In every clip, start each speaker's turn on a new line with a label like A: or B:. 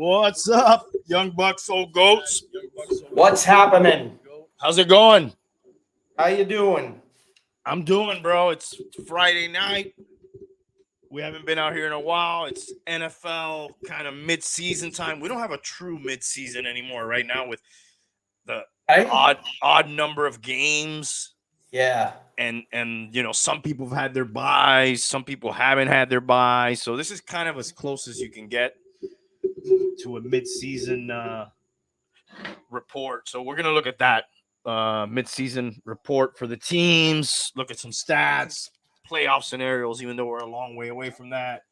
A: What's up, young bucks, old goats?
B: What's happening?
A: How's it going?
B: How you doing?
A: I'm doing, bro. It's Friday night. We haven't been out here in a while. It's NFL kind of mid-season time. We don't have a true mid-season anymore right now with the
B: Hey?
A: odd number of games.
B: Yeah.
A: And some people have had their buys, some people haven't had their buys. So this is kind of as close as you can get to a mid-season report. So we're gonna look at that mid-season report for the teams, look at some stats, playoff scenarios, even though we're a long way away from that.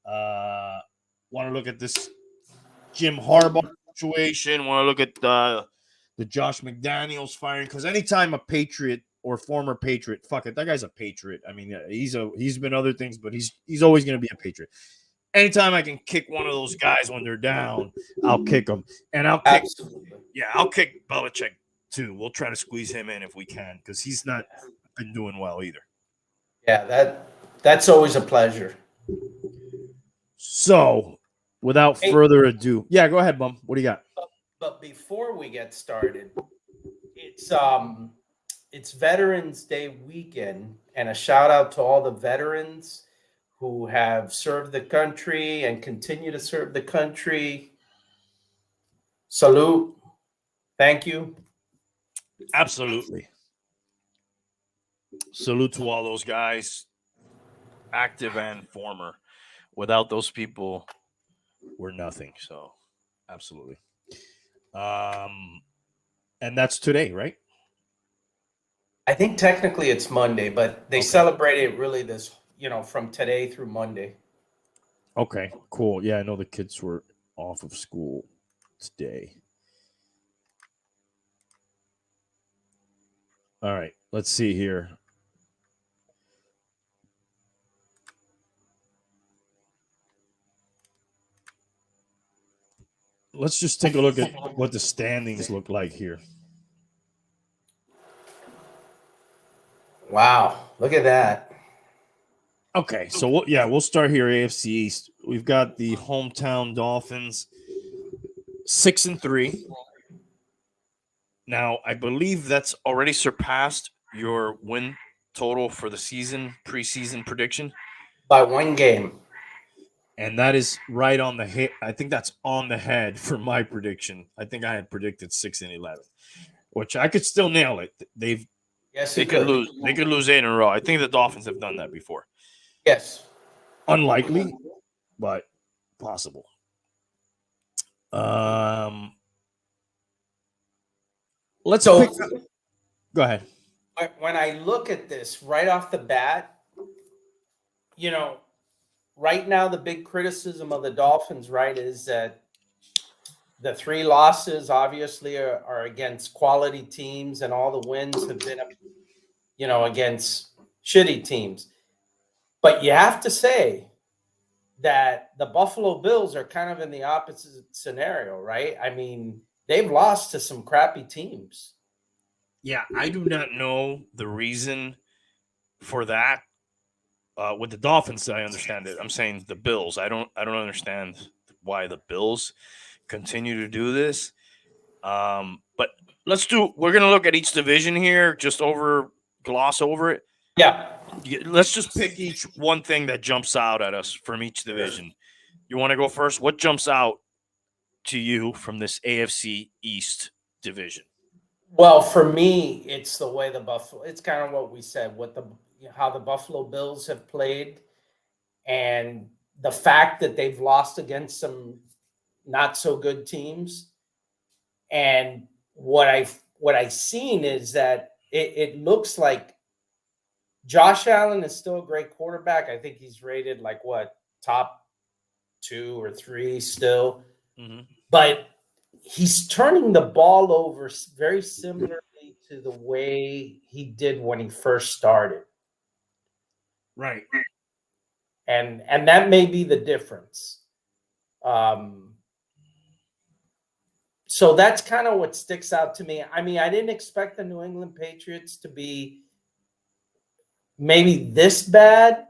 A: Want to look at this Jim Harbaugh situation, want to look at the Josh McDaniels firing, because anytime a Patriot or former Patriot, fuck it, that guy's a Patriot. I mean, he's been other things, but he's always going to be a Patriot. Anytime I can kick one of those guys when they're down, I'll kick them, and I'll kick Belichick too. We'll try to squeeze him in if we can, because he's not been doing well either.
B: Yeah, that's always a pleasure.
A: So, without further ado, yeah, go ahead, Bum. What do you got?
B: But before we get started, it's Veterans Day weekend, and a shout out to all the veterans who have served the country and continue to serve the country. Salute. Thank you.
A: Absolutely. Salute to all those guys, active and former. Without those people, we're nothing. So, absolutely. And that's today, right?
B: I think technically it's Monday, but they celebrate it really this, from today through Monday.
A: Okay, cool. Yeah, I know the kids were off of school today. All right, let's see here. Let's just take a look at what the standings look like here.
B: Wow, look at that.
A: Okay, so we'll start here. AFC East. We've got the hometown Dolphins, 6-3. Now, I believe that's already surpassed your win total for the season, preseason prediction.
B: By one game.
A: And that is right on the hit. I think that's on the head for my prediction. I think I had predicted 6-11, which I could still nail it. They could lose. They could lose 8 in a row. I think the Dolphins have done that before.
B: Yes.
A: Unlikely, but possible. Go ahead.
B: When I look at this right off the bat, right now the big criticism of the Dolphins, right, is that the 3 losses obviously are against quality teams, and all the wins have been, against shitty teams. But you have to say that the Buffalo Bills are kind of in the opposite scenario, right? I mean, they've lost to some crappy teams.
A: Yeah, I do not know the reason for that. With the Dolphins, I understand it. I'm saying the Bills. I don't understand why the Bills continue to do this. But we're going to look at each division here, just gloss over it.
B: Yeah.
A: Let's just pick each one thing that jumps out at us from each division. You want to go first? What jumps out to you from this AFC East division?
B: Well, for me, it's the way it's kind of what we said, how the Buffalo Bills have played, and the fact that they've lost against some not so good teams. And what I've seen is that it looks like Josh Allen is still a great quarterback. I think he's rated top 2 or 3 still. Mm-hmm. But he's turning the ball over very similarly to the way he did when he first started.
A: Right.
B: And that may be the difference. So that's kind of what sticks out to me. I mean, I didn't expect the New England Patriots to be maybe this bad.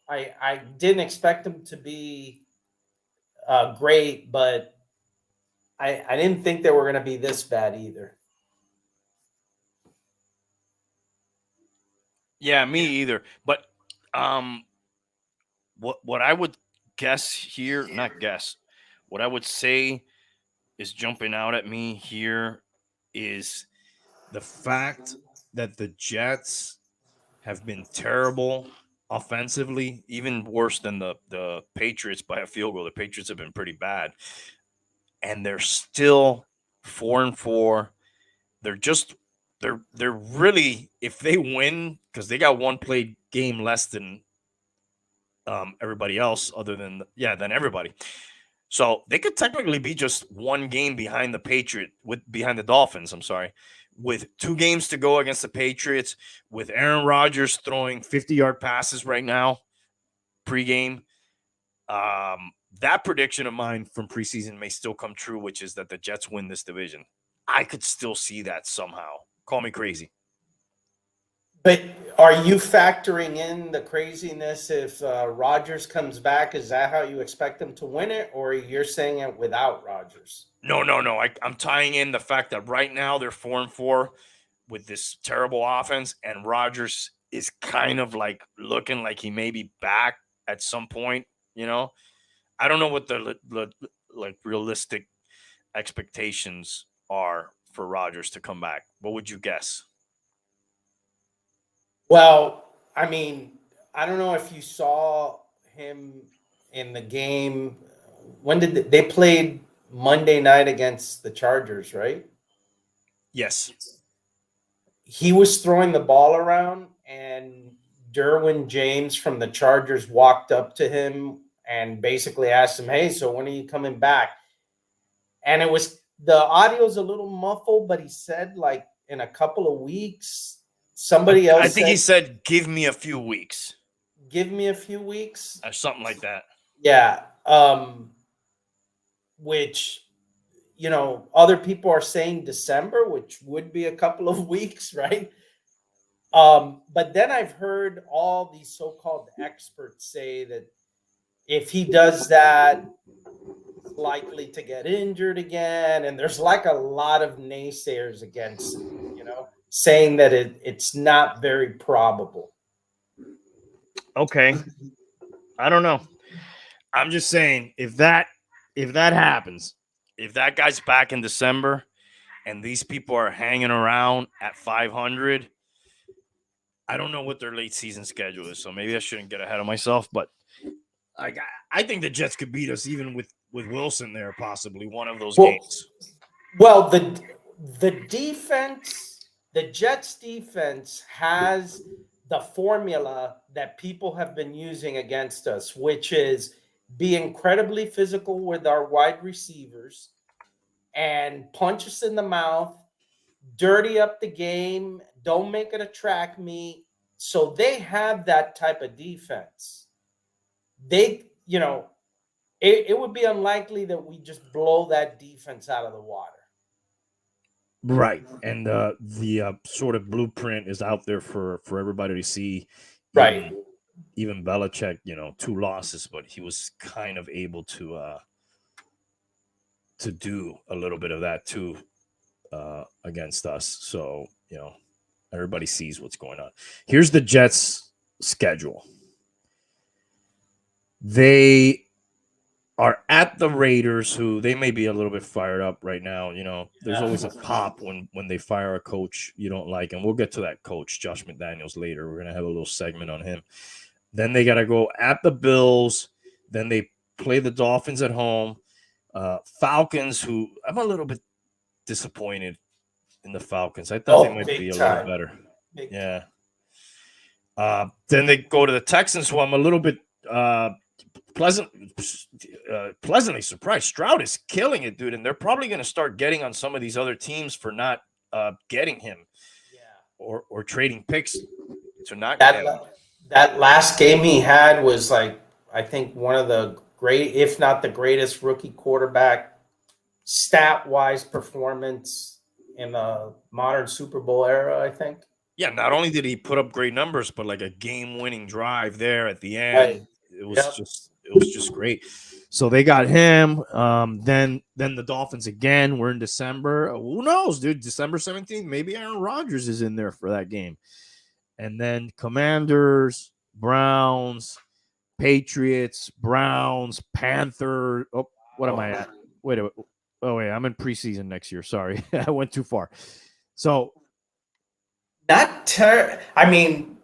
B: I didn't expect them to be great, but I didn't think they were going to be this bad either.
A: Yeah, me either. But what I would guess here, not guess, what I would say is jumping out at me here is the fact that the Jets have been terrible offensively, even worse than the Patriots by a field goal. The Patriots have been pretty bad, and they're still 4-4. They're really, if they win, because they got one played game less than everybody else, other than than everybody. So they could technically be just one game behind behind the Dolphins. I'm sorry, with 2 games to go against the Patriots, with Aaron Rodgers throwing 50-yard passes right now, pregame. That prediction of mine from preseason may still come true, which is that the Jets win this division. I could still see that somehow. Call me crazy.
B: But are you factoring in the craziness if Rodgers comes back? Is that how you expect them to win it, or you're saying it without Rodgers?
A: No. I'm tying in the fact that right now they're 4-4 with this terrible offense, and Rodgers is kind of like looking like he may be back at some point. I don't know what the like realistic expectations are for Rodgers to come back. What would you guess?
B: Well, I mean, I don't know if you saw him in the game. When did they played Monday night against the Chargers, right?
A: Yes.
B: He was throwing the ball around, and Derwin James from the Chargers walked up to him and basically asked him, "Hey, so when are you coming back?" And the audio's a little muffled, but he said like in a couple of weeks. Somebody else
A: I think he said, "Give me a few weeks."
B: Give me a few weeks,
A: or something like that.
B: Yeah. Which, other people are saying December, which would be a couple of weeks, right? But then I've heard all these so-called experts say that if he does that, he's likely to get injured again. And there's like a lot of naysayers against it, saying that it's not very probable.
A: Okay. I don't know. I'm just saying if that happens, if that guy's back in December and these people are hanging around at 500, I don't know what their late season schedule is, so maybe I shouldn't get ahead of myself, but I think the Jets could beat us even with Wilson there, possibly one of those games.
B: Well, the defense, the Jets defense has the formula that people have been using against us, which is be incredibly physical with our wide receivers and punch us in the mouth, dirty up the game, don't make it a track meet. So they have that type of defense. They, it would be unlikely that we just blow that defense out of the water.
A: Right. And the sort of blueprint is out there for everybody to see.
B: Right.
A: Even Belichick, 2 losses, but he was kind of able to do a little bit of that too against us. So, everybody sees what's going on. Here's the Jets' schedule. They are at the Raiders, who they may be a little bit fired up right now. There's always a pop when they fire a coach you don't like. And we'll get to that coach, Josh McDaniels, later. We're going to have a little segment on him. Then they got to go at the Bills. Then they play the Dolphins at home. Falcons, who I'm a little bit disappointed in the Falcons. I thought they might be a little better. Yeah. Then they go to the Texans, who I'm a little bit pleasantly surprised. Stroud is killing it, dude, and they're probably going to start getting on some of these other teams for not getting him, or trading picks to not get him.
B: That last game he had was like, I think, one of the great, if not the greatest, rookie quarterback stat-wise performance in the modern Super Bowl era, I think.
A: Yeah, not only did he put up great numbers, but like a game-winning drive there at the end.
B: Right.
A: It was just was just great. So they got him. Then the Dolphins again. We're in December. Who knows, dude? December 17th. Maybe Aaron Rodgers is in there for that game. And then Commanders, Browns, Patriots, Browns, Panther. Oh, what am I at? Wait. Oh wait, I'm in preseason next year. Sorry, I went too far. So,
B: I mean,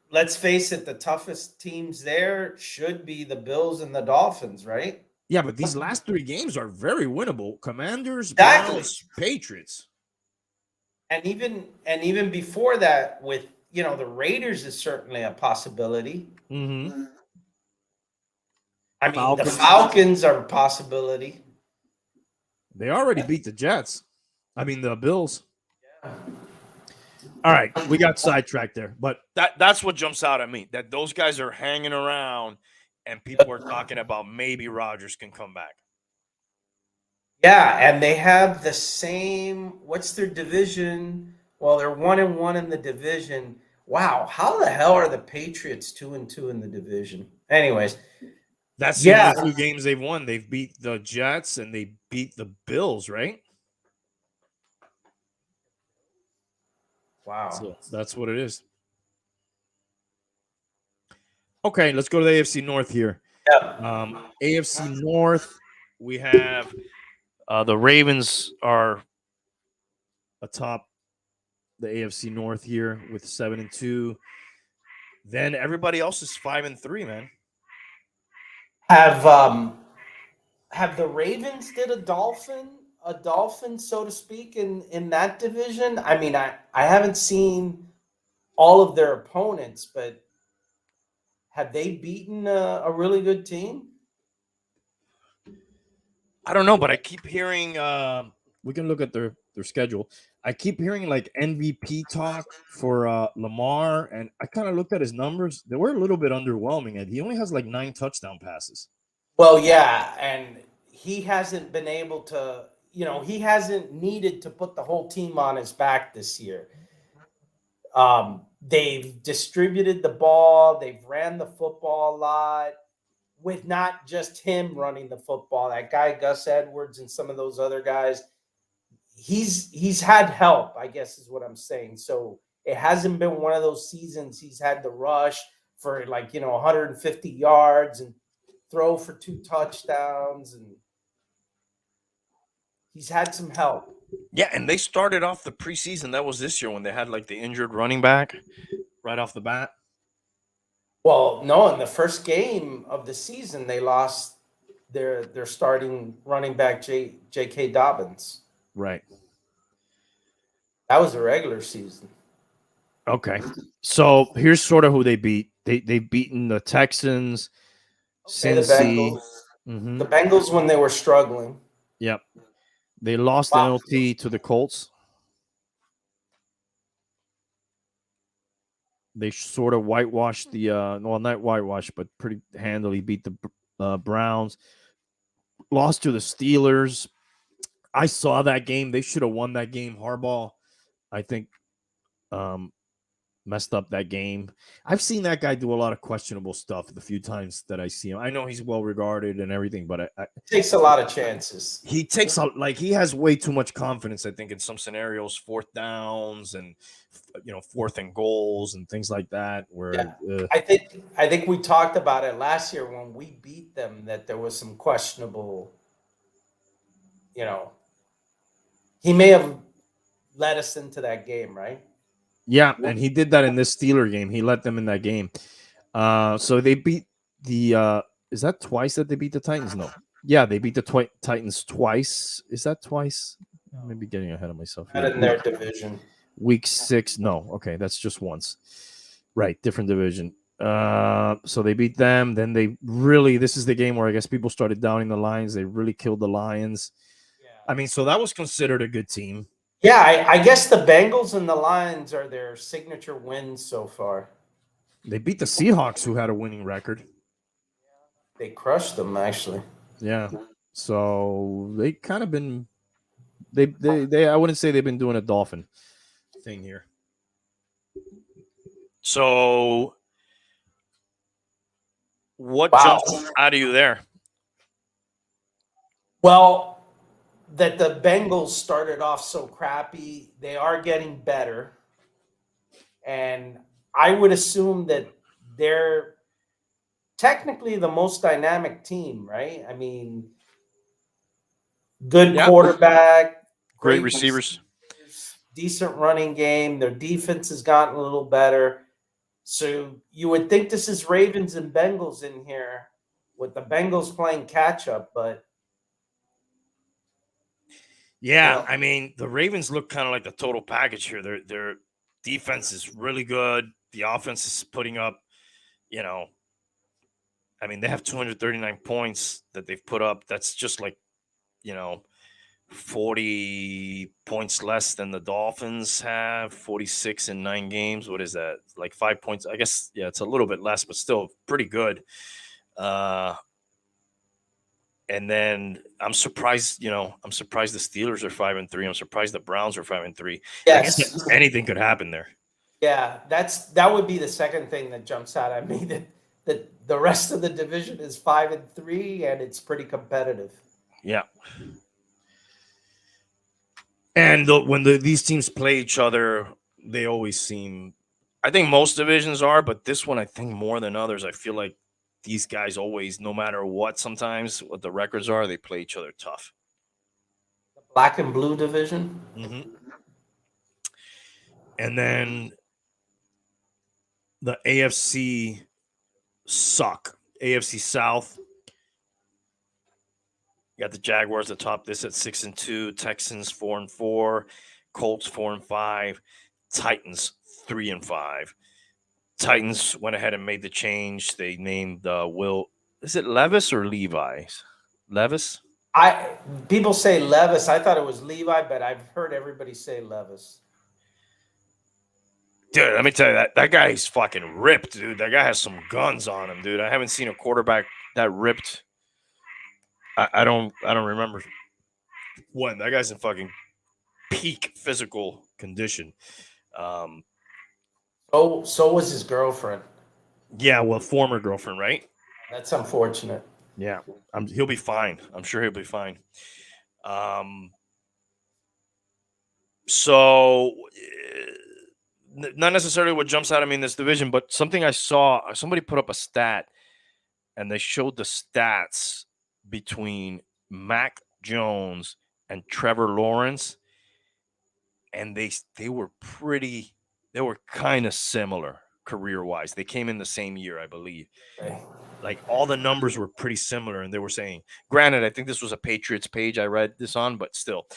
B: let's face it, the toughest teams there should be the Bills and the Dolphins, right?
A: yeah, but these last 3 games are very winnable. Commanders,
B: Exactly.
A: Browns, Patriots.
B: And even before that, with the Raiders is certainly a possibility.
A: Mm-hmm.
B: I mean, the Falcons are a possibility.
A: They already beat the Jets. I mean, the Bills. All right, we got sidetracked there, but that's what jumps out at me, that those guys are hanging around and people are talking about maybe Rodgers can come back.
B: Yeah, and they have the same. What's their division? Well, they're 1-1 in the division. Wow, how the hell are the Patriots 2-2 in the division? Anyways,
A: that's the only 2 games they've won. They've beat the Jets and they beat the Bills, right?
B: Wow,
A: so that's what it is. Okay, let's go to the AFC North here.
B: Yeah.
A: AFC North, we have the Ravens are atop the AFC North here with 7-2. Then everybody else is 5-3, man.
B: Have the Ravens did a dolphin, so to speak, in that division? I mean, I haven't seen all of their opponents, but have they beaten a really good team?
A: I don't know, but I keep hearing we can look at their schedule. I keep hearing like MVP talk for Lamar, and I kind of looked at his numbers. They were a little bit underwhelming, and he only has like 9 touchdown passes.
B: Well, yeah, and he hasn't been able to, he hasn't needed to put the whole team on his back this year. They've distributed the ball, they've ran the football a lot, with not just him running the football. That guy Gus Edwards and some of those other guys, he's had help, I guess is what I'm saying. So it hasn't been one of those seasons he's had to rush for 150 yards and throw for 2 touchdowns, and he's had some help.
A: Yeah, and they started off the preseason. That was this year when they had like the injured running back right off the bat.
B: Well, no, in the first game of the season, they lost their starting running back J.K. Dobbins.
A: Right.
B: That was a regular season.
A: Okay. So here's sort of who they beat. They've beaten the Texans, Cincy.
B: The Bengals when they were struggling.
A: Yep. They lost in OT to the Colts. They sort of whitewashed the well, not whitewashed, but pretty handily beat the Browns. Lost to the Steelers. I saw that game. They should have won that game. Harbaugh, I think, messed up that game. I've seen that guy do a lot of questionable stuff the few times that I see him. I know he's well regarded and everything, but
B: he takes a lot of chances.
A: He takes he has way too much confidence, I think, in some scenarios, 4th downs and 4th and goals and things like that. Where
B: I think we talked about it last year when we beat them, that there was some questionable. He may have led us into that game, right?
A: Yeah, and he did that in this Steeler game. He let them in that game. So they beat the is that twice that they beat the Titans? No. Yeah, they beat the Titans twice. Is that twice? I may be getting ahead of myself.
B: Not in their division.
A: Week 6. No. Okay, that's just once. Right, different division. So they beat them. Then this is the game where I guess people started downing the Lions. They really killed the Lions. Yeah. I mean, so that was considered a good team.
B: Yeah, I guess the Bengals and the Lions are their signature wins so far.
A: They beat the Seahawks, who had a winning record.
B: They crushed them, actually.
A: Yeah. So they kind of been they I wouldn't say they've been doing a Dolphin thing here. So What
B: Wow.
A: jumps out of you there?
B: Well, that the Bengals started off so crappy, they are getting better. And I would assume that they're technically the most dynamic team, right? I mean, good
A: Yeah.
B: quarterback,
A: Great
B: great
A: receivers.
B: decent running game. Their defense has gotten a little better. So you would think this is Ravens and Bengals in here with the Bengals playing catch up, but
A: Yeah, I mean, the Ravens look kind of like the total package here. Their defense is really good. The offense is putting up, I mean, they have 239 points that they've put up. That's just like, you know, 40 points less than the Dolphins have, 46 in 9 games. What is that? Like 5 points. I guess, yeah, it's a little bit less, but still pretty good. And then I'm surprised the Steelers are 5-3. I'm surprised the Browns are 5-3. I guess
B: yes.
A: anything could happen there.
B: Yeah, that would be the second thing that jumps out at me, that the rest of the division is 5-3 and it's pretty competitive.
A: Yeah. And when these teams play each other, they always seem. I think most divisions are, but this one I think more than others. I feel like these guys always, no matter what, sometimes what the records are, they play each other tough.
B: The black and blue division.
A: Mm-hmm. And then the AFC suck. AFC South. You got the Jaguars atop this at 6-2, Texans 4-4, Colts 4-5, Titans 3-5. Titans went ahead and made the change. They named Will. Is it Levis or Levi's? Levis.
B: People say Levis. I thought it was Levi, but I've heard everybody say Levis.
A: Dude, let me tell you that guy's fucking ripped, dude. That guy has some guns on him, dude. I haven't seen a quarterback that ripped. I don't remember when. That guy's in fucking peak physical condition.
B: So was his girlfriend.
A: Yeah, well, former girlfriend, right?
B: That's unfortunate.
A: Yeah, he'll be fine. I'm sure he'll be fine. So not necessarily what jumps out at me in this division, but something I saw, somebody put up a stat and they showed the stats between Mac Jones and Trevor Lawrence, and they were kind of similar career-wise. They came in the same year, I believe.
B: Okay.
A: Like all the numbers were pretty similar, and they were saying, granted, I think this was a Patriots page I read this on, but still,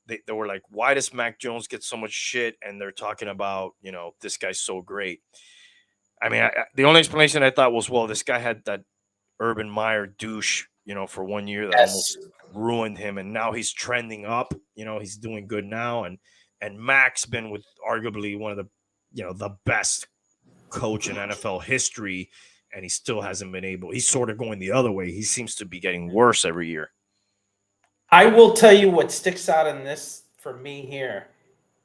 A: they were like, why does Mac Jones get so much shit? And they're talking about, this guy's so great. I mean, the only explanation I thought was, well, this guy had that Urban Meyer douche, for 1 year that almost ruined him, and now he's trending up. He's doing good now, and Mac's been with arguably one of the, the best coach in NFL history, and he still hasn't been able. He's sort of going the other way. He seems to be getting worse every year.
B: I will tell you what sticks out in this for me here.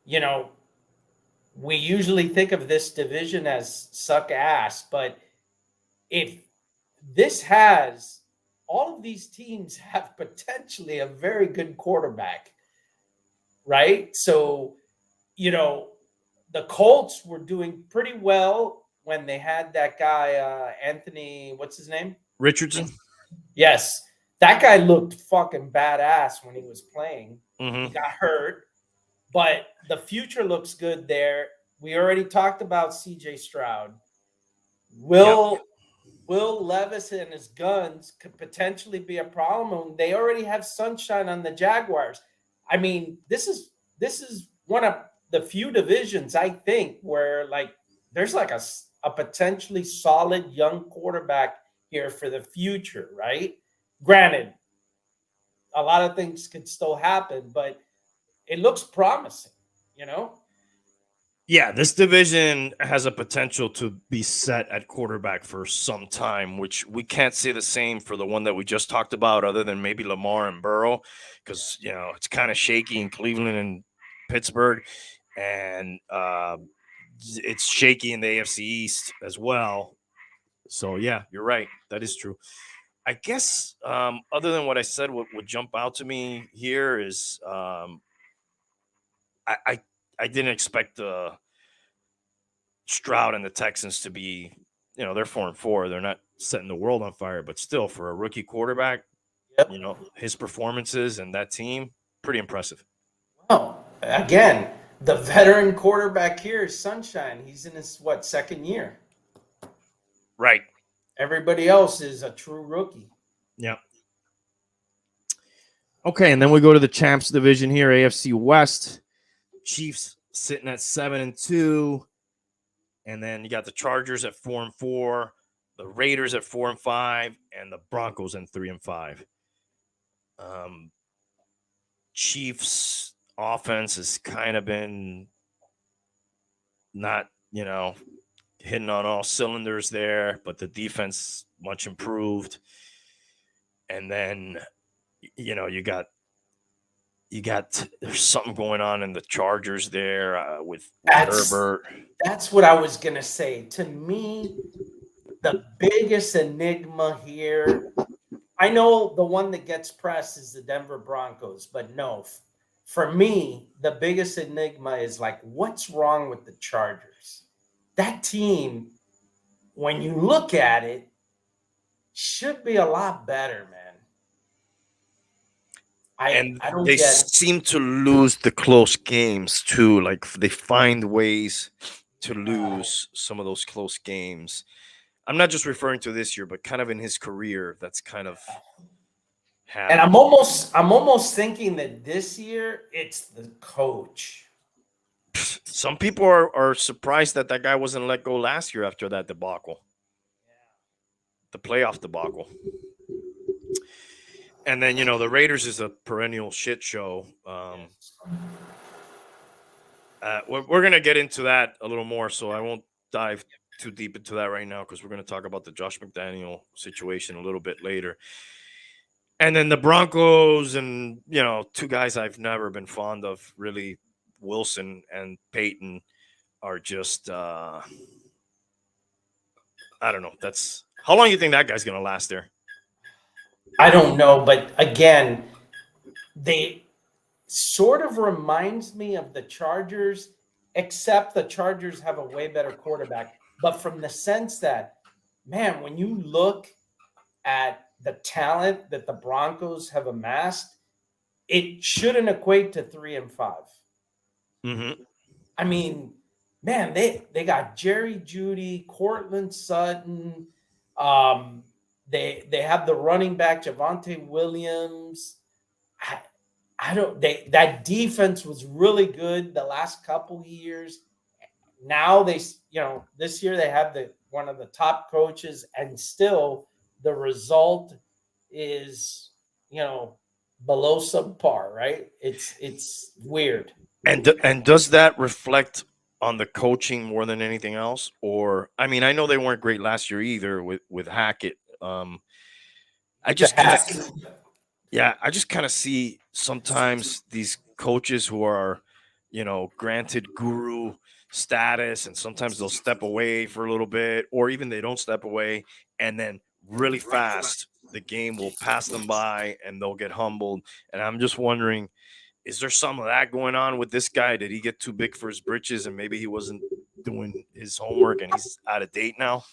B: We usually think of this division as suck ass, but if this has all of these teams have potentially a very good quarterback, right? So, the Colts were doing pretty well when they had that guy, Anthony, what's his name?
A: Richardson.
B: Yes. That guy looked fucking badass when he was playing.
A: Mm-hmm.
B: He got hurt, but the future looks good there. We already talked about CJ Stroud. Will Levis and his guns could potentially be a problem? They already have sunshine on the Jaguars. I mean, this is one of the few divisions, I think, where there's like a potentially solid young quarterback here for the future, right? Granted, a lot of things could still happen, but it looks promising,
A: Yeah, this division has a potential to be set at quarterback for some time, which we can't say the same for the one that we just talked about, other than maybe Lamar and Burrow, because it's kind of shaky in Cleveland and Pittsburgh, and it's shaky in the AFC East as well. So yeah, you're right. That is true. I guess other than what I said, what would jump out to me here is I, I I didn't expect Stroud and the Texans to be, they're 4-4. They're not setting the world on fire, but still, for a rookie quarterback,
B: Yep.
A: his performances and that team, pretty impressive.
B: Well, again, the veteran quarterback here is Sunshine. He's in his second year.
A: Right.
B: Everybody else is a true rookie.
A: Yeah. Okay, and then we go to the champs division here, AFC West. Chiefs sitting at 7-2, and then you got the Chargers at 4-4, the Raiders at 4-5, and the Broncos at 3-5. Chiefs offense has kind of been not, hitting on all cylinders there, but the defense much improved. And then, you got there's something going on in the Chargers there with Herbert.
B: That's what I was gonna say. To me, the biggest enigma here, I know the one that gets pressed is the Denver Broncos, but no, for me, the biggest enigma is like, what's wrong with the Chargers? That team, when you look at it, should be a lot better, man.
A: And
B: I don't
A: they
B: get
A: seem to lose the close games too. Like they find ways to lose some of those close games. I'm not just referring to this year, but kind of in his career, that's kind of happened.
B: And I'm almost thinking that this year it's the coach.
A: Some people are surprised that guy wasn't let go last year after that debacle. The playoff debacle. And then, the Raiders is a perennial shit show. We're going to get into that a little more, so I won't dive too deep into that right now because we're going to talk about the Josh McDaniel situation a little bit later. And then the Broncos and, two guys I've never been fond of, really, Wilson and Peyton, are just, I don't know. How long do you think that guy's going to last there?
B: I don't know, but again, they sort of reminds me of the Chargers, except the Chargers have a way better quarterback. But from the sense that, man, when you look at the talent that the Broncos have amassed, it shouldn't equate to 3-5.
A: Mm-hmm.
B: I mean, man, they got Jerry Jeudy, Cortland Sutton. They have the running back Javonte Williams. That defense was really good the last couple years. Now this year they have one of the top coaches, and still the result is below subpar, right? It's weird.
A: And does that reflect on the coaching more than anything else? Or I mean, I know they weren't great last year either with Hackett. I just kind of see sometimes these coaches who are, granted guru status, and sometimes they'll step away for a little bit, or even they don't step away, and then really fast the game will pass them by and they'll get humbled. And I'm just wondering, is there some of that going on with this guy? Did he get too big for his britches and maybe he wasn't doing his homework and he's out of date now?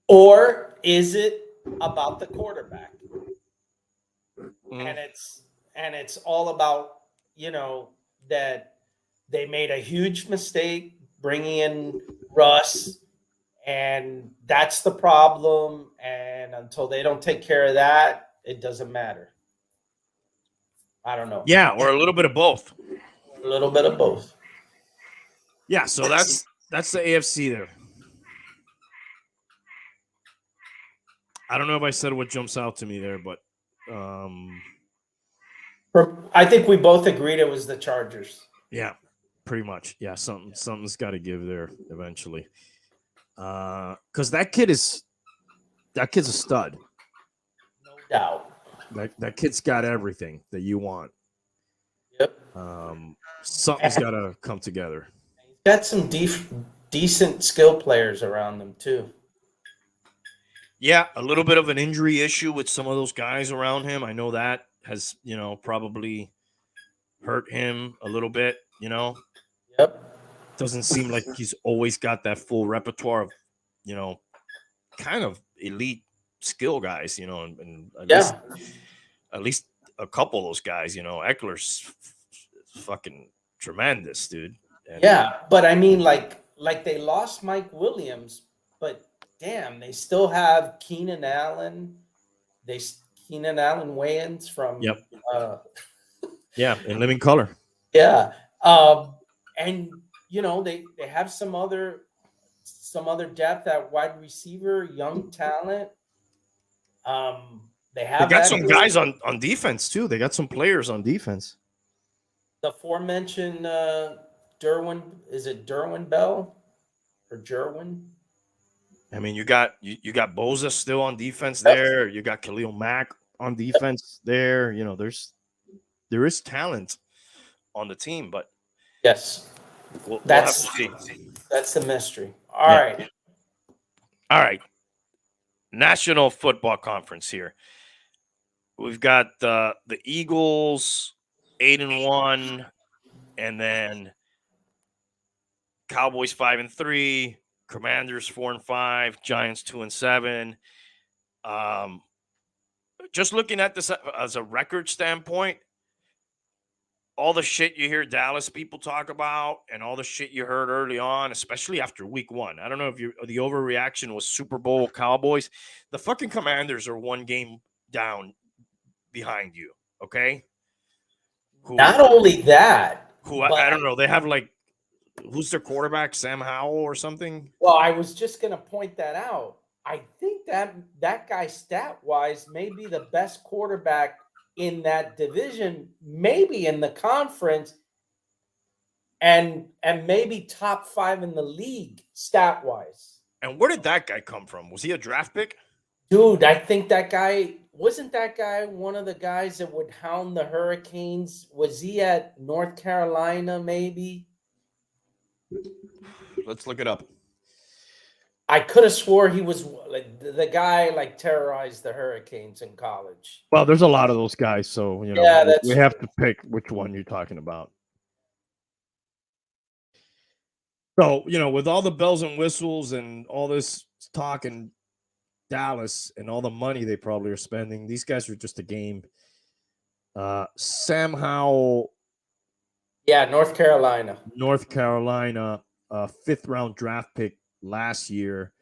B: Or is it about the quarterback? And it's all about, that they made a huge mistake bringing in Russ, and that's the problem. And until they don't take care of that, it doesn't matter. I don't know.
A: Yeah, or a little bit of both.
B: A little bit of both.
A: Yeah, so that's the AFC there. I don't know if I said what jumps out to me there, but
B: I think we both agreed it was the Chargers.
A: Yeah, pretty much. Yeah, something's got to give there eventually. Because that kid's a stud.
B: No doubt.
A: That kid's got everything that you want.
B: Yep.
A: Something's got to come together.
B: He's got some decent skill players around them too.
A: Yeah, a little bit of an injury issue with some of those guys around him. I know that has, probably hurt him a little bit,
B: Yep.
A: Doesn't seem like he's always got that full repertoire of, you know, kind of elite skill guys, and at least a couple of those guys, Eckler's fucking tremendous, dude. And
B: Yeah, but I mean, like they lost Mike Williams, but damn, they still have Keenan Allen. Keenan Allen Wayans from
A: yep,
B: uh
A: yeah, in living color.
B: yeah. And they have some other depth at wide receiver, young talent. They
A: They
B: have
A: got
B: that
A: some guys on defense too. They got some players on defense.
B: the aforementioned Derwin, is it Derwin Bell or Jerwin?
A: I mean, you got Boza still on defense
B: Yep.
A: there. You got Khalil Mack on defense there. There is talent on the team, but
B: Yes.
A: we'll have to see.
B: That's the mystery. All
A: Yeah.
B: right.
A: All right. National Football Conference here. We've got the Eagles 8-1, and then Cowboys 5-3, Commanders 4-5, Giants 2-7. Just looking at this as a record standpoint, all the shit you hear Dallas people talk about and all the shit you heard early on, especially after week 1. I don't know if the overreaction was Super Bowl Cowboys. The fucking Commanders are one game down behind you, okay?
B: Not only that,
A: I don't know. They have who's their quarterback, Sam Howell or something?
B: well, I was just going to point that out. I think that guy stat-wise may be the best quarterback in that division, maybe in the conference, and maybe top 5 in the league stat-wise.
A: And where did that guy come from? Was he a draft pick?
B: Dude, I think that guy wasn't one of the guys that would hound the Hurricanes. Was he at North Carolina maybe?
A: Let's look it up.
B: I could have swore he was like the guy terrorized the Hurricanes in college.
A: Well, there's a lot of those guys, so we have to pick which one you're talking about. So, with all the bells and whistles and all this talk in Dallas and all the money they probably are spending, these guys are just a game. Sam Howell.
B: Yeah, North Carolina,
A: 5th round draft pick last year.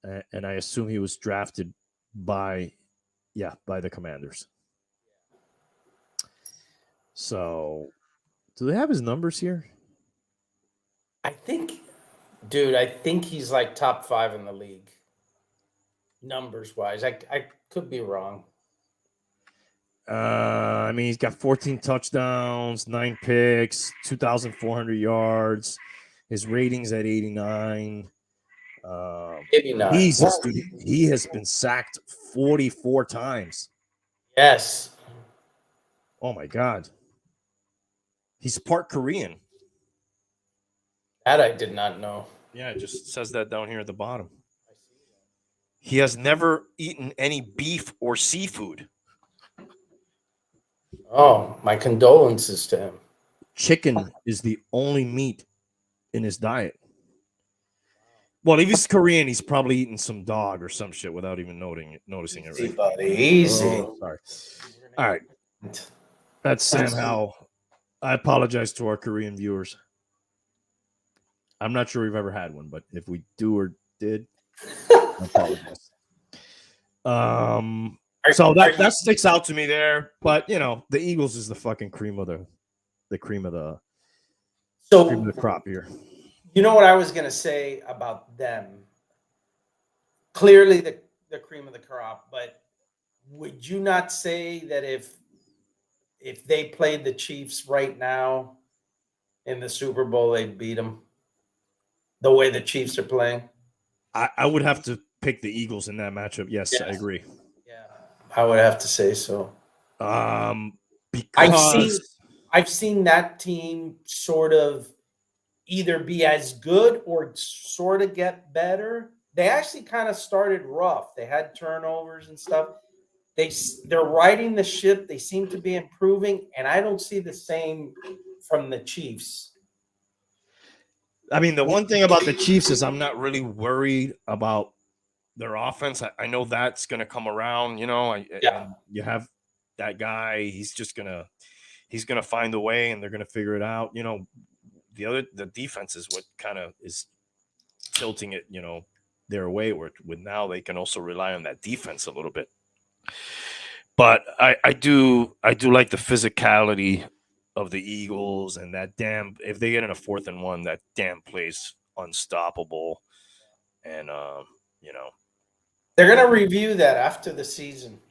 A: And I assume he was drafted by the Commanders. So, do they have his numbers here?
B: I think he's top 5 in the league, numbers wise. I could be wrong.
A: I mean, he's got 14 touchdowns, 9 picks, 2,400 yards. His rating's at 89.
B: Maybe not.
A: Jesus, dude, he has been sacked 44 times.
B: Yes.
A: Oh my God. He's part Korean.
B: That I did not know.
A: Yeah, it just says that down here at the bottom. He has never eaten any beef or seafood.
B: Oh, my condolences to him.
A: Chicken is the only meat in his diet. Well, if he's Korean, he's probably eating some dog or some shit without even noticing it.
B: Easy, buddy. Easy.
A: Oh, sorry. All right. That's Sam Howell. I apologize to our Korean viewers. I'm not sure we've ever had one, but if we do or did, I apologize. So that sticks out to me there. But the Eagles is the fucking cream of the crop here.
B: You know what I was going to say about them? Clearly the cream of the crop, but would you not say that if they played the Chiefs right now in the Super Bowl, they'd beat them the way the Chiefs are playing?
A: I would have to pick the Eagles in that matchup. Yes. I agree.
B: Yeah, I would have to say so.
A: Because
B: I've seen that team sort of either be as good or sort of get better they actually kind of started rough. They had turnovers and stuff. They're riding the ship. They seem to be improving, and I don't see the same from the Chiefs.
A: I mean, the one thing about the Chiefs is I'm not really worried about their offense. I know that's going to come around,
B: Yeah.
A: and you have that guy. He's gonna find a way, and they're gonna figure it out. The defense is what kind of is tilting it, their way. With now they can also rely on that defense a little bit. But I do like the physicality of the Eagles, and that damn, if they get in a 4th and 1, that damn play's unstoppable. And
B: They're going to review that after the season.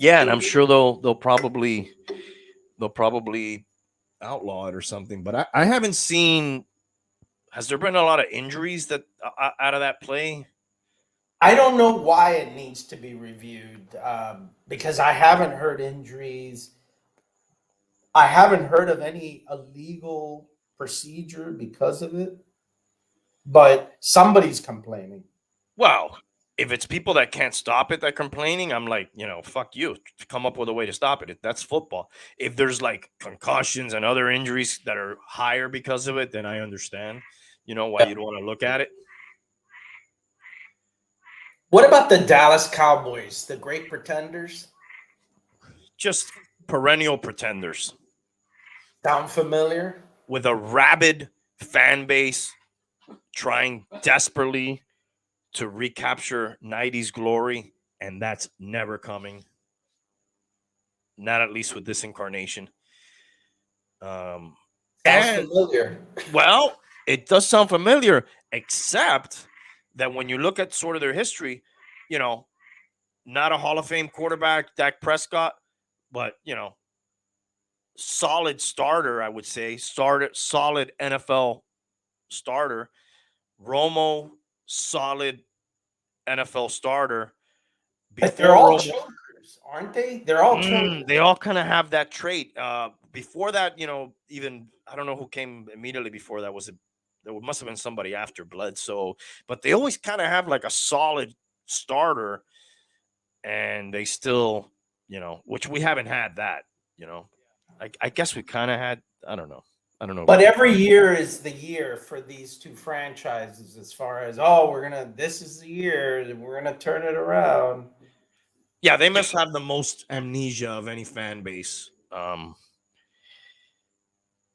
A: yeah, and I'm sure they'll probably outlaw it or something. But I haven't seen. Has there been a lot of injuries that out of that play?
B: I don't know why it needs to be reviewed because I haven't heard injuries. I haven't heard of any illegal procedure because of it, but somebody's complaining.
A: Well, if it's people that can't stop it that complaining, I'm like, fuck you. Come up with a way to stop it. That's football. If there's like concussions and other injuries that are higher because of it, then I understand, why you'd want to look at it.
B: What about the Dallas Cowboys, the great pretenders?
A: Just perennial pretenders.
B: Sound familiar?
A: With a rabid fan base trying desperately to recapture 90s glory, and that's never coming. Not at least with this incarnation.
B: Sounds familiar.
A: Well, it does sound familiar, except that when you look at sort of their history, not a Hall of Fame quarterback, Dak Prescott, but solid starter, I would say. Solid NFL starter. Romo, solid NFL starter.
B: But they're all chokers, aren't they? They're all chokers.
A: They all kind of have that trait. Before that, even I don't know who came immediately before that. There must have been somebody after Bledsoe, but they always kind of have like a solid starter, and they still, which we haven't had that. I guess we kind of had. I don't know.
B: But every year is the year for these two franchises as far as, this is the year, we're going to turn it around.
A: Yeah, they must have the most amnesia of any fan base.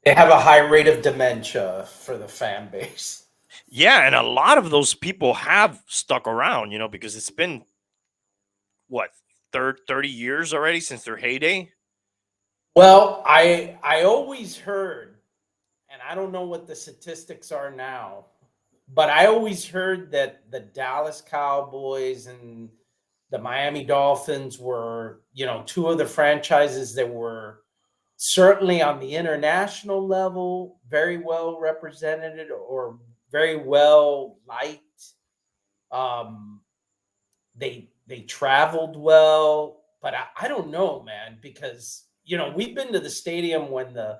B: They have a high rate of dementia for the fan base.
A: Yeah, and a lot of those people have stuck around, because it's been, what, 30 years already since their heyday?
B: Well, I always heard, and I don't know what the statistics are now, but I always heard that the Dallas Cowboys and the Miami Dolphins were, two of the franchises that were certainly on the international level very well represented or very well liked. They traveled well, but I don't know, man, because we've been to the stadium when the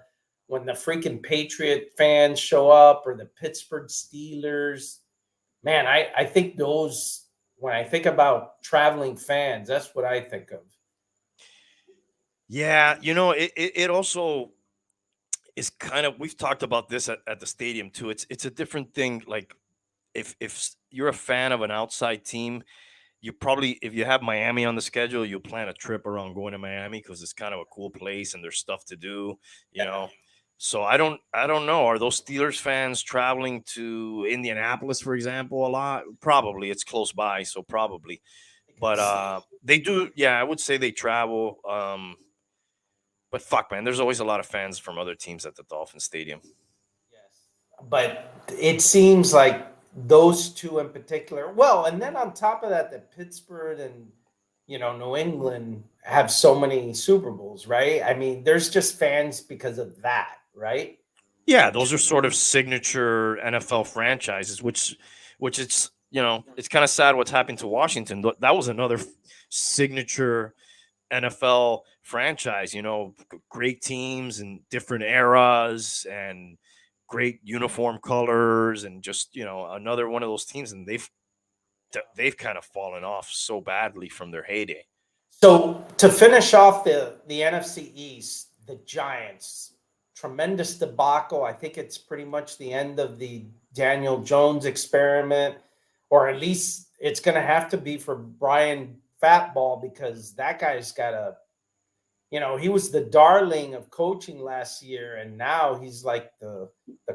B: freaking Patriot fans show up or the Pittsburgh Steelers. Man, I think those, when I think about traveling fans, that's what I think of.
A: Yeah, it also is kind of, we've talked about this at the stadium too. It's a different thing. Like if you're a fan of an outside team, you probably, if you have Miami on the schedule, you'll plan a trip around going to Miami because it's kind of a cool place and there's stuff to do, So I don't know. Are those Steelers fans traveling to Indianapolis, for example, a lot? Probably. It's close by, so probably. But they do, yeah, I would say they travel. But fuck, man, there's always a lot of fans from other teams at the Dolphin Stadium.
B: Yes. But it seems like those two in particular, well, and then on top of that, the Pittsburgh and New England have so many Super Bowls, right? I mean, there's just fans because of that, right?
A: Yeah, those are sort of signature NFL franchises, which it's it's kind of sad what's happened to Washington. That was another signature NFL franchise. Great teams and different eras, and great uniform colors and just, another one of those teams, and they've kind of fallen off so badly from their heyday.
B: So to finish off the NFC East, the Giants, tremendous debacle. I think it's pretty much the end of the Daniel Jones experiment, or at least it's going to have to be for Brian Fatball, because that guy's got he was the darling of coaching last year, and now he's like the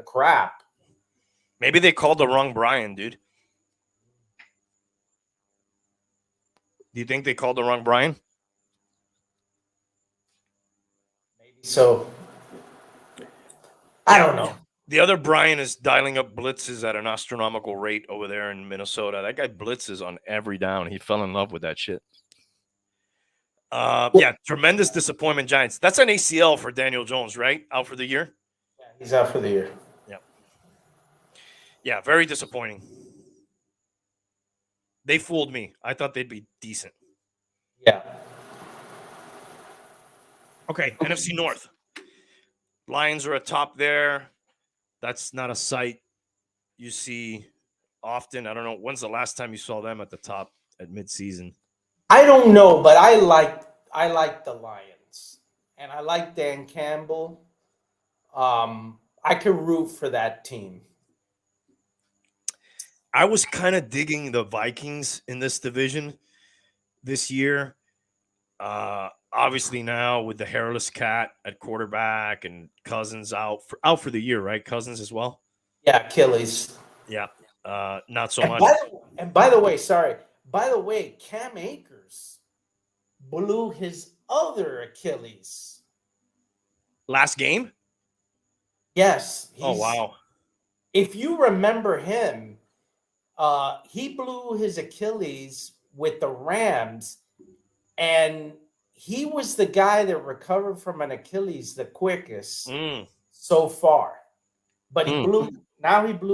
B: crap.
A: Maybe they called the wrong Brian, dude. Do you think they called the wrong Brian?
B: Maybe so. I don't know.
A: The other Brian is dialing up blitzes at an astronomical rate over there in Minnesota. That guy blitzes on every down. He fell in love with that shit. Tremendous disappointment, Giants. That's an ACL for Daniel Jones, right? Out for the year?
B: Yeah, he's out for the year.
A: Yeah, very disappointing. They fooled me. I thought they'd be decent.
B: Yeah.
A: Okay, NFC North. Lions are atop there. That's not a sight you see often. I don't know. When's the last time you saw them at the top at midseason?
B: I don't know, but I like the Lions, and I like Dan Campbell. I could root for that team.
A: I was kind of digging the Vikings in this division this year. Obviously now with the hairless cat at quarterback and Cousins out for the year, right? Cousins as well.
B: Yeah, Achilles.
A: Yeah, not so
B: and
A: much.
B: By the way, Cam Akers blew his other Achilles
A: last game.
B: Yes.
A: Oh wow!
B: If you remember him, he blew his Achilles with the Rams, and he was the guy that recovered from an Achilles the quickest so far. But he blew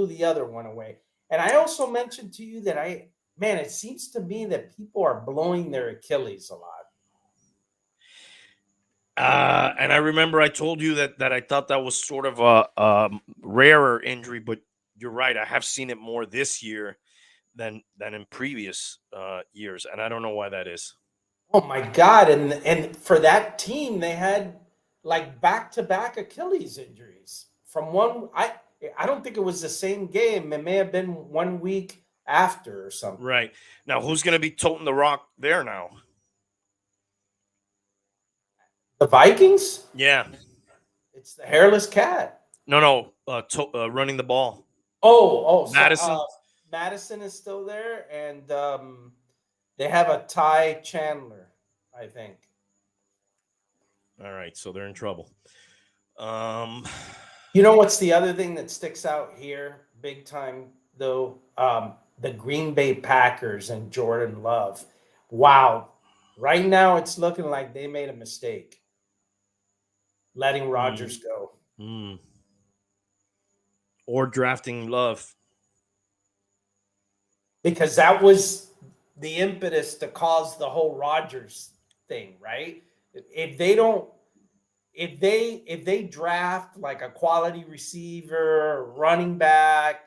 B: the other one away. And I also mentioned to you that it seems to me that people are blowing their Achilles a lot.
A: And I remember I told you that I thought that was sort of a rarer injury, but you're right. I have seen it more this year than in previous years, and I don't know why that is.
B: Oh my God! And for that team, they had like back-to-back Achilles injuries from one. I don't think it was the same game. It may have been 1 week after or something.
A: Right. Now, who's going to be toting the rock there now?
B: The Vikings?
A: Yeah.
B: It's the hairless cat.
A: No. Running the ball.
B: Madison. Madison is still there, and they have a Ty Chandler, I think.
A: All right, so they're in trouble.
B: You know what's the other thing that sticks out here big time, though? The Green Bay Packers and Jordan Love. Wow. Right now, it's looking like they made a mistake letting Rodgers go.
A: Or drafting Love.
B: Because that was the impetus to cause the whole Rodgers thing, right? If they draft like a quality receiver, running back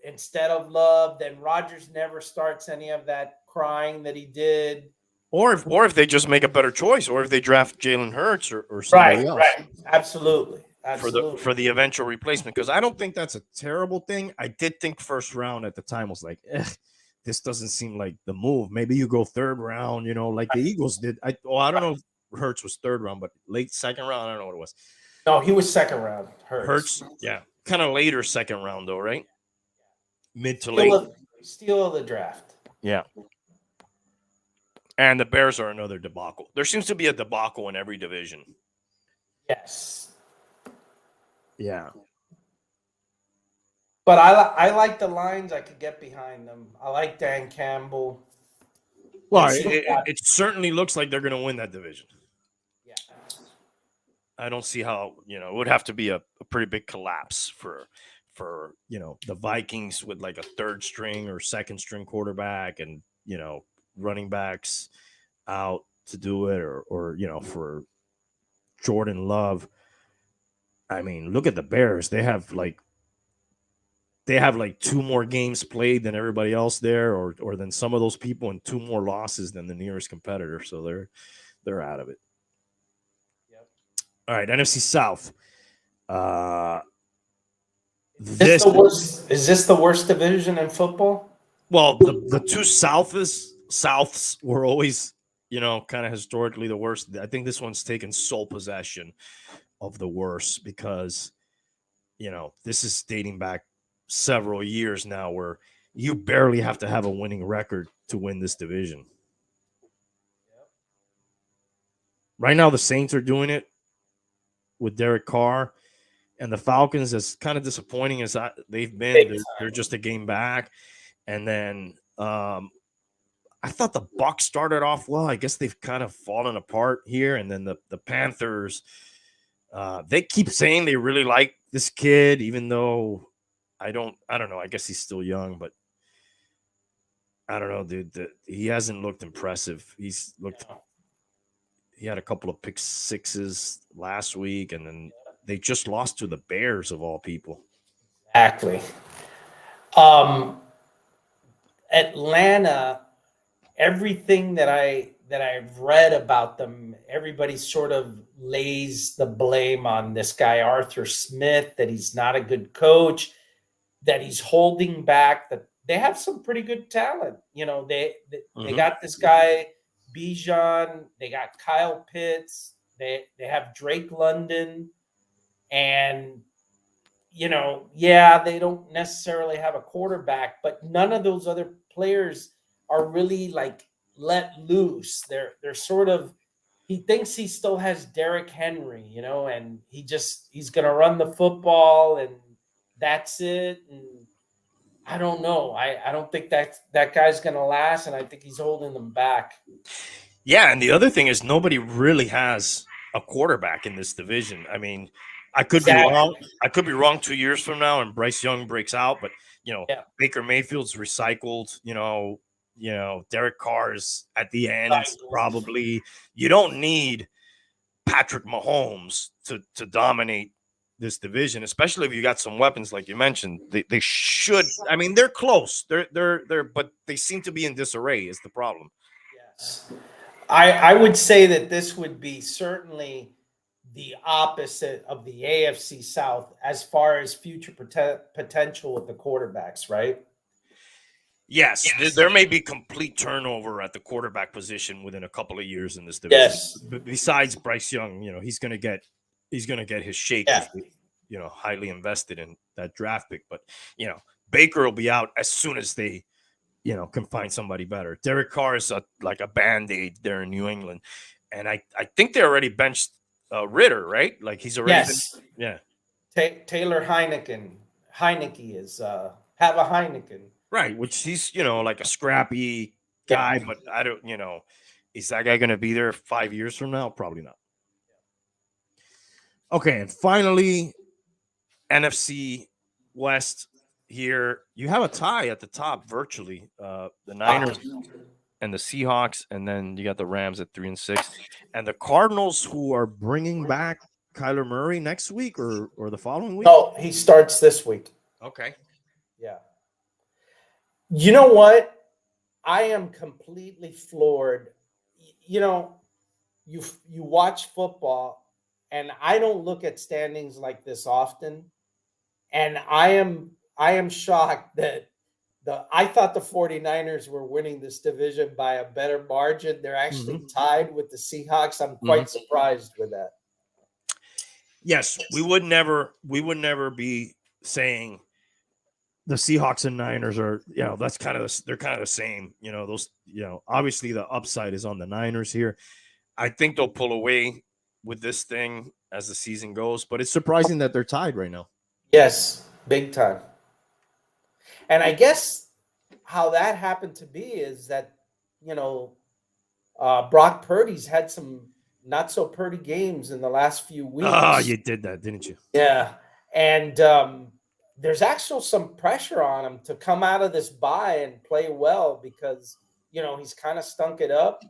B: instead of Love, then Rodgers never starts any of that crying that he did.
A: Or if they just make a better choice, or if they draft Jalen Hurts or somebody else. Right.
B: Absolutely.
A: For the eventual replacement, because I don't think that's a terrible thing. I did think first round at the time was like, this doesn't seem like the move. Maybe you go third round, like the Eagles did. I don't know if Hurts was third round, but late second round, I don't know what it was.
B: No, he was second round.
A: Hurts, yeah, kind of later second round though, right? Mid to late.
B: Steal of the draft.
A: Yeah. And the Bears are another debacle. There seems to be a debacle in every division.
B: Yes.
A: Yeah.
B: But I like the Lions. I could get behind them. I like Dan Campbell.
A: Well, it certainly looks like they're going to win that division.
B: Yeah.
A: I don't see how, it would have to be a pretty big collapse for the Vikings with like a third string or second string quarterback and, running backs out to do it or for Jordan Love. I mean, look at the Bears. They have like 2 more games played than everybody else there, or than some of those people, and 2 more losses than the nearest competitor. So they're out of it.
B: Yep.
A: All right, NFC South.
B: Is this
A: This
B: the worst? Is this the worst division in football?
A: well, the two Souths were always, kind of historically the worst. I think this one's taken sole possession of the worst because, this is dating back several years now where you barely have to have a winning record to win this division. Right now, the Saints are doing it with Derek Carr, and the Falcons, as kind of disappointing as they've been, they're just a game back. And then I thought the Bucs started off well. I guess they've kind of fallen apart here. And then the Panthers, they keep saying they really like this kid, even though I don't know. I guess he's still young, but I don't know, dude. He hasn't looked impressive. He had a couple of pick sixes last week, and then they just lost to the Bears of all people.
B: Exactly. Atlanta, everything that I've read about them, everybody sort of lays the blame on this guy Arthur Smith, that he's not a good coach, that he's holding back. That they have some pretty good talent. They got this guy Bijan, they got Kyle Pitts, they have Drake London, and they don't necessarily have a quarterback, but none of those other players are really like let loose. They're sort of, he thinks he still has Derrick Henry, and he's gonna run the football and that's it. And I don't know. I don't think that guy's gonna last, and I think he's holding them back.
A: Yeah, and the other thing is nobody really has a quarterback in this division. I mean, I could be wrong. I could be wrong 2 years from now, and Bryce Young breaks out. But Baker Mayfield's recycled. Derek Carr's at the end probably. You don't need Patrick Mahomes to dominate this division, especially if you got some weapons like you mentioned. They should. I mean, they're close. They're but they seem to be in disarray. Is the problem?
B: Yes. I would say that this would be certainly the opposite of the AFC South as far as future potential with the quarterbacks, right?
A: Yes, there may be complete turnover at the quarterback position within a couple of years in this division.
B: Yes.
A: Besides Bryce Young, he's going to get his shake. Highly invested in that draft pick. But Baker will be out as soon as they can find somebody better. Derek Carr is like a Band-Aid there in New England. And I think they already benched Ritter, right? Like he's already
B: Taylor Heineke is have a Heineken.
A: Right, which he's, like a scrappy guy, but I don't, is that guy going to be there 5 years from now? Probably not. Okay, and finally, NFC West here. You have a tie at the top virtually. The Niners and the Seahawks, and then you got the Rams at 3-6. And the Cardinals, who are bringing back Kyler Murray next week or the following week?
B: No, he starts this week.
A: Okay.
B: Yeah. You know what? I am completely floored. You watch football, and I don't look at standings like this often. And I am shocked that I thought the 49ers were winning this division by a better margin. They're actually tied with the Seahawks. I'm quite surprised with that.
A: Yes, we would never be saying the Seahawks and Niners are, that's they're kind of the same. Those, obviously the upside is on the Niners here. I think they'll pull away with this thing as the season goes, but it's surprising that they're tied right now.
B: Yes, big time. And I guess how that happened to be is that, Brock Purdy's had some not so pretty games in the last few weeks.
A: Oh, you did that, didn't you?
B: Yeah. And there's actually some pressure on him to come out of this bye and play well because, he's kind of stunk it up.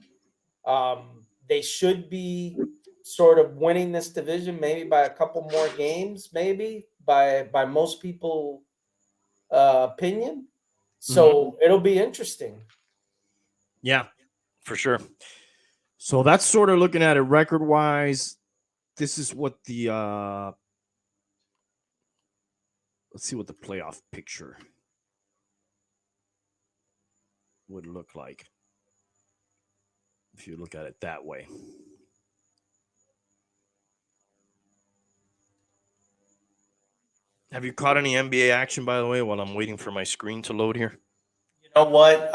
B: They should be sort of winning this division, maybe by a couple more games, maybe by most people opinion. So it'll be interesting.
A: Yeah, for sure. So that's sort of looking at it record wise. This is what the let's see what the playoff picture would look like if you look at it that way. Have you caught any NBA action, by the way, while I'm waiting for my screen to load here?
B: You know what?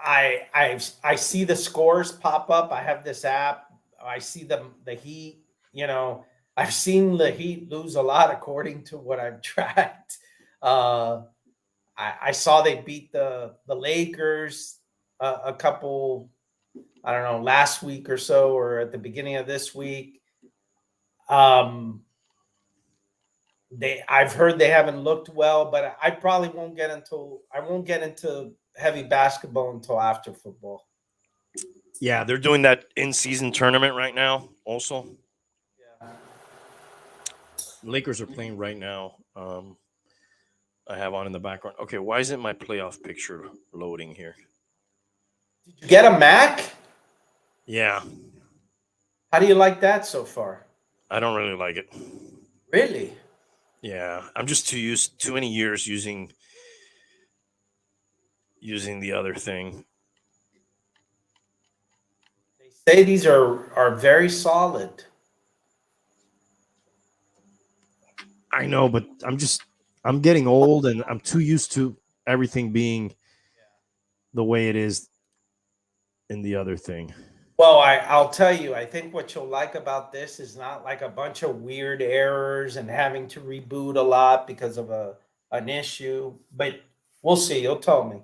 B: I see the scores pop up. I have this app. I see the Heat. You know, I've seen the Heat lose a lot according to what I've tracked. I saw they beat the Lakers a couple. I don't know, last week or so, or at the beginning of this week. I've heard they haven't looked well, but I probably won't get into heavy basketball until after football.
A: Yeah, they're doing that in-season tournament right now also.
B: Yeah.
A: Lakers are playing right now. I have on in the background. Okay, why isn't my playoff picture loading here?
B: Did you get a Mac?
A: Yeah.
B: How do you like that so far?
A: I don't really like it.
B: Really?
A: Yeah, I'm just too many years using the other thing.
B: They say these are very solid.
A: I know, but I'm getting old and I'm too used to everything being the way it is in the other thing.
B: Well, I'll tell you, I think what you'll like about this is not like a bunch of weird errors and having to reboot a lot because of an issue. But we'll see. You'll tell me.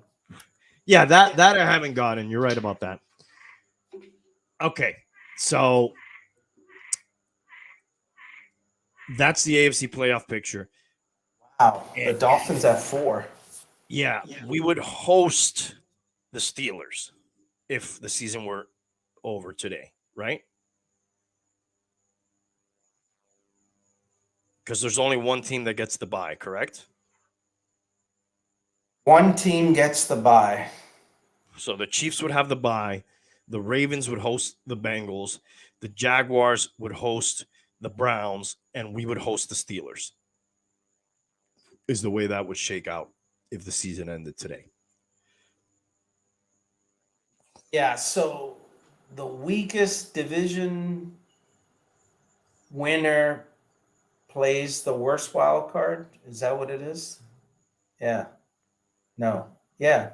A: Yeah, that I haven't gotten. You're right about that. Okay, so that's the AFC playoff picture.
B: Wow, the Dolphins at 4.
A: Yeah, we would host the Steelers if the season were over today, right? Because there's only one team that gets the bye, correct?
B: One team gets the bye.
A: So the Chiefs would have the bye. The Ravens would host the Bengals. The Jaguars would host the Browns, and we would host the Steelers. Is the way that would shake out if the season ended today.
B: Yeah, so the weakest division winner plays the worst wild card. Is that what it is? Yeah. No. Yeah.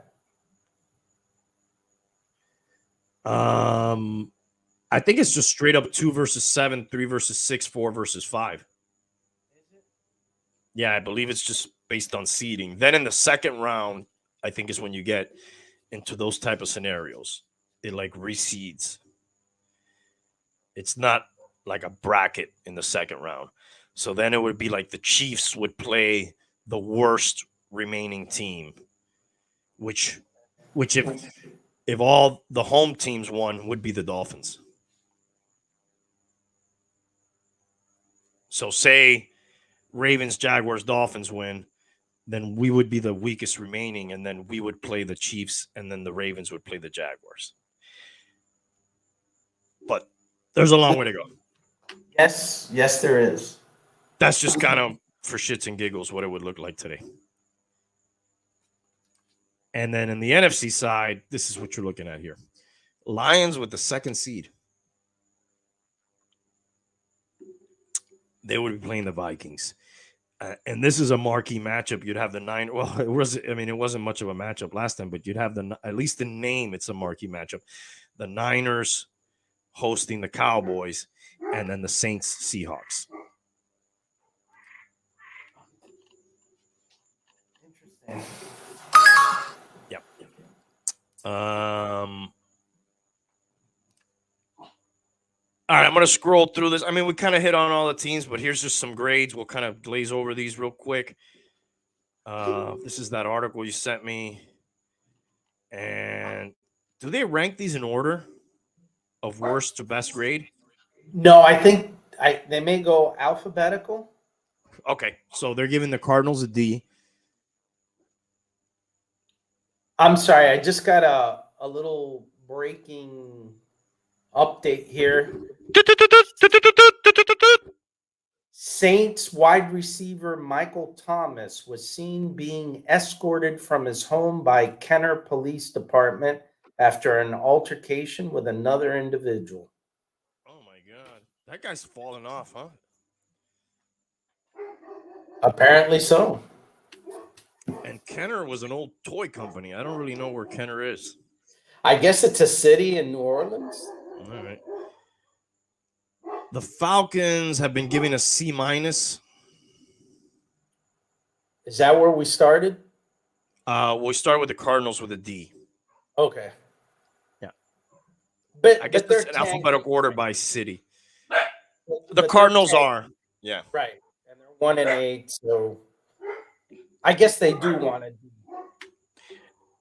A: I think it's just straight up 2 versus 7, 3 versus 6, 4 versus 5. Yeah, I believe it's just based on seeding. Then in the second round, I think is when you get into those type of scenarios. It like reseeds. It's not like a bracket in the second round. So then it would be like the Chiefs would play the worst remaining team, which if all the home teams won would be the Dolphins. So say Ravens, Jaguars, Dolphins win, then we would be the weakest remaining, and then we would play the Chiefs, and then the Ravens would play the Jaguars. But there's a long way to go.
B: Yes, there is.
A: That's just kind of for shits and giggles what it would look like today. And then in the NFC side, this is what you're looking at here. Lions with the second seed. They would be playing the Vikings. And this is a marquee matchup. You'd have the nine. Well, it wasn't much of a matchup last time, but you'd have at least the name. It's a marquee matchup. The Niners hosting the Cowboys, and then the Saints Seahawks.
B: Interesting.
A: Yep. All right, I'm going to scroll through this. I mean, we kind of hit on all the teams, but here's just some grades. We'll kind of glaze over these real quick. This is that article you sent me. And do they rank these in order of worst to best grade?
B: No, I think they may go alphabetical.
A: Okay, so they're giving the Cardinals a D.
B: I'm sorry, I just got a little breaking update here. Saints wide receiver Michael Thomas was seen being escorted from his home by Kenner Police Department after an altercation with another individual.
A: Oh my God, that guy's falling off, huh?
B: Apparently so.
A: And Kenner was an old toy company. I don't really know where Kenner is.
B: I guess it's a city in New Orleans.
A: All right. The Falcons have been giving a C minus.
B: Is that where we started?
A: We'll start with the Cardinals with a D.
B: Okay.
A: Yeah.
B: But
A: I guess
B: they're
A: it's an alphabetical order by city. The
B: but
A: Cardinals are. Yeah.
B: right, and they're 1-8, so I guess they do want to.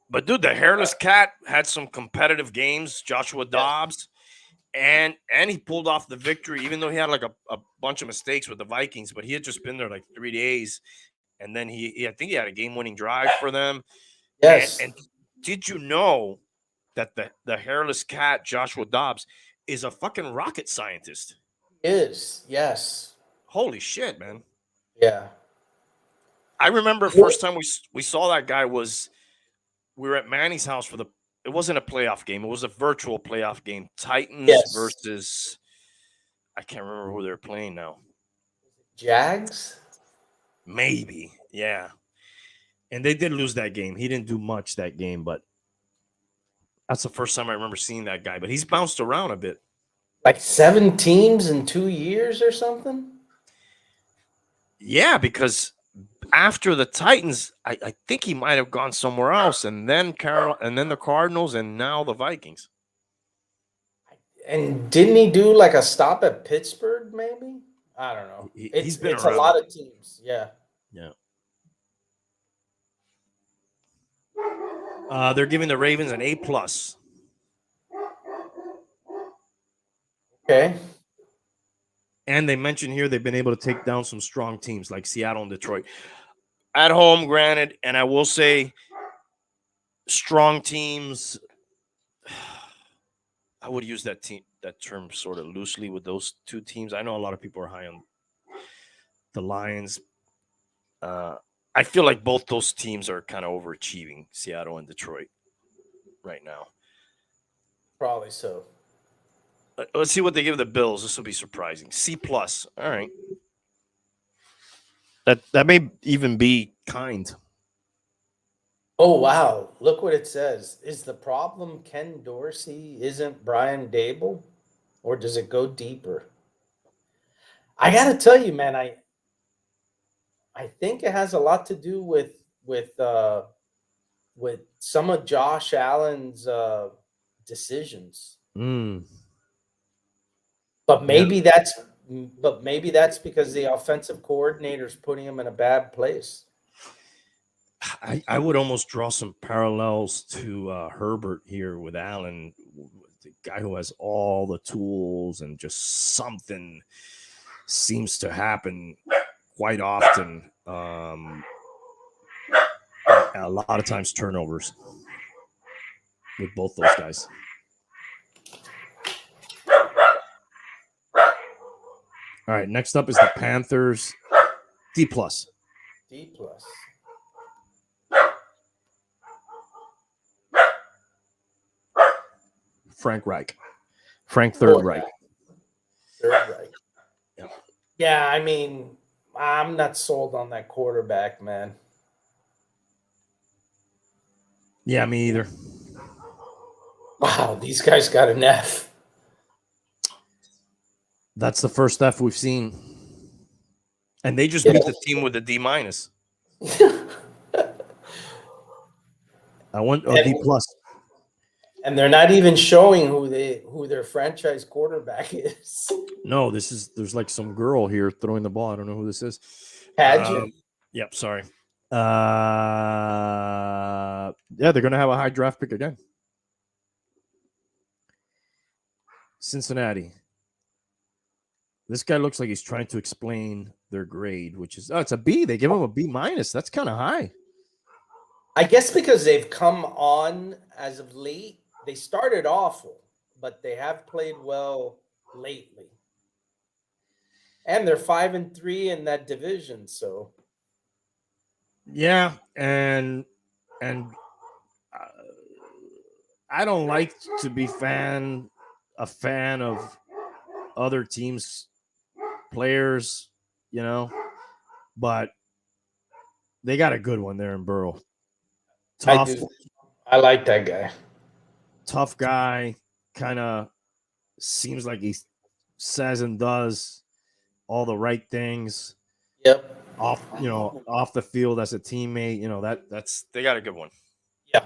A: But dude, the hairless cat had some competitive games. Joshua Dobbs, and he pulled off the victory, even though he had like a bunch of mistakes with the Vikings. But he had just been there like 3 days, and then he I think he had a game-winning drive for them.
B: Yes,
A: And did you know that the hairless cat Joshua Dobbs is a fucking rocket scientist?
B: is yes,
A: Holy shit, man!
B: yeah.
A: I remember first time we saw that guy was we were at Manny's house for it wasn't a playoff game, it was a virtual playoff game. Titans
B: Yes,
A: versus I can't remember who they're playing now.
B: Jags.
A: Maybe, yeah. And they did lose that game. He didn't do much that game, but that's the first time I remember seeing that guy. But he's bounced around a bit.
B: Like 7 teams in 2 years or something?
A: Yeah, because after the Titans, I think he might have gone somewhere else, and then the Cardinals, and now the Vikings.
B: And didn't he do like a stop at Pittsburgh, maybe? I don't know.
A: He's been
B: It's
A: around.
B: a lot of teams, yeah.
A: Yeah. They're giving the Ravens an A+.
B: Okay.
A: And they mentioned here they've been able to take down some strong teams like Seattle and Detroit. At home, granted, and I will say strong teams, I would use that term sort of loosely with those two teams. I know a lot of people are high on the Lions. I feel like both those teams are kind of overachieving, Seattle and Detroit, right now.
B: Probably so.
A: Let's see what they give the Bills. This will be surprising. C+. All right. That may even be kind.
B: Oh, wow. Look what it says. Is the problem Ken Dorsey isn't Brian Dable? Or does it go deeper? I got to tell you, man, I think it has a lot to do with some of Josh Allen's decisions. But maybe that's because the offensive coordinator's putting him in a bad place.
A: I would almost draw some parallels to Herbert here with Allen, the guy who has all the tools and just something seems to happen quite often. A lot of times turnovers with both those guys. All right, next up is the Panthers. D+.
B: D+.
A: Frank Reich. Frank Third Reich.
B: Third Reich. Yeah, I mean, I'm not sold on that quarterback, man.
A: Yeah, me either.
B: Wow, these guys got an F.
A: That's the first F we've seen. And they just beat the team with a D-. I want a D+.
B: And they're not even showing who their franchise quarterback is.
A: No, there's like some girl here throwing the ball. I don't know who this is.
B: Pageant.
A: Yep, sorry. Yeah, they're gonna have a high draft pick again. Cincinnati. This guy looks like he's trying to explain their grade, which is it's a B. They give him a B minus. That's kind of high.
B: I guess because they've come on as of late. They started awful, but they have played well lately. And they're 5-3 in that division, so
A: yeah, and I don't like to be a fan of other teams' players, but they got a good one there in Burrow. Tough,
B: I do. I like that guy.
A: Tough guy. Kind of seems like he says and does all the right things.
B: Yep.
A: Off the field as a teammate. That's they got a good one.
B: Yeah.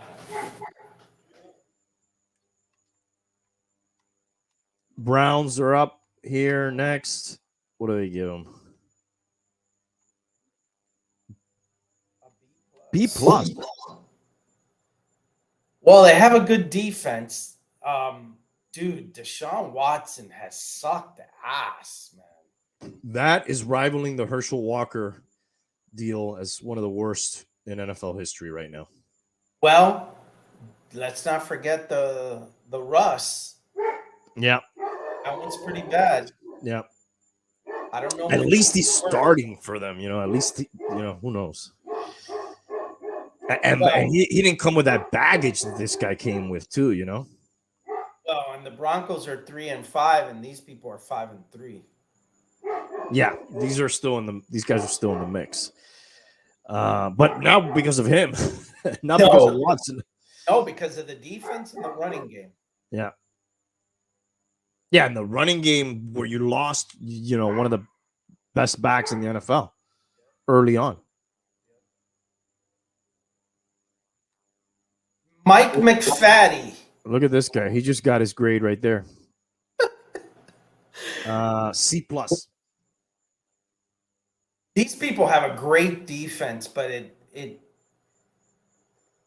A: Browns are up here next. What do they give them? B plus.
B: Well, they have a good defense. Dude, Deshaun Watson has sucked ass, man.
A: That is rivaling the Herschel Walker deal as one of the worst in NFL history right now.
B: Well, let's not forget the Russ.
A: Yeah.
B: That one's pretty bad.
A: Yeah.
B: I don't know.
A: At least he's starting for them, At least, who knows? And he didn't come with that baggage that this guy came with, too,
B: Well, and the Broncos are 3-5, and these people are 5-3.
A: Yeah, these guys are still in the mix. But now because of him, not because of Watson.
B: No, because of the defense and the running game.
A: Yeah. Yeah, in the running game where you lost, one of the best backs in the NFL early on.
B: Mike McFadden.
A: Look at this guy. He just got his grade right there. C plus.
B: These people have a great defense, but it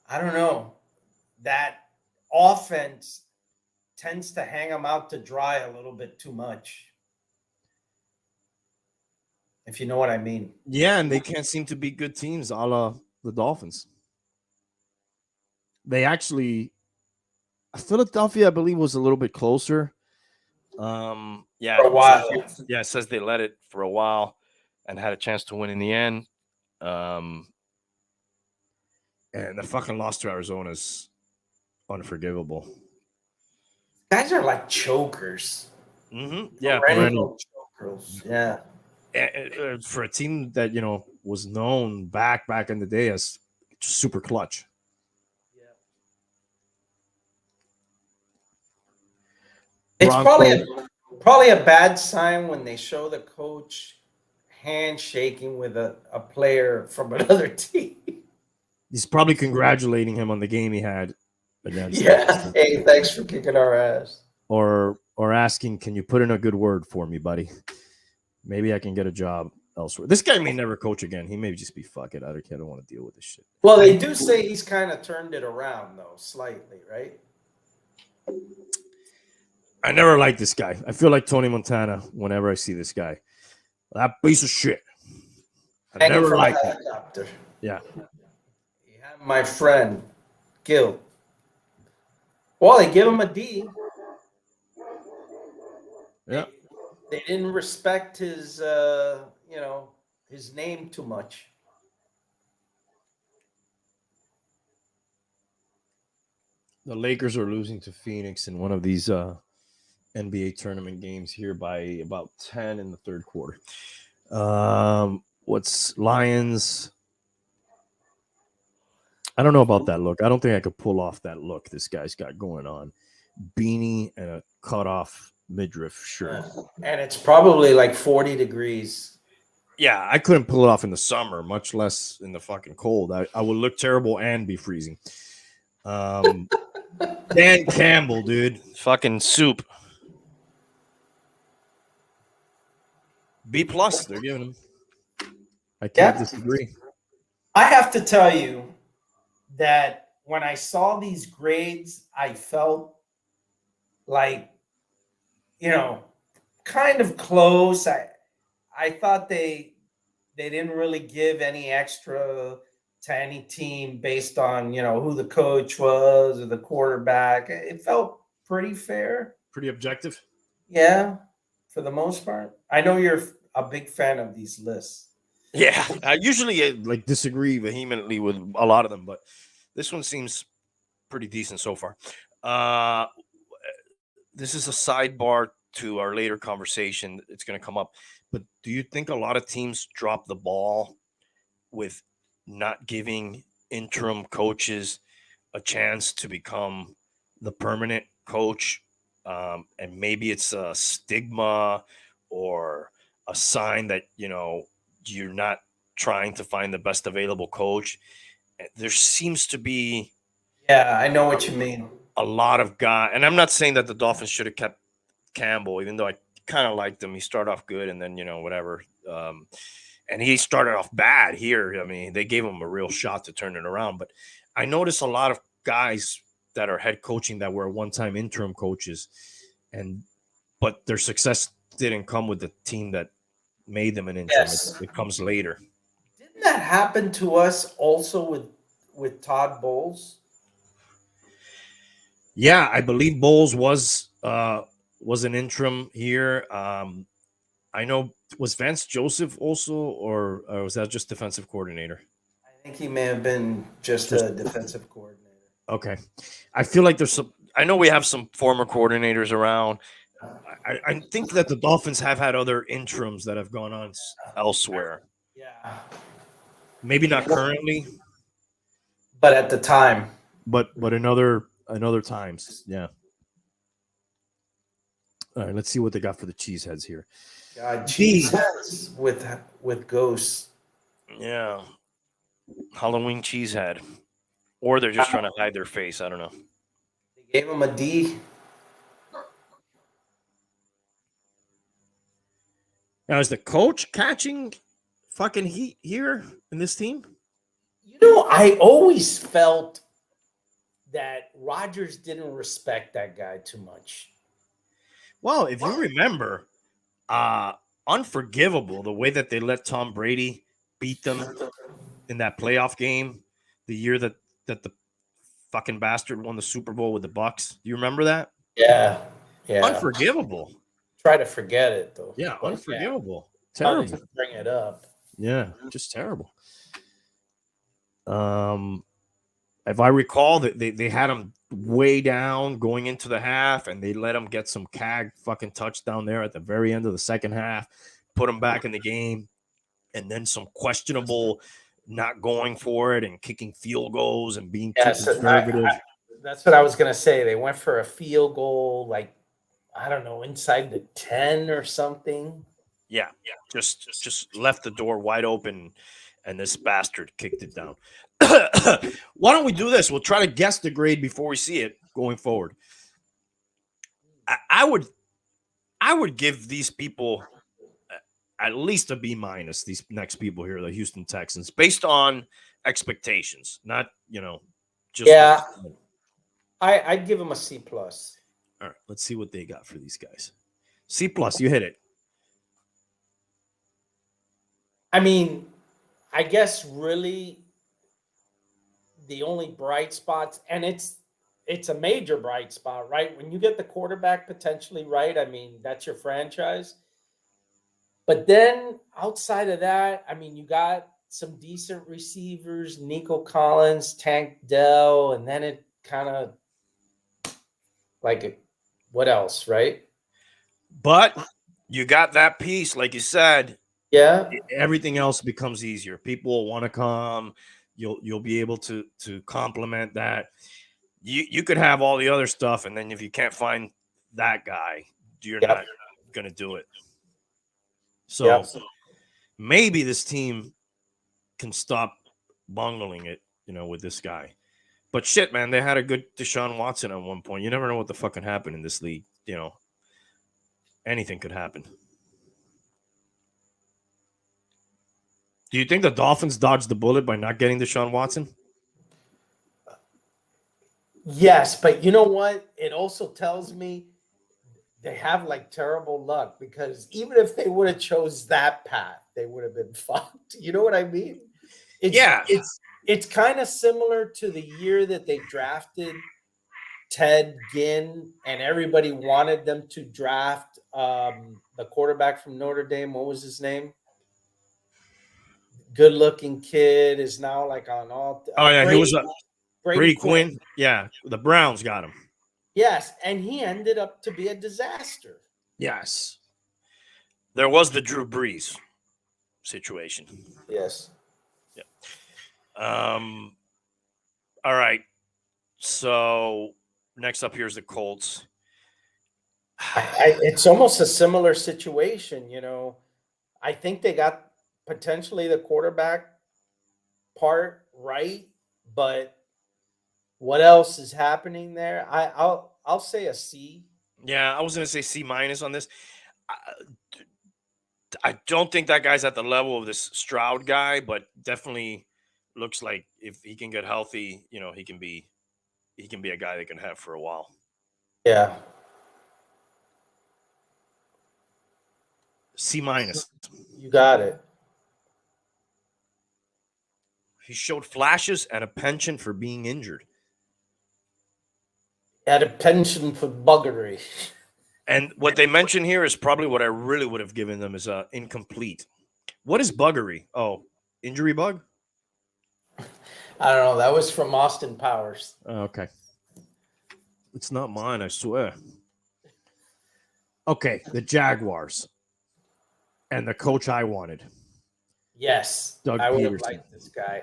B: I don't know. That offense tends to hang them out to dry a little bit too much. If you know what I mean.
A: Yeah, and they can't seem to be good teams, a la the Dolphins. They actually, Philadelphia, I believe, was a little bit closer. Yeah,
B: for a while.
A: Yeah, it says they led it for a while and had a chance to win in the end. And the fucking loss to Arizona is unforgivable.
B: Guys are like chokers.
A: Mm-hmm. Yeah,
B: chokers. Yeah.
A: For a team that was known back in the day as super clutch.
B: It's probably a bad sign when they show the coach handshaking with a player from another team.
A: He's probably congratulating him on the game he had against.
B: Yeah. Hey, thanks for kicking our ass.
A: Or asking, can you put in a good word for me, buddy? Maybe I can get a job elsewhere. This guy may never coach again. He may just be fuck it. I don't want to deal with this shit.
B: Well, they do say he's kind of turned it around though, slightly, right?
A: I never liked this guy. I feel like Tony Montana whenever I see this guy. That piece of shit. I never liked him. Yeah.
B: You have my friend, Gil. Well, they give him a D.
A: Yeah.
B: They didn't respect his, his name too much.
A: The Lakers are losing to Phoenix in one of these NBA tournament games here by about 10 in the third quarter. What's Lions? I don't know about that look. I don't think I could pull off that look this guy's got going on. Beanie and a cut-off midriff shirt.
B: And it's probably like 40 degrees.
A: Yeah, I couldn't pull it off in the summer, much less in the fucking cold. I would look terrible and be freezing. Dan Campbell, dude. Fucking soup. B plus, they're giving him. I can't disagree.
B: I have to tell you that when I saw these grades, I felt like, kind of close. I thought they didn't really give any extra to any team based on who the coach was or the quarterback. It felt pretty fair.
A: Pretty objective.
B: Yeah, for the most part. I know you're a big fan of these lists.
A: Yeah, I usually like disagree vehemently with a lot of them, but this one seems pretty decent so far. This is a sidebar to our later conversation. It's going to come up, but do you think a lot of teams drop the ball with not giving interim coaches a chance to become the permanent coach? And maybe it's a stigma or a sign that you're not trying to find the best available coach. There seems to be
B: Yeah, I know what you mean.
A: a lot of guys, and I'm not saying that the Dolphins should have kept Campbell, even though I kind of liked him. He started off good, and then whatever. And he started off bad here. I mean, they gave him a real shot to turn it around. But I noticed a lot of guys that are head coaching that were one-time interim coaches, but their success didn't come with the team that made them an interim.
B: Yes.
A: It comes later.
B: Didn't that happen to us also with Todd Bowles?
A: Yeah, I believe Bowles was an interim here. I know, was Vance Joseph also, or was that just defensive coordinator?
B: I think he may have been just a defensive coordinator.
A: Okay. I feel like I know we have some former coordinators around. I think that the Dolphins have had other interims that have gone on elsewhere.
B: Yeah.
A: Maybe not currently,
B: but at the time.
A: But in other times, yeah. All right, let's see what they got for the cheeseheads here.
B: Cheeseheads with ghosts.
A: Yeah. Halloween cheesehead. Or they're just trying to hide their face. I don't know.
B: They gave him a D.
A: Now, is the coach catching fucking heat here in this team?
B: I always felt that Rodgers didn't respect that guy too much.
A: Well, if you remember, unforgivable the way that they let Tom Brady beat them in that playoff game the year that the fucking bastard won the Super Bowl with the Bucks. Do you remember that?
B: Yeah.
A: Unforgivable.
B: Try to forget it though.
A: Yeah, unforgivable.
B: Yeah.
A: Terrible.
B: Bring it up.
A: Yeah, just terrible. If I recall, that they had him way down going into the half, and they let him get some fucking touchdown there at the very end of the second half, put him back in the game, and then some questionable not going for it and kicking field goals and being too conservative.
B: That's what I was going to say. They went for a field goal, like, I don't know, inside the 10 or something.
A: Yeah. Just left the door wide open, and this bastard kicked it down. Why don't we do this? We'll try to guess the grade before we see it going forward. I would give these people at least a B-. These next people here, the Houston Texans, based on expectations, not just.
B: Yeah, I'd give them a C+. All
A: right, let's see what they got for these guys. C+, you hit it.
B: I mean, I guess really the only bright spots, and it's a major bright spot, right? When you get the quarterback potentially right, I mean, that's your franchise. But then outside of that, I mean, you got some decent receivers, Nico Collins, Tank Dell, and then it kind of what else, right?
A: But you got that piece, like you said.
B: Yeah.
A: Everything else becomes easier. People will want to come. You'll be able to complement that. You could have all the other stuff, and then if you can't find that guy, you're not going to do it. So maybe this team can stop bungling it, with this guy. But shit, man, they had a good Deshaun Watson at one point. You never know what the fuck can happen in this league. Anything could happen. Do you think the Dolphins dodged the bullet by not getting Deshaun Watson?
B: Yes, but you know what? It also tells me they have like terrible luck because even if they would have chose that path, they would have been fucked. You know what I mean?
A: Yeah.
B: It's kind of similar to the year that they drafted Ted Ginn and everybody wanted them to draft the quarterback from Notre Dame. What was his name? Good looking kid is now like on all.
A: Oh yeah, he was
B: Brady
A: Brady
B: Quinn.
A: Quinn. Yeah, the Browns got him.
B: Yes, and he ended up to be a disaster.
A: Yes. There was the Drew Brees situation.
B: Yes.
A: Yeah. All right. So next up here's the Colts.
B: It's almost a similar situation, you know. I think they got potentially the quarterback part right, but what else is happening there? I'll say a C.
A: Yeah, I was gonna say C- on this. I don't think that guy's at the level of this Stroud guy, but definitely looks like if he can get healthy, he can be a guy they can have for a while.
B: Yeah.
A: C-.
B: You got it.
A: He showed flashes and a penchant for being injured.
B: Had a penchant for buggery.
A: And what they mention here is probably what I really would have given them is incomplete. What is buggery? Oh, injury bug?
B: I don't know. That was from Austin Powers.
A: Oh, okay. It's not mine, I swear. Okay, the Jaguars. And the coach I wanted.
B: Yes.
A: Doug
B: I would have
A: Peterson.
B: liked this guy.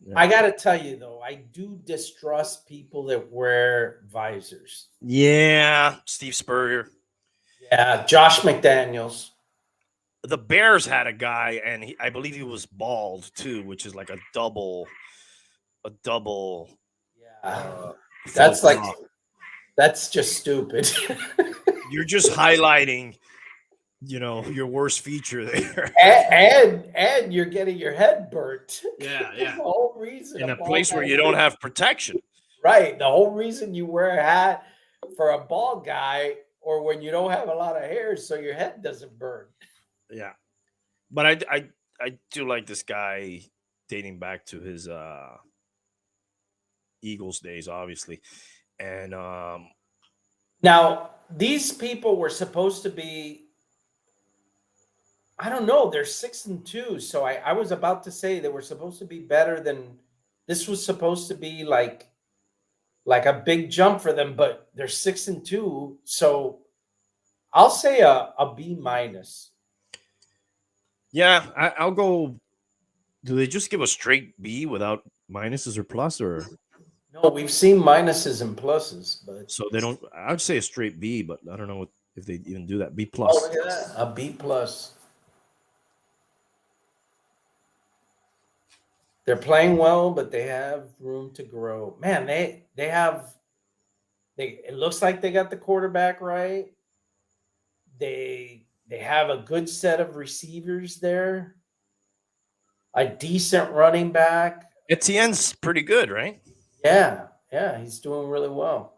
A: Yeah.
B: I got to tell you, though, I do distrust people that wear visors.
A: Yeah, Steve Spurrier.
B: Yeah, Josh McDaniels.
A: The Bears had a guy, and I believe he was bald too, which is like a double.
B: Yeah, that's
A: faux
B: like
A: pas.
B: that's just stupid.
A: You're just highlighting, your worst feature there.
B: and you're getting your head burnt.
A: Yeah.
B: The whole reason
A: In a place where you don't have protection.
B: Right. The whole reason you wear a hat for a bald guy or when you don't have a lot of hair so your head doesn't burn.
A: Yeah. But I do like this guy dating back to his Eagles days, obviously. And
B: now these people were supposed to be, I don't know, they're 6-2. So I was about to say they were supposed to be better than this was supposed to be like a big jump for them, but they're 6-2. So I'll say a B minus.
A: yeah, I'll go. Do they just give a straight B without minuses or plus, or
B: No, we've seen minuses and pluses, but
A: so they don't? I'd say a straight B, but I don't know if they even do that. B plus.
B: oh, look at that. A B plus. They're playing well, but they have room to grow. Man, it looks like they got the quarterback right. They have a good set of receivers there. A decent running back.
A: Etienne's pretty good, right?
B: Yeah, he's doing really well.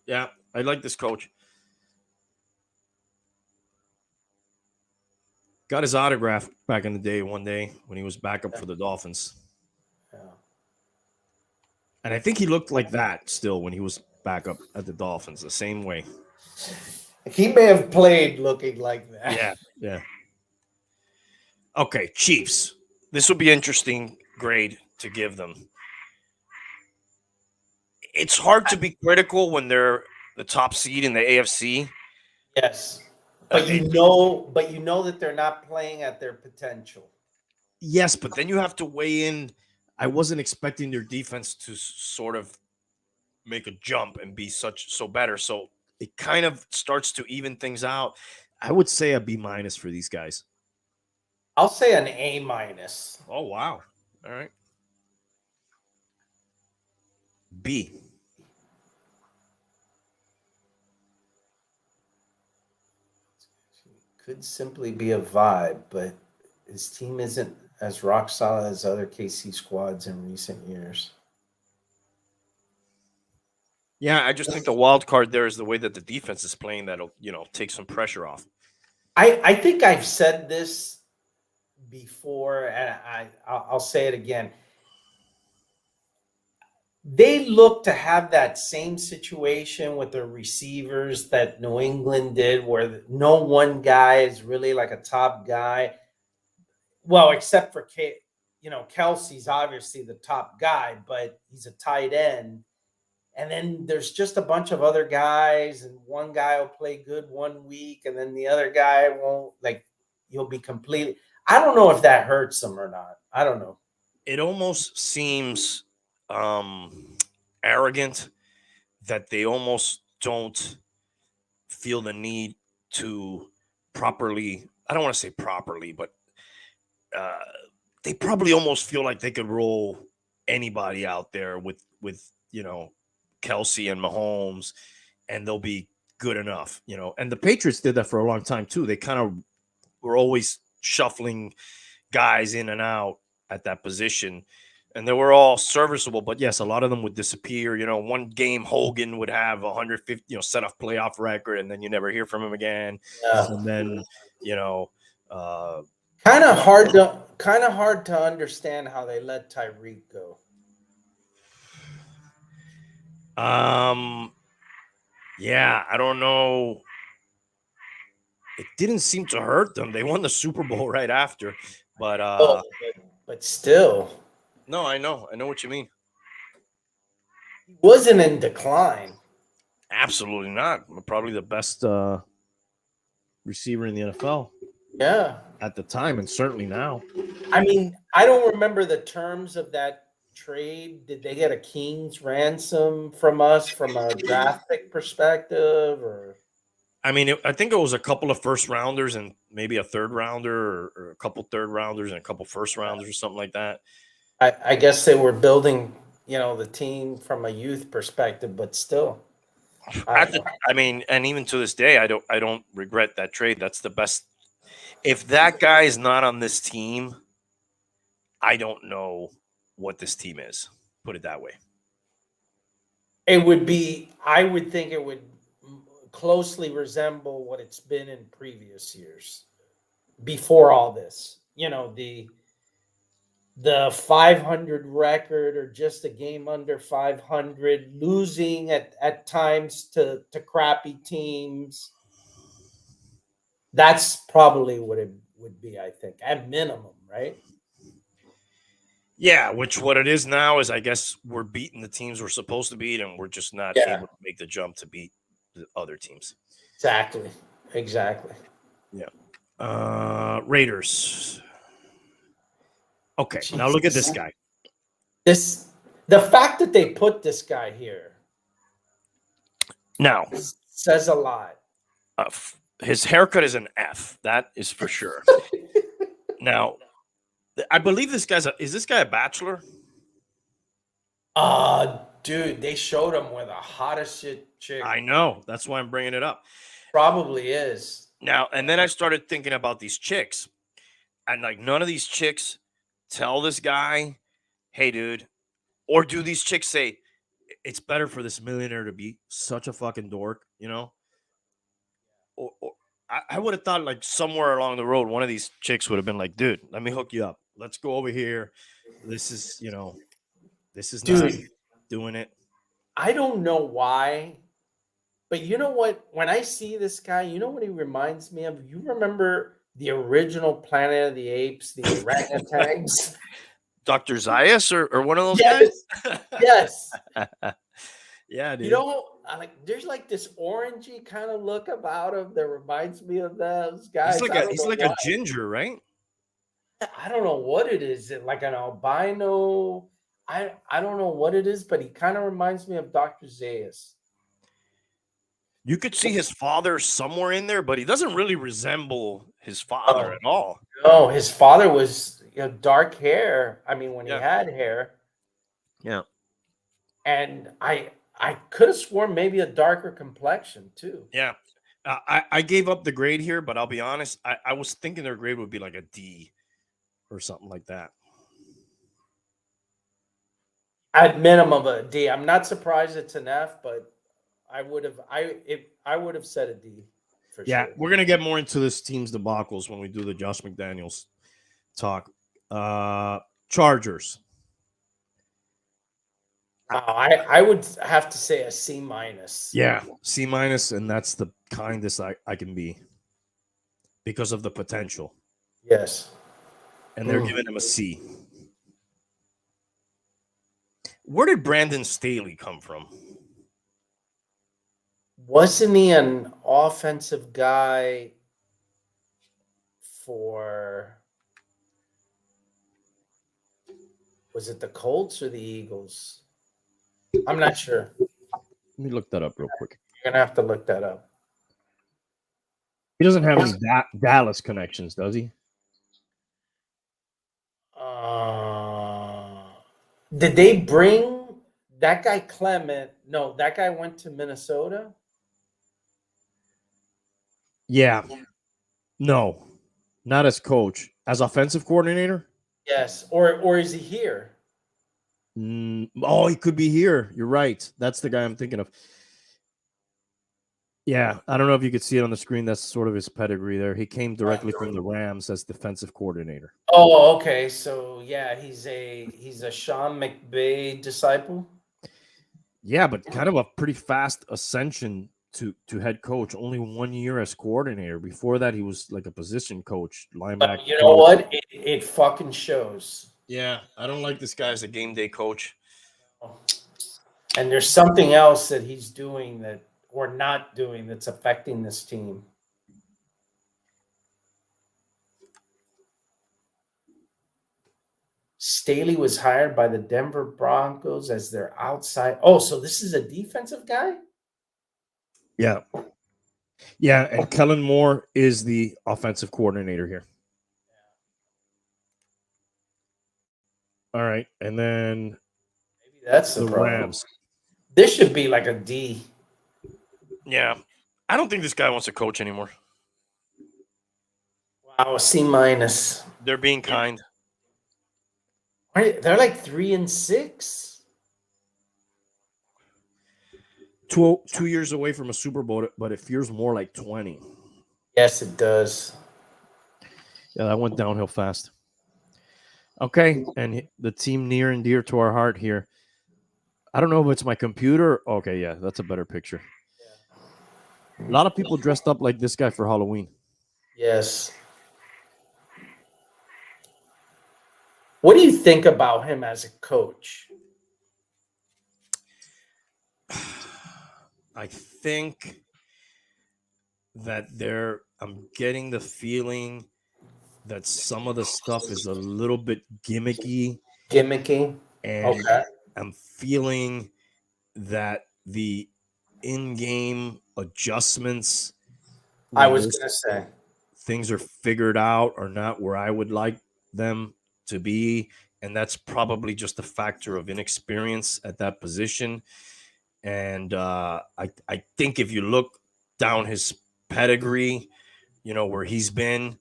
A: Yeah, I like this coach. Got his autograph back in the day one day when he was backup for the Dolphins.
B: Yeah.
A: And I think he looked like that still when he was backup at the Dolphins, the same way.
B: He may have played looking like that.
A: Yeah. Okay, Chiefs. This will be interesting grade to give them. It's hard to be critical when they're the top seed in the AFC.
B: Yes. But you know that they're not playing at their potential.
A: Yes, but then you have to weigh in. I wasn't expecting their defense to sort of make a jump and be so better. So it kind of starts to even things out. I would say a B minus for these guys.
B: I'll say an A minus.
A: Oh, wow. All right. B.
B: Could simply be a vibe, but his team isn't as rock solid as other KC squads in recent years.
A: Yeah, I just think the wild card there is the way that the defense is playing. That'll take some pressure off.
B: I think I've said this before, and I'll say it again. They look to have that same situation with the receivers that New England did, where no one guy is really like a top guy. Well, except for Kelsey's obviously the top guy, but he's a tight end. And then there's just a bunch of other guys, and one guy will play good one week, and then the other guy won't. Like, you'll be completely. I don't know if that hurts them or not. I don't know.
A: It almost seems arrogant that they almost don't feel the need to properly. I don't want to say properly, but they probably almost feel like they could roll anybody out there with Kelsey and Mahomes, and they'll be good enough. And the Patriots did that for a long time too. They kind of were always shuffling guys in and out at that position, and they were all serviceable. But yes, a lot of them would disappear. One game Hogan would have 150, set off playoff record, and then you never hear from him again.
B: Yeah.
A: And then
B: kind of hard to understand how they let Tyreek go.
A: Yeah, I don't know. It didn't seem to hurt them. They won the Super Bowl right after, but
B: still.
A: No, I know what you mean.
B: He wasn't in decline.
A: Absolutely not. Probably the best receiver in the NFL.
B: Yeah.
A: At the time, and certainly now.
B: I mean, I don't remember the terms of that trade. Did they get a king's ransom from us from a draft pick perspective, or?
A: I mean, I think it was a couple of first rounders and maybe a third rounder, or a couple third rounders and a couple first rounders, or something like that.
B: I guess they were building, the team from a youth perspective, but still.
A: I mean, and even to this day, I don't regret that trade. That's the best. If that guy is not on this team, I don't know what this team is. Put it that way.
B: It would be. I would think it would closely resemble what it's been in previous years, before all this. The 500 record, or just a game under 500, losing at times to crappy teams. That's probably what it would be, I think, at minimum, right?
A: Yeah, what it is now is, I guess, we're beating the teams we're supposed to beat, and we're just not able to make the jump to beat the other teams.
B: Exactly.
A: Yeah. Raiders. Okay, Jesus. Now look at this guy.
B: The fact that they put this guy here
A: now
B: says a lot.
A: His haircut is an F. That is for sure. Now, I believe is this guy a bachelor?
B: Dude, they showed him with the hottest shit chick.
A: I know. That's why I'm bringing it up.
B: Probably is.
A: Now, and then I started thinking about these chicks, and like none of these chicks tell this guy, hey, dude, or do these chicks say, it's better for this millionaire to be such a fucking dork, Or I would have thought like somewhere along the road, one of these chicks would have been like, dude, let me hook you up. Let's go over here. This is dude, not doing it.
B: I don't know why, but you know what? When I see this guy, you know what he reminds me of? You remember the original Planet of the Apes, the orangutans?
A: Dr. Zaius or one of those guys?
B: Yes.
A: Yeah, dude.
B: There's like this orangey kind of look about him that reminds me of those guys.
A: He's like a ginger, right?
B: I don't know what it is. Like an albino. I don't know what it is, but he kind of reminds me of Dr. Zaius.
A: You could see his father somewhere in there, but he doesn't really resemble his father at all.
B: No, his father was dark hair. I mean, when he had hair.
A: Yeah.
B: And I could have sworn maybe a darker complexion too.
A: Yeah. I gave up the grade here, but I'll be honest. I was thinking their grade would be like a D or something like that.
B: At minimum a D. I'm not surprised it's an F, but I would have said a D for
A: Yeah,
B: sure.
A: we're gonna get more into this team's debacles when we do the Josh McDaniels talk. Chargers.
B: I would have to say a C minus.
A: Yeah, C minus, and that's the kindest I can be because of the potential.
B: Yes.
A: And they're giving him a C. Where did Brandon Staley come from?
B: Wasn't he an offensive guy for, was it the Colts or the Eagles? I'm not sure.
A: Let me look that up real quick.
B: You're gonna have to look that up.
A: He doesn't have any Dallas connections, does he?
B: Did they bring that guy Clement? No, that guy went to Minnesota.
A: Yeah. No, not as coach. As offensive coordinator?
B: Yes, or is he here?
A: Oh, he could be here. You're right. That's the guy I'm thinking of. Yeah, I don't know if you could see it on the screen. That's sort of his pedigree there. He came directly from the Rams as defensive coordinator.
B: Oh, okay. So yeah, he's a Sean McVay disciple.
A: Yeah, but kind of a pretty fast ascension to head coach. Only 1 year as coordinator. Before that, he was like a position coach, linebacker.
B: But you know what? It fucking shows.
A: Yeah, I don't like this guy as a game day coach.
B: And there's something else that he's doing that or not doing that's affecting this team. Staley was hired by the Denver Broncos as their outside. Oh, so this is a defensive guy?
A: Yeah. Yeah, and Kellen Moore is the offensive coordinator here. All right, and then
B: maybe that's the problem. Rams. This should be like a D.
A: Yeah, I don't think this guy wants to coach anymore.
B: Wow, a C minus.
A: They're being kind.
B: They're like 3-6.
A: 2 years away from a Super Bowl, but it feels more like 20.
B: Yes, it does.
A: Yeah, that went downhill fast. Okay, and the team near and dear to our heart here. I don't know if it's my computer. Okay, yeah, that's a better picture. A lot of people dressed up like this guy for Halloween.
B: Yes. What do you think about him as a coach?
A: I think that I'm getting the feeling that some of the stuff is a little bit gimmicky.
B: And okay.
A: I'm feeling that the in-game adjustments,
B: I was going to say,
A: things are figured out or not where I would like them to be. And that's probably just a factor of inexperience at that position. And I think if you look down his pedigree, where he's been,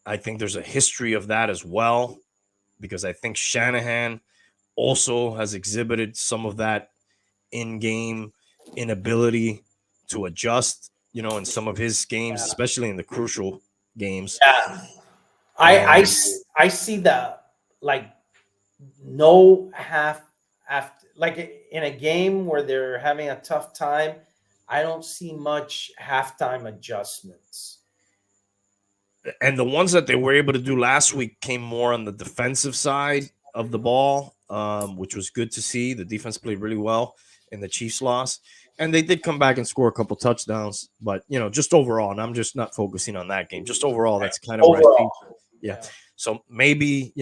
A: I think there's a history of that as well, because I think Shanahan also has exhibited some of that in-game inability to adjust, in some of his games, especially in the crucial games.
B: Yeah. I see that, like, no half after, like in a game where they're having a tough time, I don't see much halftime adjustments.
A: And the ones that they were able to do last week came more on the defensive side of the ball, which was good to see. The defense played really well in the Chiefs loss. And they did come back and score a couple touchdowns. But, just overall, and I'm just not focusing on that game. Just overall, that's kind of what I think. Yeah. So maybe,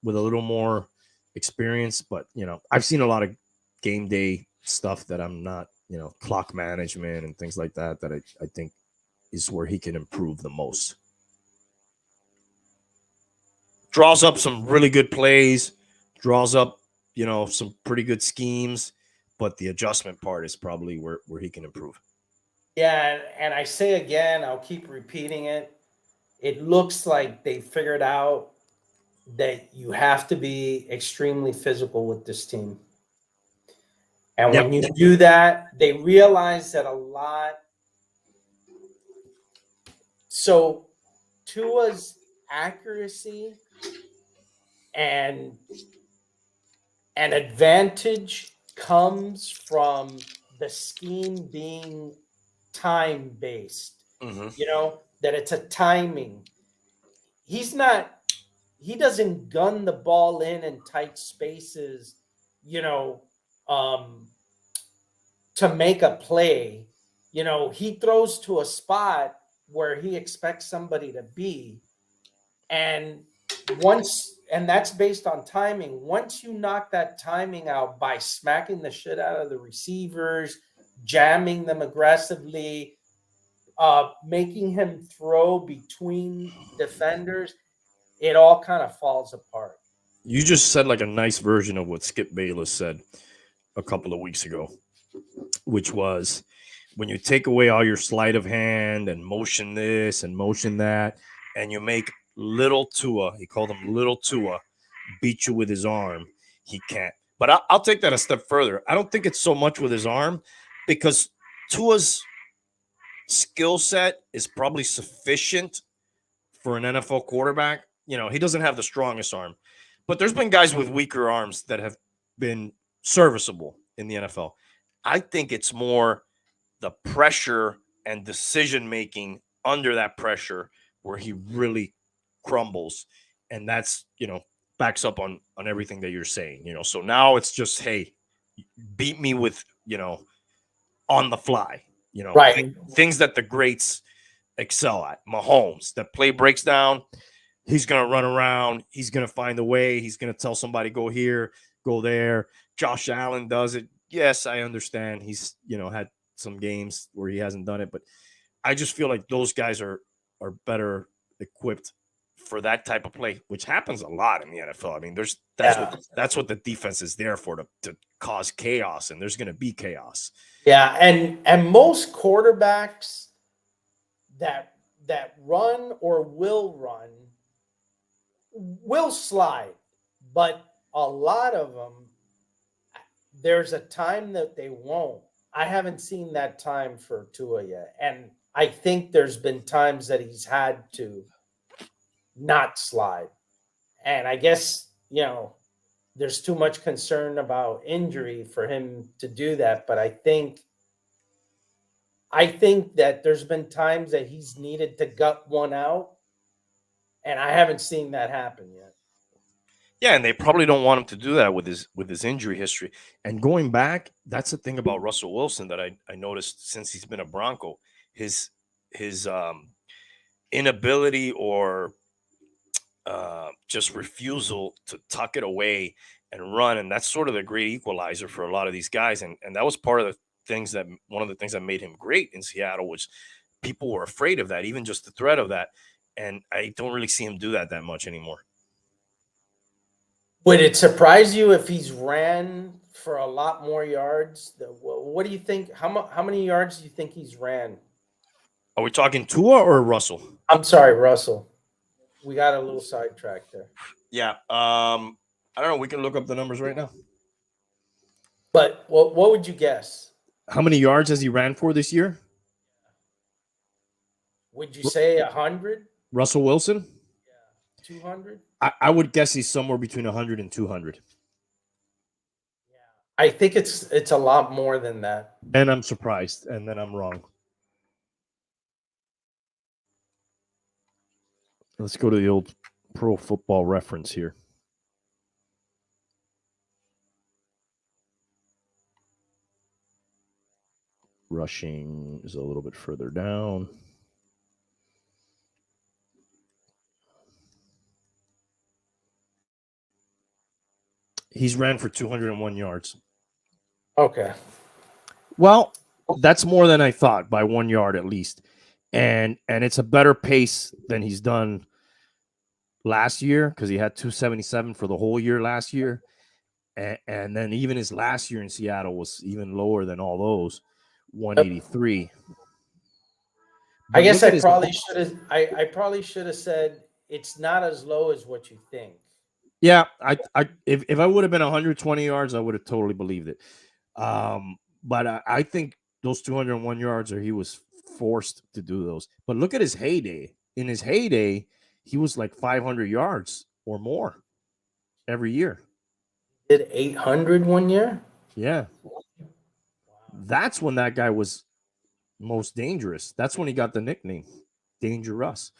A: with a little more experience. But, I've seen a lot of game day stuff that I'm not, clock management and things like that I think is where he can improve the most. Draws up some really good plays, draws up, some pretty good schemes, but the adjustment part is probably where he can improve.
B: Yeah, and I say again, I'll keep repeating it. It looks like they figured out that you have to be extremely physical with this team. And when you do that, they realize that a lot. So Tua's accuracy and an advantage comes from the scheme being time based. You know, that it's a timing. He doesn't gun the ball in tight spaces, you know, to make a play. You know, he throws to a spot where he expects somebody to be. And that's based on timing. Once you knock that timing out by smacking the shit out of the receivers, jamming them aggressively, making him throw between defenders, it all kind of falls apart.
A: You just said like a nice version of what Skip Bayless said a couple of weeks ago, which was when you take away all your sleight of hand and motion this and motion that, and you make little Tua, he called him little Tua, beat you with his arm, he can't. But I'll take that a step further. I don't think it's so much with his arm, because Tua's skill set is probably sufficient for an NFL quarterback. You know, he doesn't have the strongest arm, but there's been guys with weaker arms that have been serviceable in the NFL. I think it's more the pressure and decision making under that pressure where he really crumbles, and that's, you know, backs up on everything that you're saying. You know, so now it's just, hey, beat me with, you know, on the fly, you know,
B: right?
A: Things that the greats excel at. Mahomes, that play breaks down, he's going to run around, he's going to find a way, he's going to tell somebody go here, go there. Josh Allen does it. Yes, I understand he's, you know, had some games where he hasn't done it, but I just feel like those guys are better equipped for that type of play, which happens a lot in the NFL. I mean, that's what the defense is there for, to cause chaos, and there's going to be chaos.
B: Yeah, and most quarterbacks that run or will slide, but a lot of them, there's a time that they won't. I haven't seen that time for Tua yet, and I think there's been times that he's had to not slide, and I guess, you know, there's too much concern about injury for him to do that. But I think that there's been times that he's needed to gut one out, and I haven't seen that happen yet.
A: Yeah, and they probably don't want him to do that with his injury history. And going back, that's the thing about Russell Wilson that I noticed since he's been a Bronco. His inability or just refusal to tuck it away and run, and that's sort of the great equalizer for a lot of these guys. And that was part of the things that one of the things that made him great in Seattle was people were afraid of that, even just the threat of that. And I don't really see him do that much anymore.
B: Would it surprise you if he's ran for a lot more yards? What do you think? How many yards do you think he's ran?
A: Are we talking Tua or Russell?
B: I'm sorry, Russell. We got a little sidetracked there.
A: Yeah. I don't know. We can look up the numbers right now.
B: But what would you guess?
A: How many yards has he ran for this year?
B: Would you say 100?
A: Russell Wilson?
B: Yeah. 200?
A: I would guess he's somewhere between 100 and 200.
B: Yeah. I think it's a lot more than that.
A: And I'm surprised, and then I'm wrong. Let's go to the old Pro Football Reference here. Rushing is a little bit further down. He's ran for 201 yards.
B: Okay.
A: Well, that's more than I thought, by 1 yard at least. And it's a better pace than he's done last year, because he had 277 for the whole year last year. And then even his last year in Seattle was even lower than all those, 183.
B: I guess I probably should have said it's not as low as what you think.
A: Yeah, if I would have been 120 yards, I would have totally believed it. But I think those 201 yards, or he was forced to do those. But look at his heyday. In his heyday, he was like 500 yards or more every year.
B: Did 800 one year?
A: Yeah. That's when that guy was most dangerous. That's when he got the nickname Dangerous.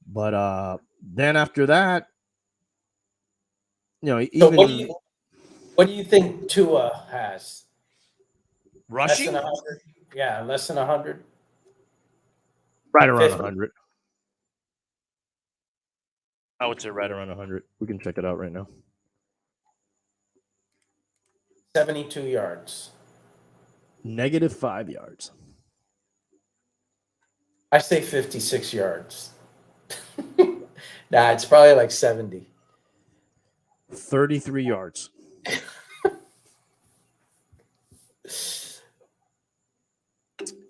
A: But then after that,
B: So
A: even
B: what do you think Tua has? Less than
A: rushing
B: 100? Yeah, less than 100.
A: right around
B: 50?
A: 100. I would say right around 100. We can check it out right now.
B: 72 yards.
A: -5 yards.
B: I say 56 yards. Nah, it's probably like 70.
A: 33 yards.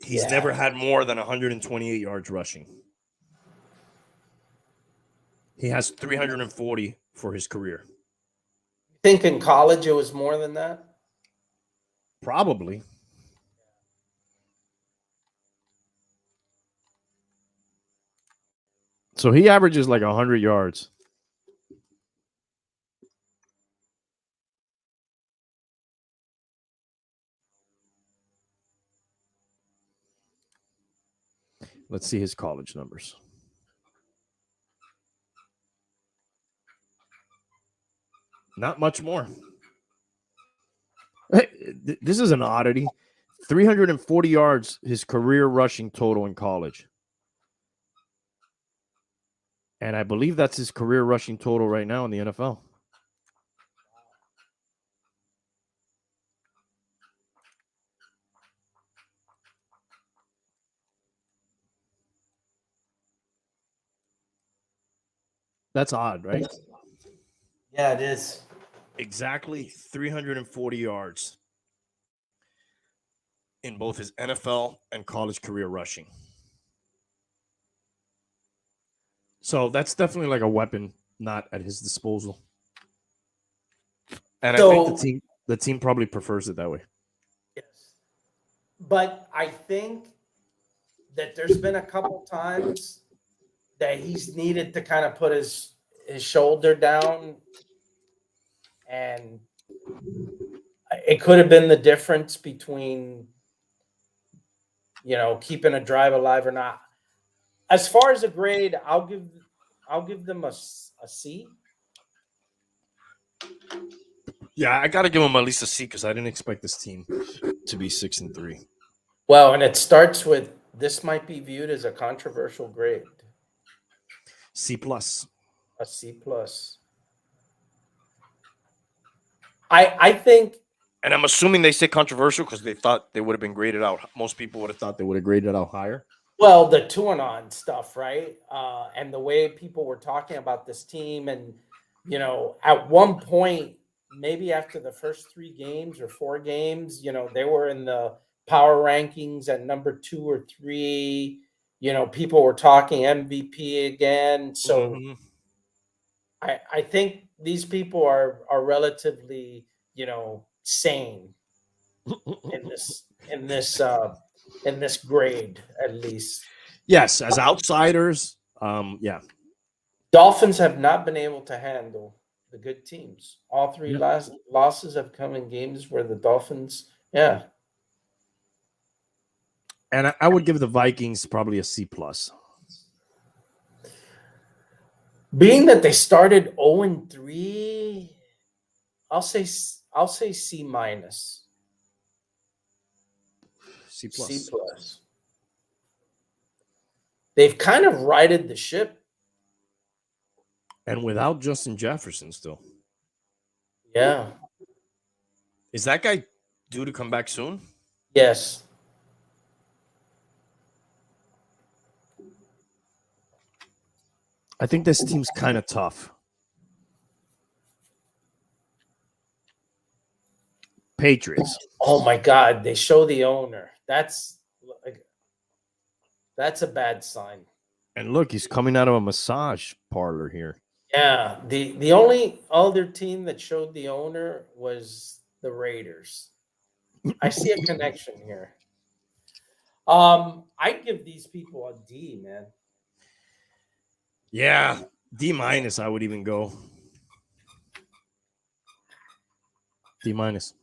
A: He's never had more than 128 yards rushing. He has 340 for his career.
B: You think in college it was more than that?
A: Probably. So he averages like 100 yards. Let's see his college numbers. Not much more. This is an oddity. 340 yards, his career rushing total in college. And I believe that's his career rushing total right now in the NFL. That's odd, right?
B: Yeah, it is.
A: Exactly 340 yards in both his NFL and college career rushing. So that's definitely like a weapon not at his disposal. And I think the team probably prefers it that way.
B: Yes. But I think that there's been a couple times that he's needed to kind of put his shoulder down, and it could have been the difference between keeping a drive alive or not. As far as a grade, I'll give them a C.
A: Yeah, I got to give him at least a C because I didn't expect this team to be 6-3.
B: Well, and it starts with this might be viewed as a controversial grade.
A: C+.
B: A C+. I think.
A: And I'm assuming they say controversial because they thought they would have been graded out. Most people would have thought they would have graded out higher.
B: Well, the two-and-on stuff, right? And the way people were talking about this team, and at one point, maybe after the first 3 games or 4 games, they were in the power rankings at number 2 or 3. People were talking MVP again. So I think these people are relatively, sane in this grade, at least.
A: Yes, as outsiders, yeah.
B: Dolphins have not been able to handle the good teams. All 3 losses have come in games where the Dolphins, yeah.
A: And I would give the Vikings probably a C+.
B: Being that they started 0-3, I'll say C-.
A: C+.
B: C+. They've kind of righted the ship.
A: And without Justin Jefferson still.
B: Yeah.
A: Is that guy due to come back soon?
B: Yes.
A: I think this team's kind of tough. Patriots.
B: Oh my God, they show the owner. That's a bad sign.
A: And look, he's coming out of a massage parlor here.
B: Yeah, the only other team that showed the owner was the Raiders. I see a connection here. I give these people a D, man.
A: Yeah, D minus. I would even go D minus.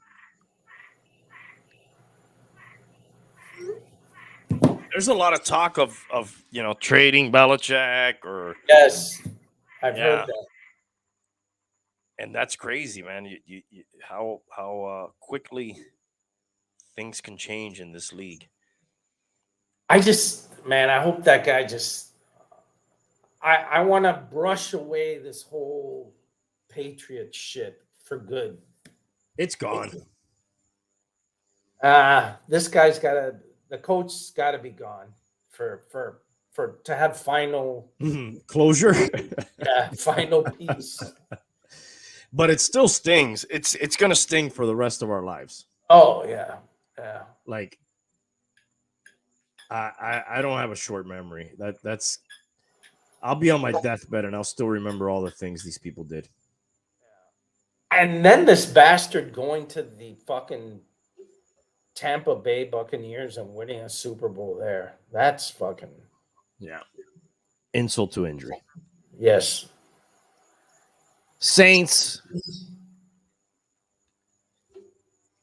A: There's a lot of talk of trading Belichick or
B: Yes, I've heard that.
A: and that's crazy, man. How quickly things can change in this league.
B: I hope that guy I want to brush away this whole Patriot shit for good.
A: It's gone.
B: This guy's the coach's got to be gone for to have final
A: closure.
B: Final peace.
A: But it still stings. It's gonna sting for the rest of our lives.
B: Oh yeah.
A: Like I don't have a short memory. That's I'll be on my deathbed and I'll still remember all the things these people did.
B: And then this bastard going to the fucking Tampa Bay Buccaneers and winning a Super Bowl there. That's fucking
A: insult to injury.
B: Yes.
A: Saints.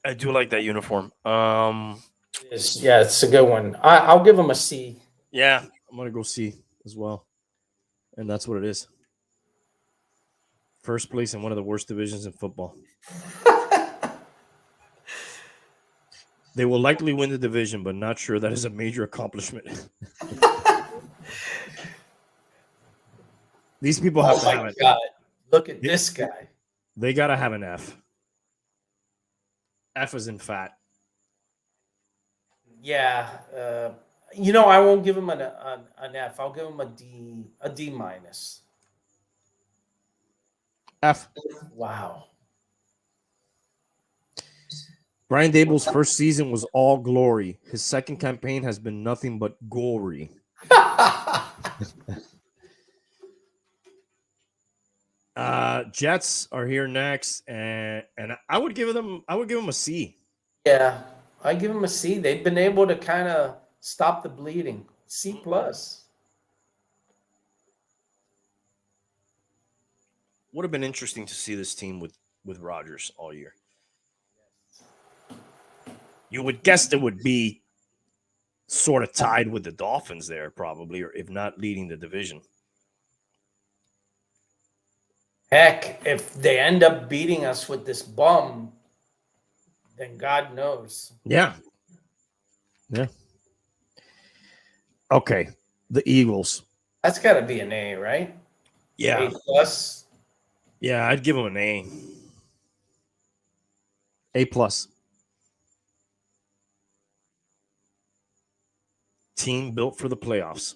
A: I do like that uniform.
B: It's a good one. I'll give him a C.
A: Yeah, I'm gonna go C as well. And that's what it is. First place in one of the worst divisions in football. They will likely win the division, but not sure that is a major accomplishment. These people have to have it.
B: God. Look at this guy.
A: They gotta have an F. F is in fat.
B: Yeah. I won't give him an F. I'll give him a D minus.
A: F.
B: Wow.
A: Brian Dable's first season was all glory. His second campaign has been nothing but gory. Jets are here next, and I would give them a C.
B: Yeah, I give them a C. They've been able to kind of stop the bleeding. C plus.
A: Would have been interesting to see this team with Rodgers all year. You would guess they would be sort of tied with the Dolphins there, probably, or if not leading the division.
B: Heck, if they end up beating us with this bum, then God knows.
A: Yeah. Okay, the Eagles.
B: That's got to be an A, right?
A: Yeah.
B: A plus.
A: Yeah, I'd give them an A. A plus. Team built for the playoffs.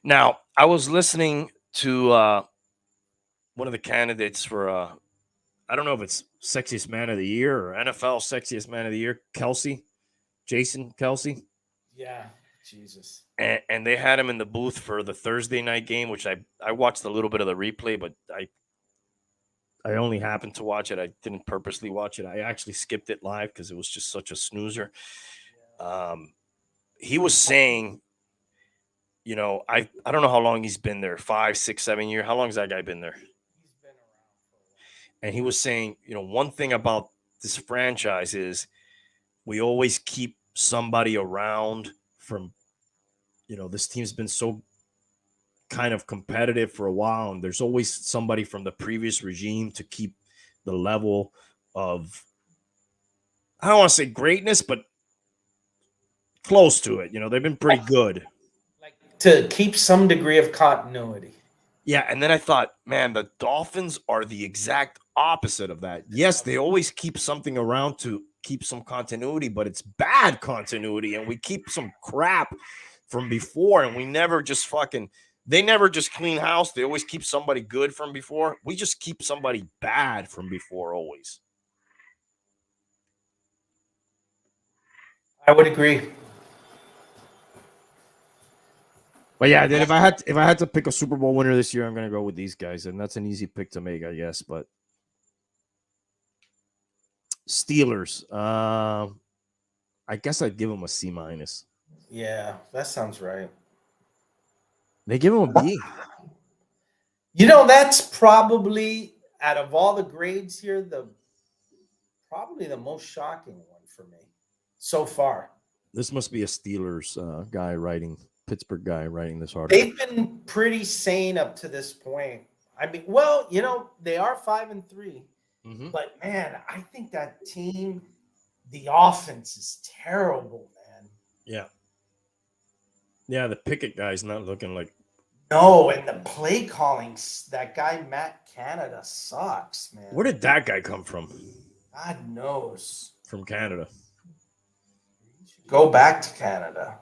A: Now, I was listening to one of the candidates for, I don't know if it's Sexiest Man of the Year or NFL Sexiest Man of the Year, Jason Kelce.
B: Yeah, Jesus.
A: And they had him in the booth for the Thursday night game, which I watched a little bit of the replay, but I only happened to watch it. I didn't purposely watch it. I actually skipped it live because it was just such a snoozer. He was saying, I don't know how long he's been there, 5, 6, 7 years. How long has that guy been there?
B: He's been around.
A: And he was saying, one thing about this franchise is we always keep somebody around from, this team's been so kind of competitive for a while, and there's always somebody from the previous regime to keep the level of, I don't want to say greatness, but close to it. They've been pretty good.
B: Like to keep some degree of continuity.
A: Yeah, and then I thought, man, the Dolphins are the exact opposite of that. Yes, they always keep something around to keep some continuity, but it's bad continuity, and we keep some crap from before, and we never just they never just clean house. They always keep somebody good from before. We just keep somebody bad from before always.
B: I would agree.
A: But yeah, then if I had to pick a Super Bowl winner this year, I'm going to go with these guys, and that's an easy pick to make, I guess. But Steelers. I guess I'd give them a C minus.
B: Yeah, that sounds right.
A: They give them a B.
B: You know, that's probably out of all the grades here, probably the most shocking one for me so far.
A: This must be a Steelers Pittsburgh guy writing this article.
B: They've been pretty sane up to this point. I mean, well, you know, they are 5-3, but man, I think that team, the offense is terrible, man.
A: Yeah. Yeah, the Pickett guy's not looking like.
B: No, and the play calling, that guy Matt Canada sucks, man.
A: Where did that guy come from?
B: God knows.
A: From Canada.
B: Go back to Canada.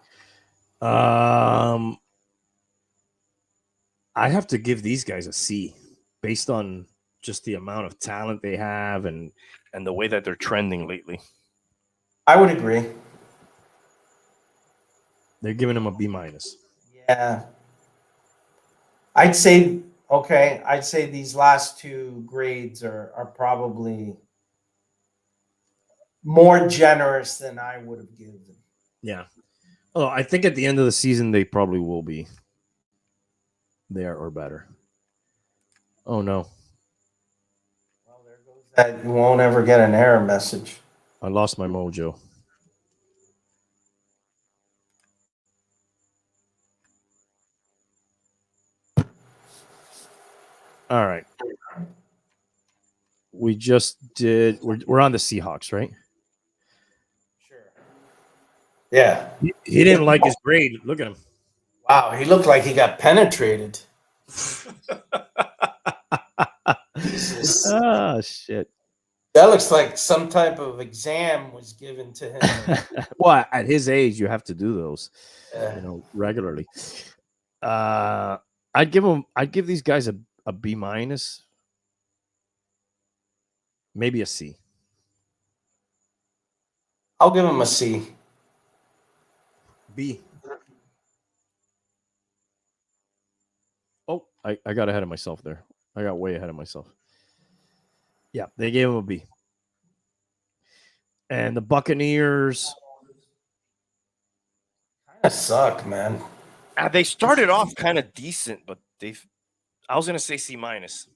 A: I have to give these guys a C based on just the amount of talent they have and the way that they're trending lately.
B: I would agree.
A: They're giving them a B minus.
B: Yeah. I'd say these last two grades are probably more generous than I would have given.
A: Yeah. Oh, I think at the end of the season they probably will be there or better. Oh no.
B: Well, there goes that. You won't ever get an error message.
A: I lost my mojo. All right. We just did. We're on the Seahawks, right?
B: Sure. Yeah.
A: He didn't like his grade. Look at him.
B: Wow, he looked like he got penetrated.
A: Oh shit.
B: That looks like some type of exam was given to him.
A: Well, at his age, you have to do those,
B: Yeah.
A: regularly. I'd give these guys a B minus, maybe a C.
B: I'll give him a C.
A: B. Oh, I got ahead of myself there. I got way ahead of myself. Yeah, they gave him a B. And the Buccaneers
B: Kind of suck, man.
A: they started off kind of decent, but I was gonna say C minus.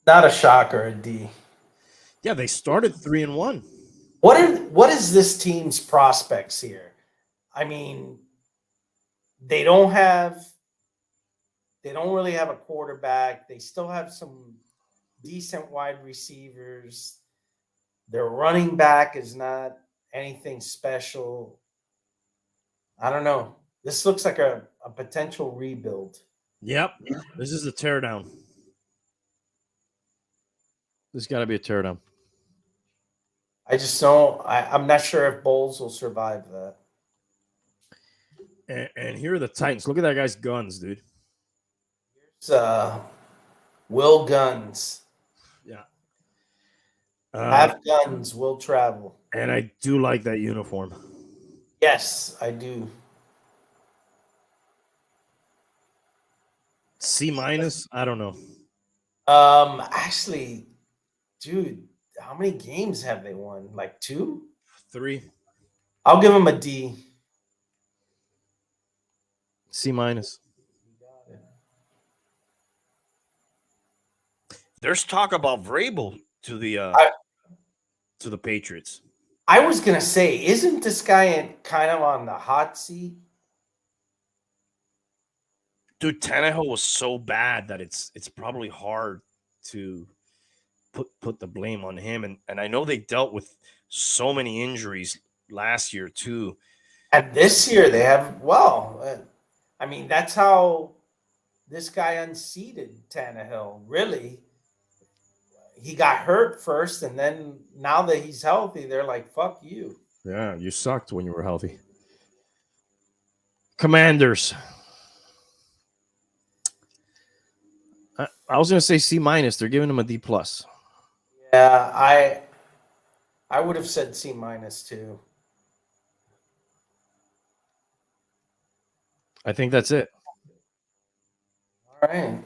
B: Not a shocker, a D.
A: Yeah, they started 3-1.
B: What is this team's prospects here? I mean, they don't really have a quarterback. They still have some decent wide receivers. Their running back is not anything special. I don't know. This looks like a potential rebuild.
A: Yep. This is a teardown. This got to be a teardown.
B: I just don't. I'm not sure if Bowles will survive that.
A: And here are the Titans. Look at that guy's guns, dude.
B: Here's Will Guns.
A: Yeah.
B: Have guns, will travel.
A: And I do like that uniform.
B: Yes, I do.
A: C minus? I don't know.
B: Actually, dude, how many games have they won? Like 2?
A: 3.
B: I'll give them a D.
A: C minus. There's talk about Vrabel to the Patriots.
B: I was gonna say, isn't this guy kind of on the hot seat?
A: Dude, Tannehill was so bad that it's probably hard to put the blame on him. And I know they dealt with so many injuries last year too.
B: And this year they have, I mean, that's how this guy unseated Tannehill. Really, he got hurt first, and then now that he's healthy, they're like, "Fuck you."
A: Yeah, you sucked when you were healthy. Commanders. I was gonna say C minus. They're giving him a D plus.
B: Yeah, I would have said C minus too.
A: I think that's it.
B: All right.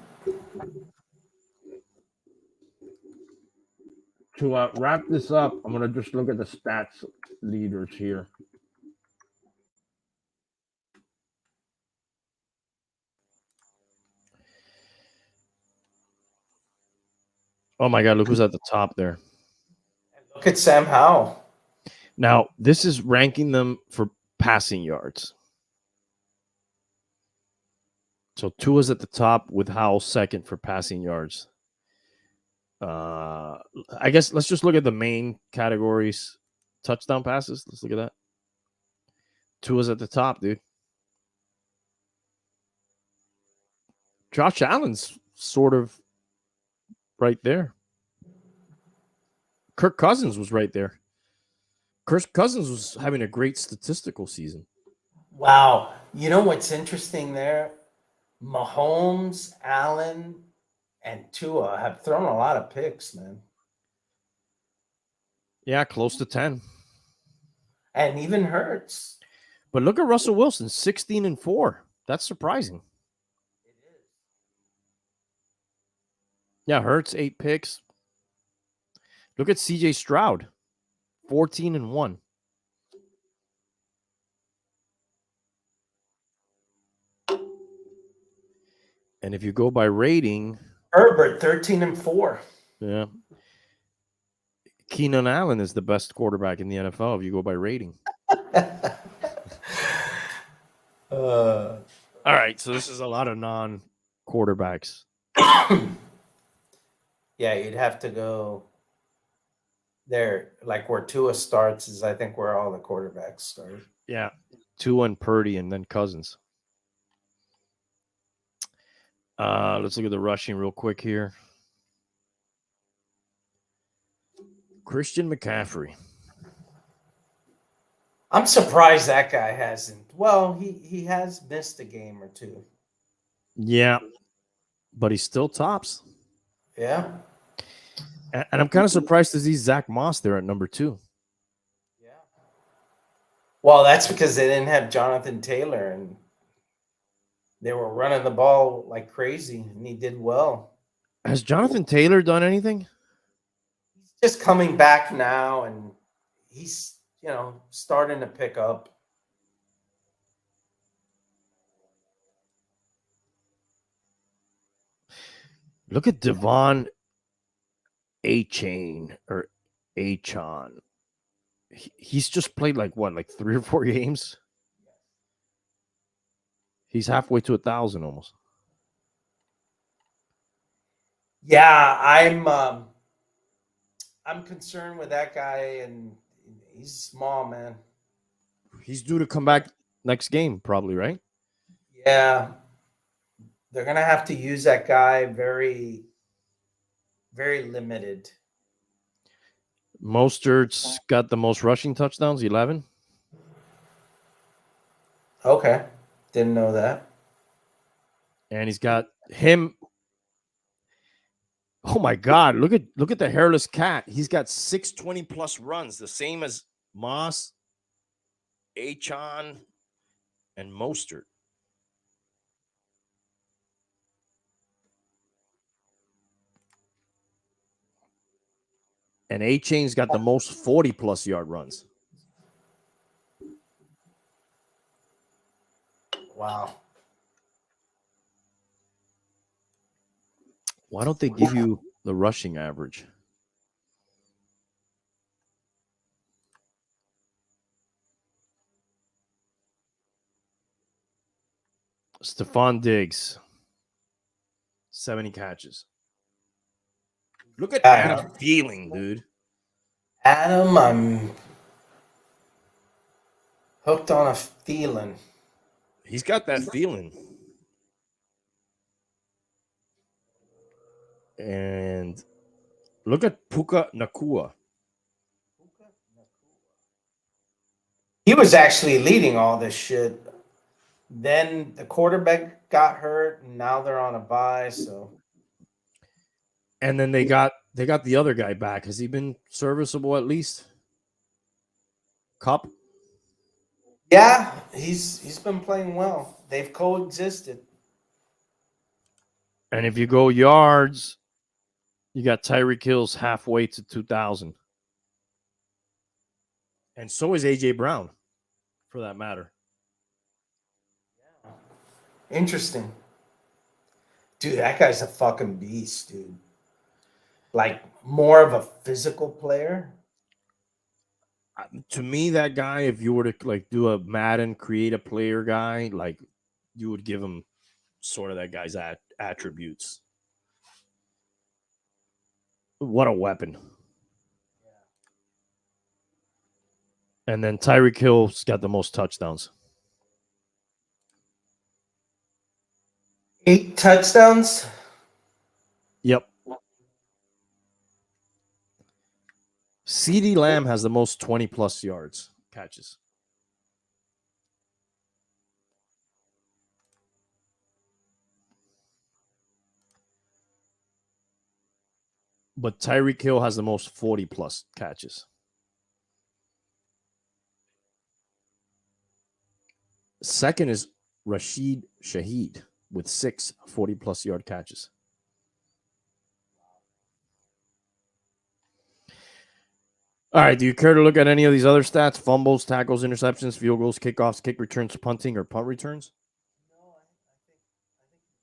A: to wrap this up, I'm going to just look at the stats leaders here. Oh my God, look who's at the top there.
B: Look at Sam Howell.
A: Now, this is ranking them for passing yards. So Tua's at the top with Howell second for passing yards. I guess let's just look at the main categories. Touchdown passes. Let's look at that. Tua's at the top, dude. Josh Allen's sort of right there. Kirk Cousins was right there. Kirk Cousins was having a great statistical season.
B: Wow. You know what's interesting there? Mahomes, Allen, and Tua have thrown a lot of picks, man.
A: Yeah, close to 10.
B: And even Hurts.
A: But look at Russell Wilson, 16-4. That's surprising.
B: It is.
A: Yeah, Hurts, 8 picks. Look at CJ Stroud, 14-1. And if you go by rating,
B: Herbert, 13-4.
A: yeah, Keenan Allen is the best quarterback in the NFL if you go by rating. All right, so this is a lot of non-quarterbacks.
B: Yeah, you'd have to go there, like where Tua starts is, I think, where all the quarterbacks start.
A: Yeah, Tua and Purdy, and then Cousins. Let's look at the rushing real quick here. Christian McCaffrey.
B: I'm surprised that guy hasn't. Well, he has missed a game or two.
A: Yeah, but he still tops.
B: Yeah.
A: And I'm kind of surprised to see Zach Moss there at number 2.
B: Yeah. Well, that's because they didn't have Jonathan Taylor, and they were running the ball like crazy, and he did well.
A: Has Jonathan Taylor done anything?
B: He's just coming back now, and he's, starting to pick up.
A: Look at Devon A-Chain or A-Chan. He's just played like 3 or 4 games? He's halfway to 1,000 almost.
B: Yeah, I'm concerned with that guy, and he's small, man.
A: He's due to come back next game, probably, right?
B: Yeah. They're going to have to use that guy very, very limited.
A: Mostert's got the most rushing touchdowns, 11.
B: Okay. Didn't know that.
A: And he's got him. Oh my God! Look at the hairless cat. He's got 620+ runs, the same as Moss, Achon, and Mostert. And A-Chain's got the most 40+ yard runs.
B: Wow.
A: Why don't they give you the rushing average? Stephon Diggs, 70 catches. Look at Adam Thielen, dude.
B: Adam, I'm hooked on a Thielen.
A: He's got that feeling. And look at Puka Nakua.
B: He was actually leading all this shit. Then the quarterback got hurt, and now they're on a bye. So,
A: and then they got the other guy back. Has he been serviceable at least? Cup.
B: Yeah, he's been playing well. They've coexisted.
A: And if you go yards, You got Tyreek Hill's halfway to 2,000. And so is A.J. Brown, for that matter.
B: Interesting. Dude, that guy's a fucking beast, dude. Like, more of a physical player.
A: To me, that guy, if you were to like do a Madden create a player guy, like you would give him sort of that guy's attributes. What a weapon. And then Tyreek Hill's got the most touchdowns.
B: 8 touchdowns?
A: Yep. CeeDee Lamb has the most 20-plus yards catches. But Tyreek Hill has the most 40-plus catches. Second is Rashid Shaheed with 6 40-plus yard catches. All right, do you care to look at any of these other stats? Fumbles, tackles, interceptions, field goals, kickoffs, kick returns, punting, or punt returns?
B: No,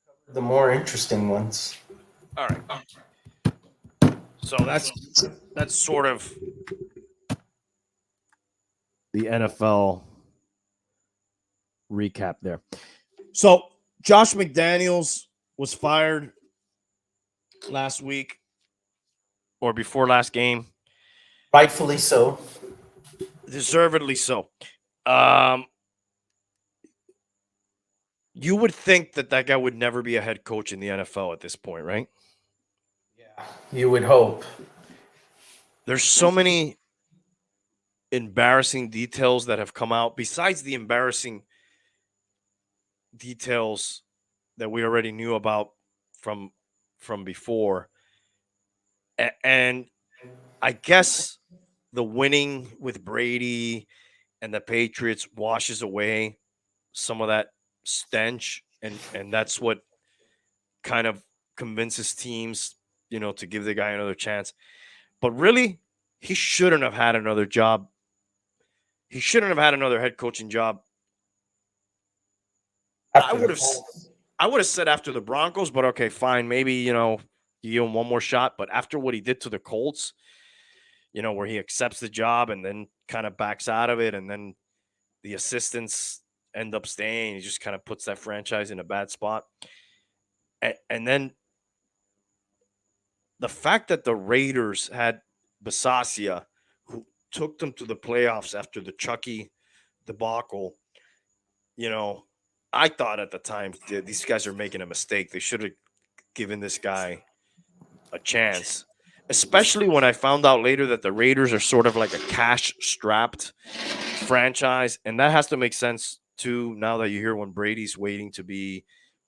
B: I think the more interesting ones.
A: All right. So that's sort of the NFL recap there. So Josh McDaniels was fired last week or before last game.
B: Rightfully so.
A: Deservedly so. You would think that guy would never be a head coach in the NFL at this point, right?
B: Yeah, you would hope.
A: There's so many embarrassing details that have come out besides the embarrassing details that we already knew about from before. And I guess the winning with Brady and the Patriots washes away some of that stench, and that's what kind of convinces teams, to give the guy another chance. But really, he shouldn't have had another job. He shouldn't have had another head coaching job. I would have said after the Broncos, but okay, fine. Maybe, you give him one more shot. But after what he did to the Colts, where he accepts the job and then kind of backs out of it, and then the assistants end up staying, he just kind of puts that franchise in a bad spot. And then the fact that the Raiders had Bisaccia, who took them to the playoffs after the Chucky debacle, I thought at the time these guys are making a mistake. They should have given this guy a chance, especially when I found out later that the Raiders are sort of like a cash-strapped franchise, and that has to make sense too now that you hear when Brady's waiting to be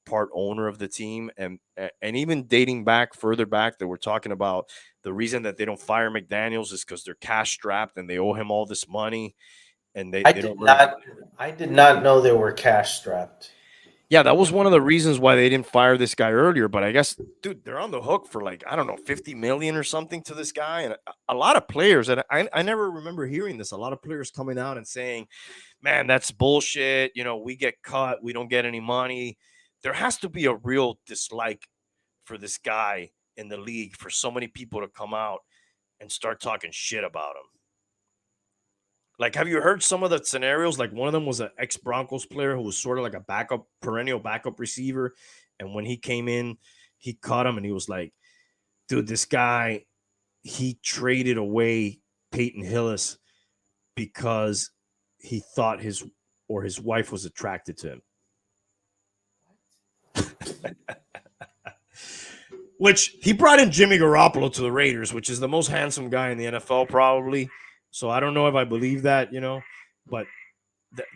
A: part owner of the team, and even dating back further back that we're talking about the reason that they don't fire McDaniels is because they're cash-strapped and they owe him all this money. And I
B: did not know they were cash strapped.
A: Yeah, that was one of the reasons why they didn't fire this guy earlier. But I guess, dude, they're on the hook for like, I don't know, $50 million or something to this guy. And a lot of players, and I never remember hearing this, a lot of players coming out and saying, man, that's bullshit. We get cut. We don't get any money. There has to be a real dislike for this guy in the league for so many people to come out and start talking shit about him. Like, have you heard some of the scenarios? Like, one of them was an ex-Broncos player who was sort of like a perennial backup receiver. And when he came in, he caught him and he was like, dude, this guy, he traded away Peyton Hillis because he thought his wife was attracted to him. Which he brought in Jimmy Garoppolo to the Raiders, which is the most handsome guy in the NFL probably. So I don't know if I believe that, but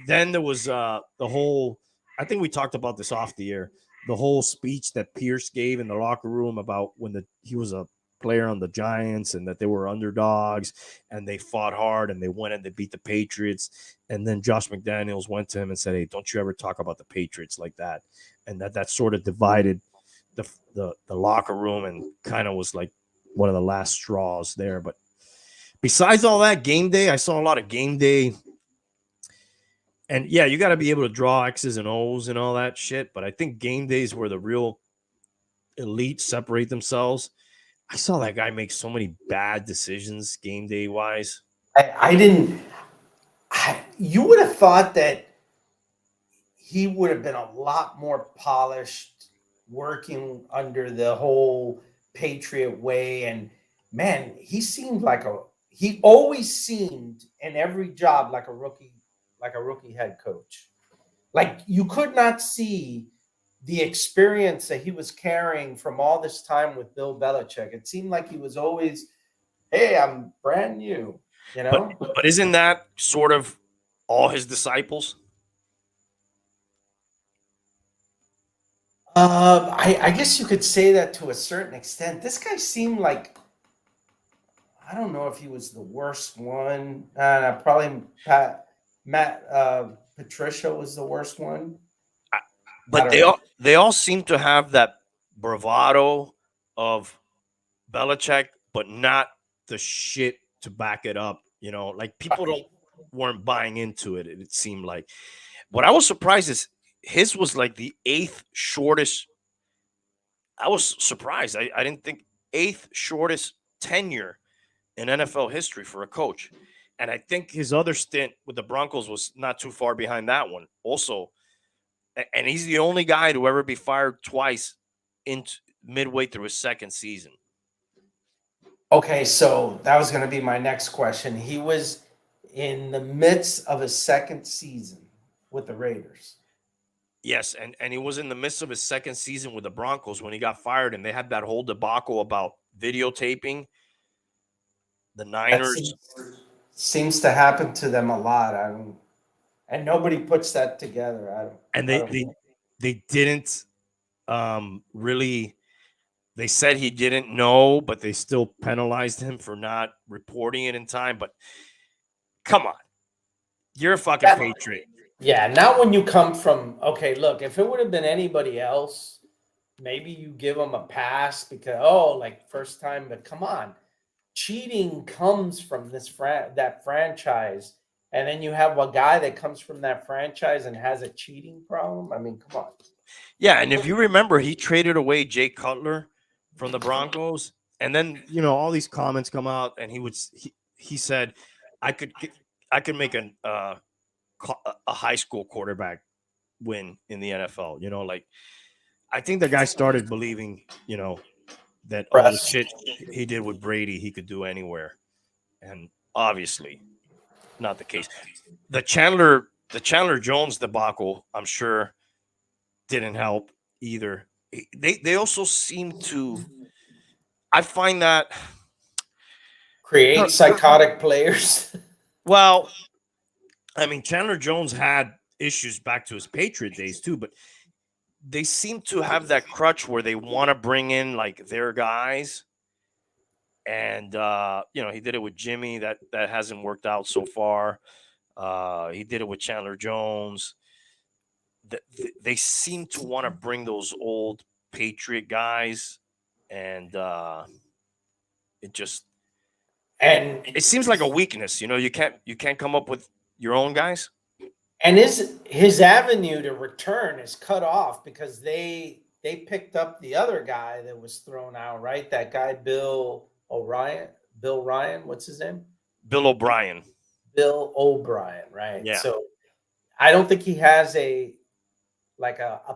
A: then there was the whole, I think we talked about this off the air, the whole speech that Pierce gave in the locker room about when he was a player on the Giants and that they were underdogs and they fought hard and they went and they beat the Patriots. And then Josh McDaniels went to him and said, hey, don't you ever talk about the Patriots like that. And that sort of divided the locker room and kind of was like one of the last straws there. But besides all that, game day, I saw a lot of game day. And yeah, you got to be able to draw X's and O's and all that shit. But I think game days where the real elite separate themselves. I saw that guy make so many bad decisions game day wise.
B: I didn't. You would have thought that he would have been a lot more polished working under the whole Patriot way. And man, he always seemed in every job like a rookie head coach. Like you could not see the experience that he was carrying from all this time with Bill Belichick. It seemed like he was always, hey, I'm brand new, you know?
A: But isn't that sort of all his disciples?
B: I guess you could say that to a certain extent. This guy seemed like, I don't know if he was the worst one. Probably Matt Patricia was the worst one.
A: But they all seem to have that bravado of Belichick, but not the shit to back it up. You know, like people weren't buying into it. It seemed like. What I was surprised is his was like the 8th shortest. I was surprised. I didn't think 8th shortest tenure in NFL history for a coach. And I think his other stint with the Broncos was not too far behind that one. Also, and he's the only guy to ever be fired twice midway through his second season.
B: Okay, so that was going to be my next question. He was in the midst of his second season with the Raiders.
A: Yes, and he was in the midst of his second season with the Broncos when he got fired, and they had that whole debacle about videotaping the Niners.
B: Seems to happen to them a lot. And nobody puts that together.
A: They didn't really. They said he didn't know, but they still penalized him for not reporting it in time. But come on, you're a fucking Patriot.
B: Yeah, not when you come from, okay, look, if it would have been anybody else, maybe you give them a pass because, like first time, but come on. Cheating comes from that franchise. And then you have a guy that comes from that franchise and has a cheating problem. I mean, come on.
A: Yeah, and if you remember, he traded away Jay Cutler from the Broncos, and then all these comments come out, and he said, I could make a high school quarterback win in the NFL. Like I think the guy started believing, that all the shit he did with Brady, he could do anywhere, and obviously not the case. The Chandler Jones debacle, I'm sure, didn't help either. They also seem to. I find that
B: create psychotic players.
A: Well, I mean, Chandler Jones had issues back to his Patriot days too, but they seem to have that crutch where they want to bring in like their guys. And he did it with Jimmy. That hasn't worked out so far. He did it with Chandler Jones. They seem to want to bring those old Patriot guys, and it seems like a weakness. You can't come up with your own guys.
B: And his avenue to return is cut off because they picked up the other guy that was thrown out, right? That guy Bill Ryan, what's his name?
A: Bill O'Brien,
B: right?
A: Yeah.
B: So I don't think he has a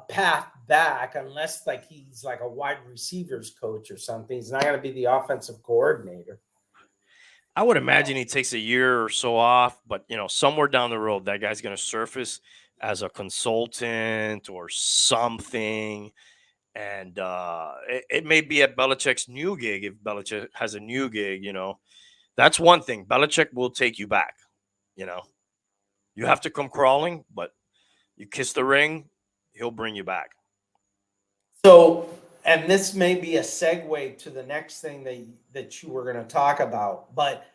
B: path back unless like he's like a wide receivers coach or something. He's not going to be the offensive coordinator.
A: I would imagine he takes a year or so off, but somewhere down the road, that guy's going to surface as a consultant or something. And it may be at Belichick's new gig if Belichick has a new gig. That's one thing. Belichick will take you back. You have to come crawling, but you kiss the ring, he'll bring you back.
B: So, and this may be a segue to the next thing that you were going to talk about, but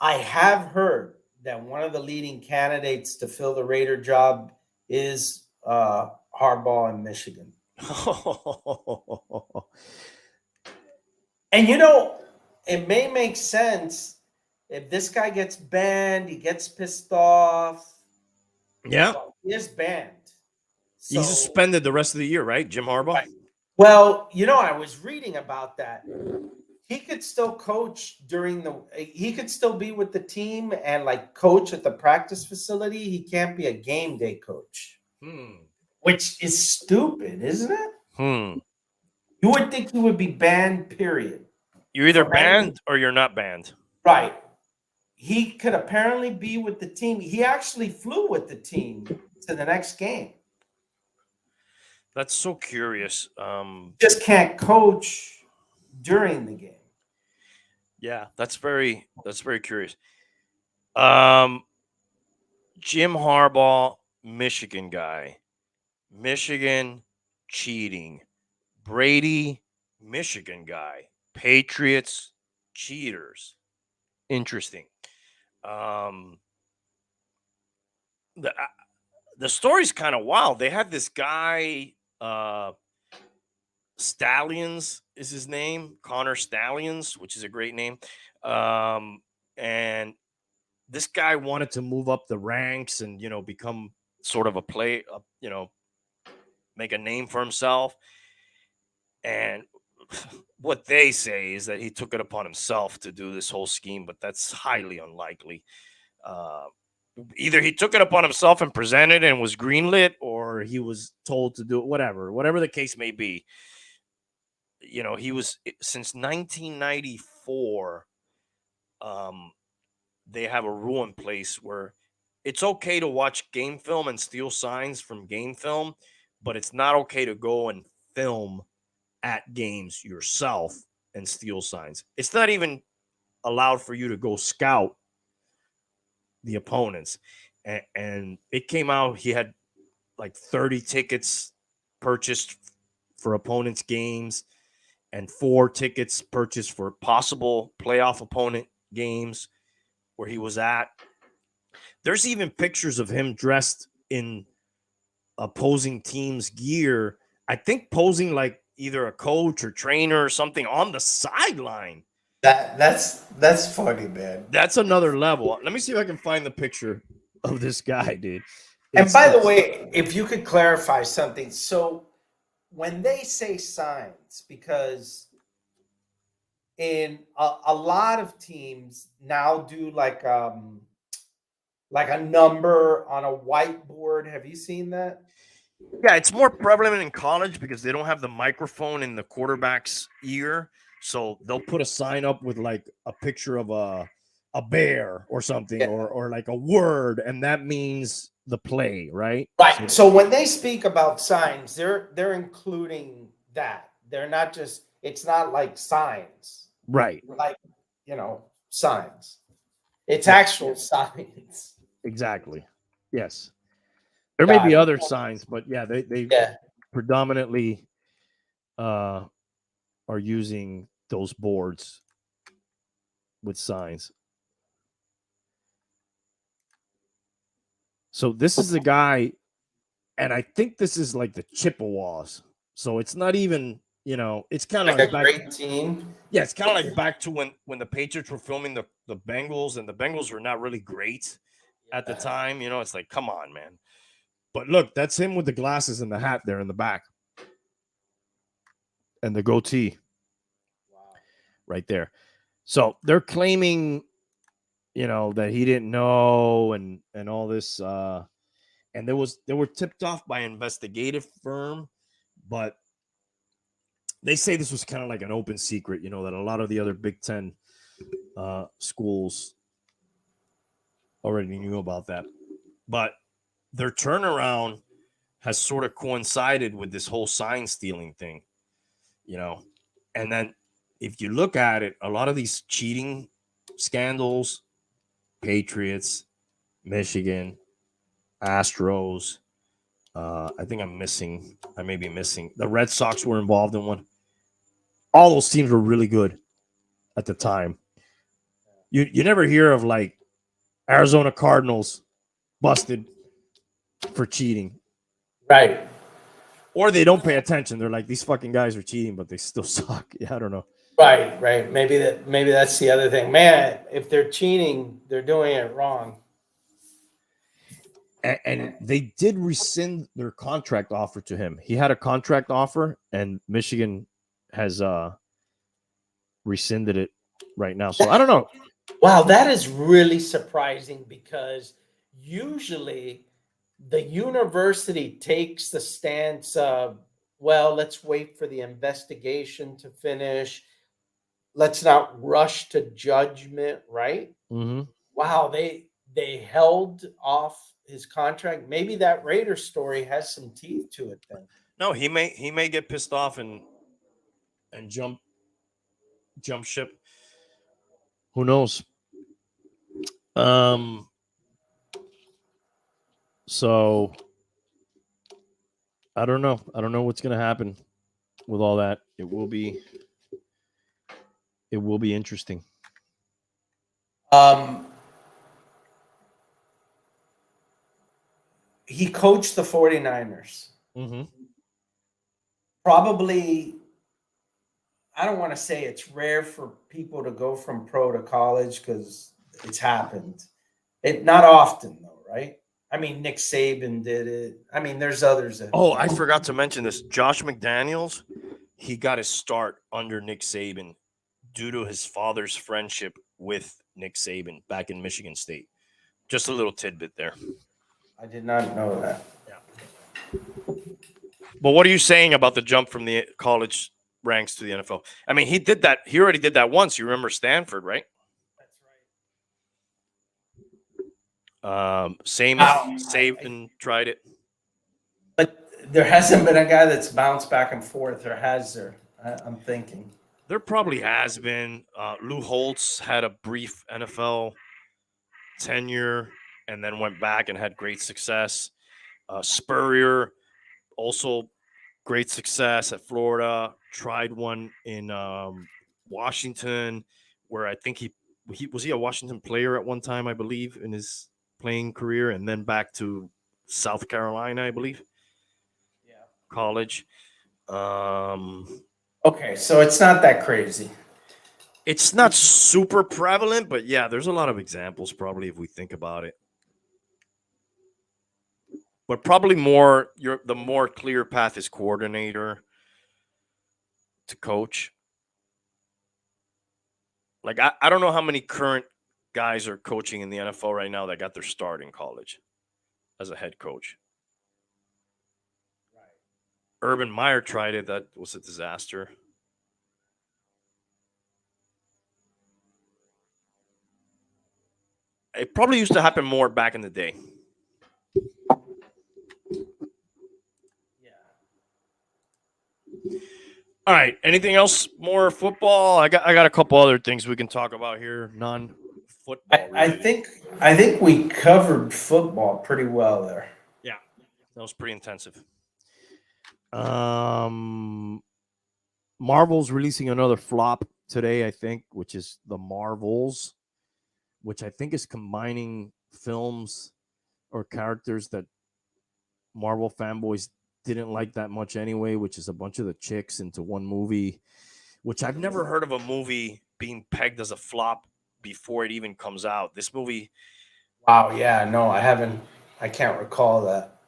B: I have heard that one of the leading candidates to fill the Raider job is Harbaugh in Michigan. And it may make sense if this guy gets banned, he gets pissed off.
A: Yeah.
B: Well, he is banned.
A: He's suspended the rest of the year, right? Jim Harbaugh?
B: Right. Well, I was reading about that. He could still coach he could still be with the team and like coach at the practice facility. He can't be a game day coach, which is stupid, isn't it? You would think he would be banned, period.
A: You're either banned or you're not banned.
B: Right. He could apparently be with the team. He actually flew with the team to the next game.
A: That's so curious.
B: Just can't coach during the game.
A: Yeah, that's very curious. Jim Harbaugh, Michigan guy. Michigan cheating. Brady, Michigan guy. Patriots, cheaters. Interesting. The story's kind of wild. They had this guy, Stallions is his name, Connor Stallions, which is a great name. And this guy wanted to move up the ranks and, become sort of make a name for himself. And what they say is that he took it upon himself to do this whole scheme, but that's highly unlikely. Either he took it upon himself and presented and was greenlit, or he was told to do it, whatever the case may be. He was, since 1994, they have a rule in place where it's okay to watch game film and steal signs from game film, but it's not okay to go and film at games yourself and steal signs. It's not even allowed for you to go scout the opponents. And it came out, he had like 30 tickets purchased for opponents' games and 4 tickets purchased for possible playoff opponent games where he was at. There's even pictures of him dressed in opposing team's gear, I think posing like either a coach or trainer or something on the sideline.
B: That's funny, man.
A: That's another level. Let me see if I can find the picture of this guy, dude.
B: And by the way, if you could clarify something. So when they say signs, because in a lot of teams now do like a number on a whiteboard. Have you seen that?
A: Yeah, it's more prevalent in college because they don't have the microphone in the quarterback's ear. So they'll put a sign up with like a picture of a bear or something, yeah, or like a word, and that means the play, right?
B: Right. So when they speak about signs, they're including that. They're not just, it's not like signs.
A: Right.
B: Like, signs. It's actual signs.
A: Exactly. Yes. There may be other signs, but yeah, they predominantly are using those boards with signs. So this is the guy, and I think this is like the Chippewas. So it's not even, it's kind of
B: like a great team.
A: Yeah, it's kind of like back to when the Patriots were filming the Bengals, and the Bengals were not really great at the time. It's like, come on, man. But look, that's him with the glasses and the hat there in the back. And the goatee. Wow. Right there. So they're claiming, that he didn't know and all this. And they were tipped off by an investigative firm, but they say this was kind of like an open secret, that a lot of the other Big Ten schools already knew about that. But their turnaround has sort of coincided with this whole sign stealing thing, and then if you look at it, a lot of these cheating scandals, Patriots, Michigan, Astros, I may be missing. The Red Sox were involved in one. All those teams were really good at the time. You never hear of like Arizona Cardinals busted for cheating.
B: Right.
A: Or they don't pay attention. They're like, these fucking guys are cheating, but they still suck. Yeah, I don't know.
B: Right. Maybe that's the other thing. Man, if they're cheating, they're doing it wrong.
A: And they did rescind their contract offer to him. He had a contract offer, and Michigan has rescinded it right now. So I don't know.
B: Wow, that is really surprising because usually the university takes the stance of, well, let's wait for the investigation to finish. Let's not rush to judgment, right?
A: Mm-hmm.
B: Wow, they held off his contract. Maybe that Raider story has some teeth to it then.
A: No, he may get pissed off and jump ship. Who knows? So I don't know. I don't know what's going to happen with all that. It will be interesting.
B: He coached the 49ers.
A: Mm-hmm.
B: Probably, I don't want to say it's rare for people to go from pro to college because it's happened. Not often though, right? I mean, Nick Saban did it. I mean, there's others.
A: I forgot to mention this. Josh McDaniels, he got his start under Nick Saban due to his father's friendship with Nick Saban back in Michigan State. Just a little tidbit there.
B: I did not know that.
A: Yeah. But what are you saying about the jump from the college ranks to the NFL? I mean, he did that. He already did that once. You remember Stanford, right?
B: That's right.
A: Saban tried it.
B: But there hasn't been a guy that's bounced back and forth, or has there? I'm thinking.
A: There probably has been. Lou Holtz had a brief NFL tenure and then went back and had great success. Spurrier, also great success at Florida. Tried one in Washington, where I think he was a Washington player at one time, I believe, in his playing career, and then back to South Carolina, I believe.
B: Yeah.
A: College.
B: Okay, so it's not that crazy.
A: It's not super prevalent, but yeah, there's a lot of examples probably if we think about it. But probably the more clear path is coordinator to coach. Like I don't know how many current guys are coaching in the NFL right now that got their start in college as a head coach.
B: Right.
A: Urban Meyer tried it. That was a disaster. It probably used to happen more back in the day.
B: Yeah.
A: All right. Anything else? More football? I got a couple other things we can talk about here. Non-football.
B: I think we covered football pretty well there.
A: Yeah, that was pretty intensive. Marvel's releasing another flop today, I think, which is The Marvels, which I think is combining films or characters that Marvel fanboys didn't like that much anyway, which is a bunch of the chicks into one movie, which I've never heard of a movie being pegged as a flop before it even comes out. This movie.
B: Wow. Yeah. No, I haven't. I can't recall that.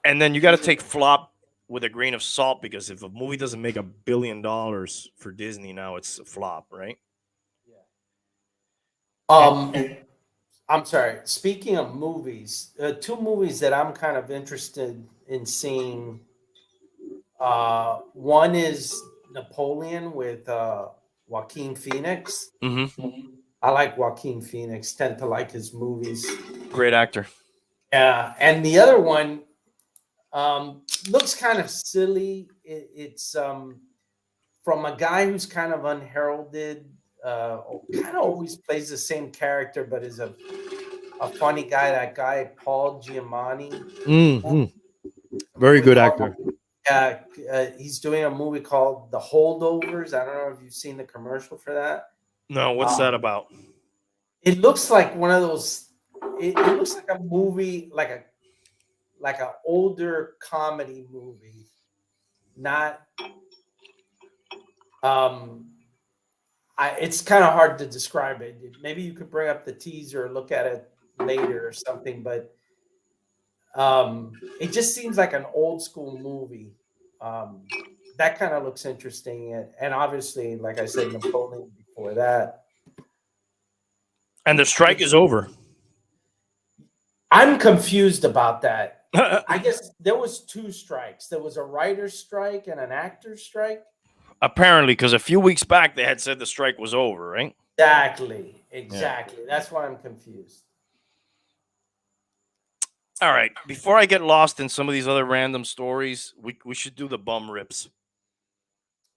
A: And then you got to take flop with a grain of salt, because if a movie doesn't make $1 billion for Disney now, it's a flop, right?
B: Yeah. I'm sorry. Speaking of movies, two movies that I'm kind of interested in seeing. One is Napoleon with Joaquin Phoenix.
A: Mm-hmm.
B: I like Joaquin Phoenix. Tend to like his movies.
A: Great actor.
B: Yeah, and the other one looks kind of silly. It's from a guy who's kind of unheralded. Kind of always plays the same character, but is a funny guy. That guy Paul Giamatti.
A: Mm-hmm. Very good actor.
B: Yeah, he's doing a movie called The Holdovers. I don't know if you've seen the commercial for that.
A: No, what's that about?
B: It looks like one of those. It looks like a movie, like an older comedy movie, not it's kind of hard to describe it. Maybe you could bring up the teaser or look at it later or something, but it just seems like an old school movie. Um, that kind of looks interesting, and obviously, like I said, Napoleon before that.
A: And the strike is over.
B: I'm confused about that. I guess there was two strikes. There was a writer's strike and an actor's strike.
A: Apparently, because a few weeks back they had said the strike was over, right?
B: Exactly.
A: Yeah.
B: That's why I'm confused.
A: All right. Before I get lost in some of these other random stories, we should do the bum rips.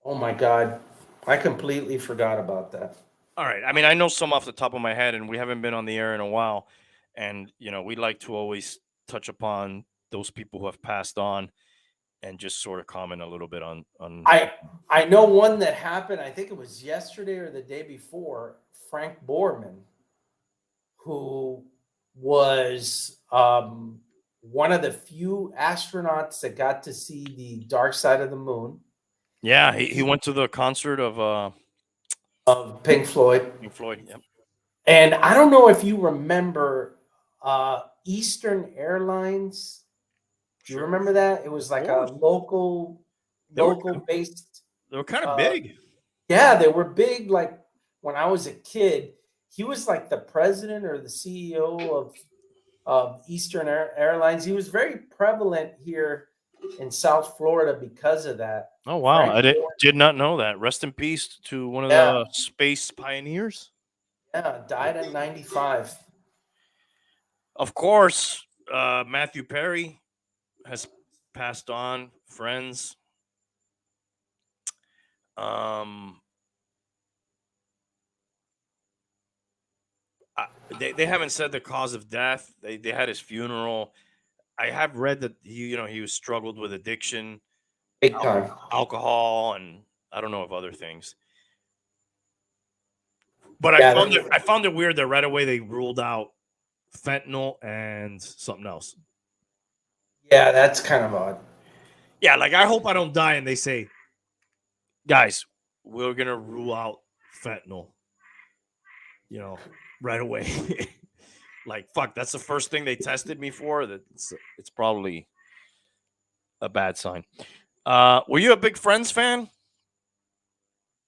B: Oh my God. I completely forgot about that.
A: All right. I mean, I know some off the top of my head, and we haven't been on the air in a while. And, we like to always touch upon those people who have passed on and just sort of comment a little bit on.
B: I know one that happened, I think it was yesterday or the day before, Frank Borman, who was one of the few astronauts that got to see the dark side of the moon.
A: Yeah, he went to the concert of
B: Pink Floyd.
A: Pink Floyd, yep.
B: And I don't know if you remember Eastern Airlines. Do you remember that? It was like a local based.
A: They were kind of big.
B: Yeah, they were big. Like when I was a kid, he was like the president or the CEO of Eastern Airlines. He was very prevalent here in South Florida because of that.
A: Oh, wow. I did not know that. Rest in peace to one of the space pioneers.
B: Yeah, died at 95.
A: Of course, Matthew Perry has passed on. Friends. They haven't said the cause of death. They had his funeral. I have read that he was struggled with addiction,
B: Big time.
A: alcohol, and I don't know of other things. But I found it weird that right away they ruled out fentanyl and something else.
B: Yeah, that's kind of odd.
A: Yeah, like I hope I don't die and they say, guys, we're gonna rule out fentanyl. Right away. Like, fuck, that's the first thing they tested me for. It's probably a bad sign. Were you a big Friends fan?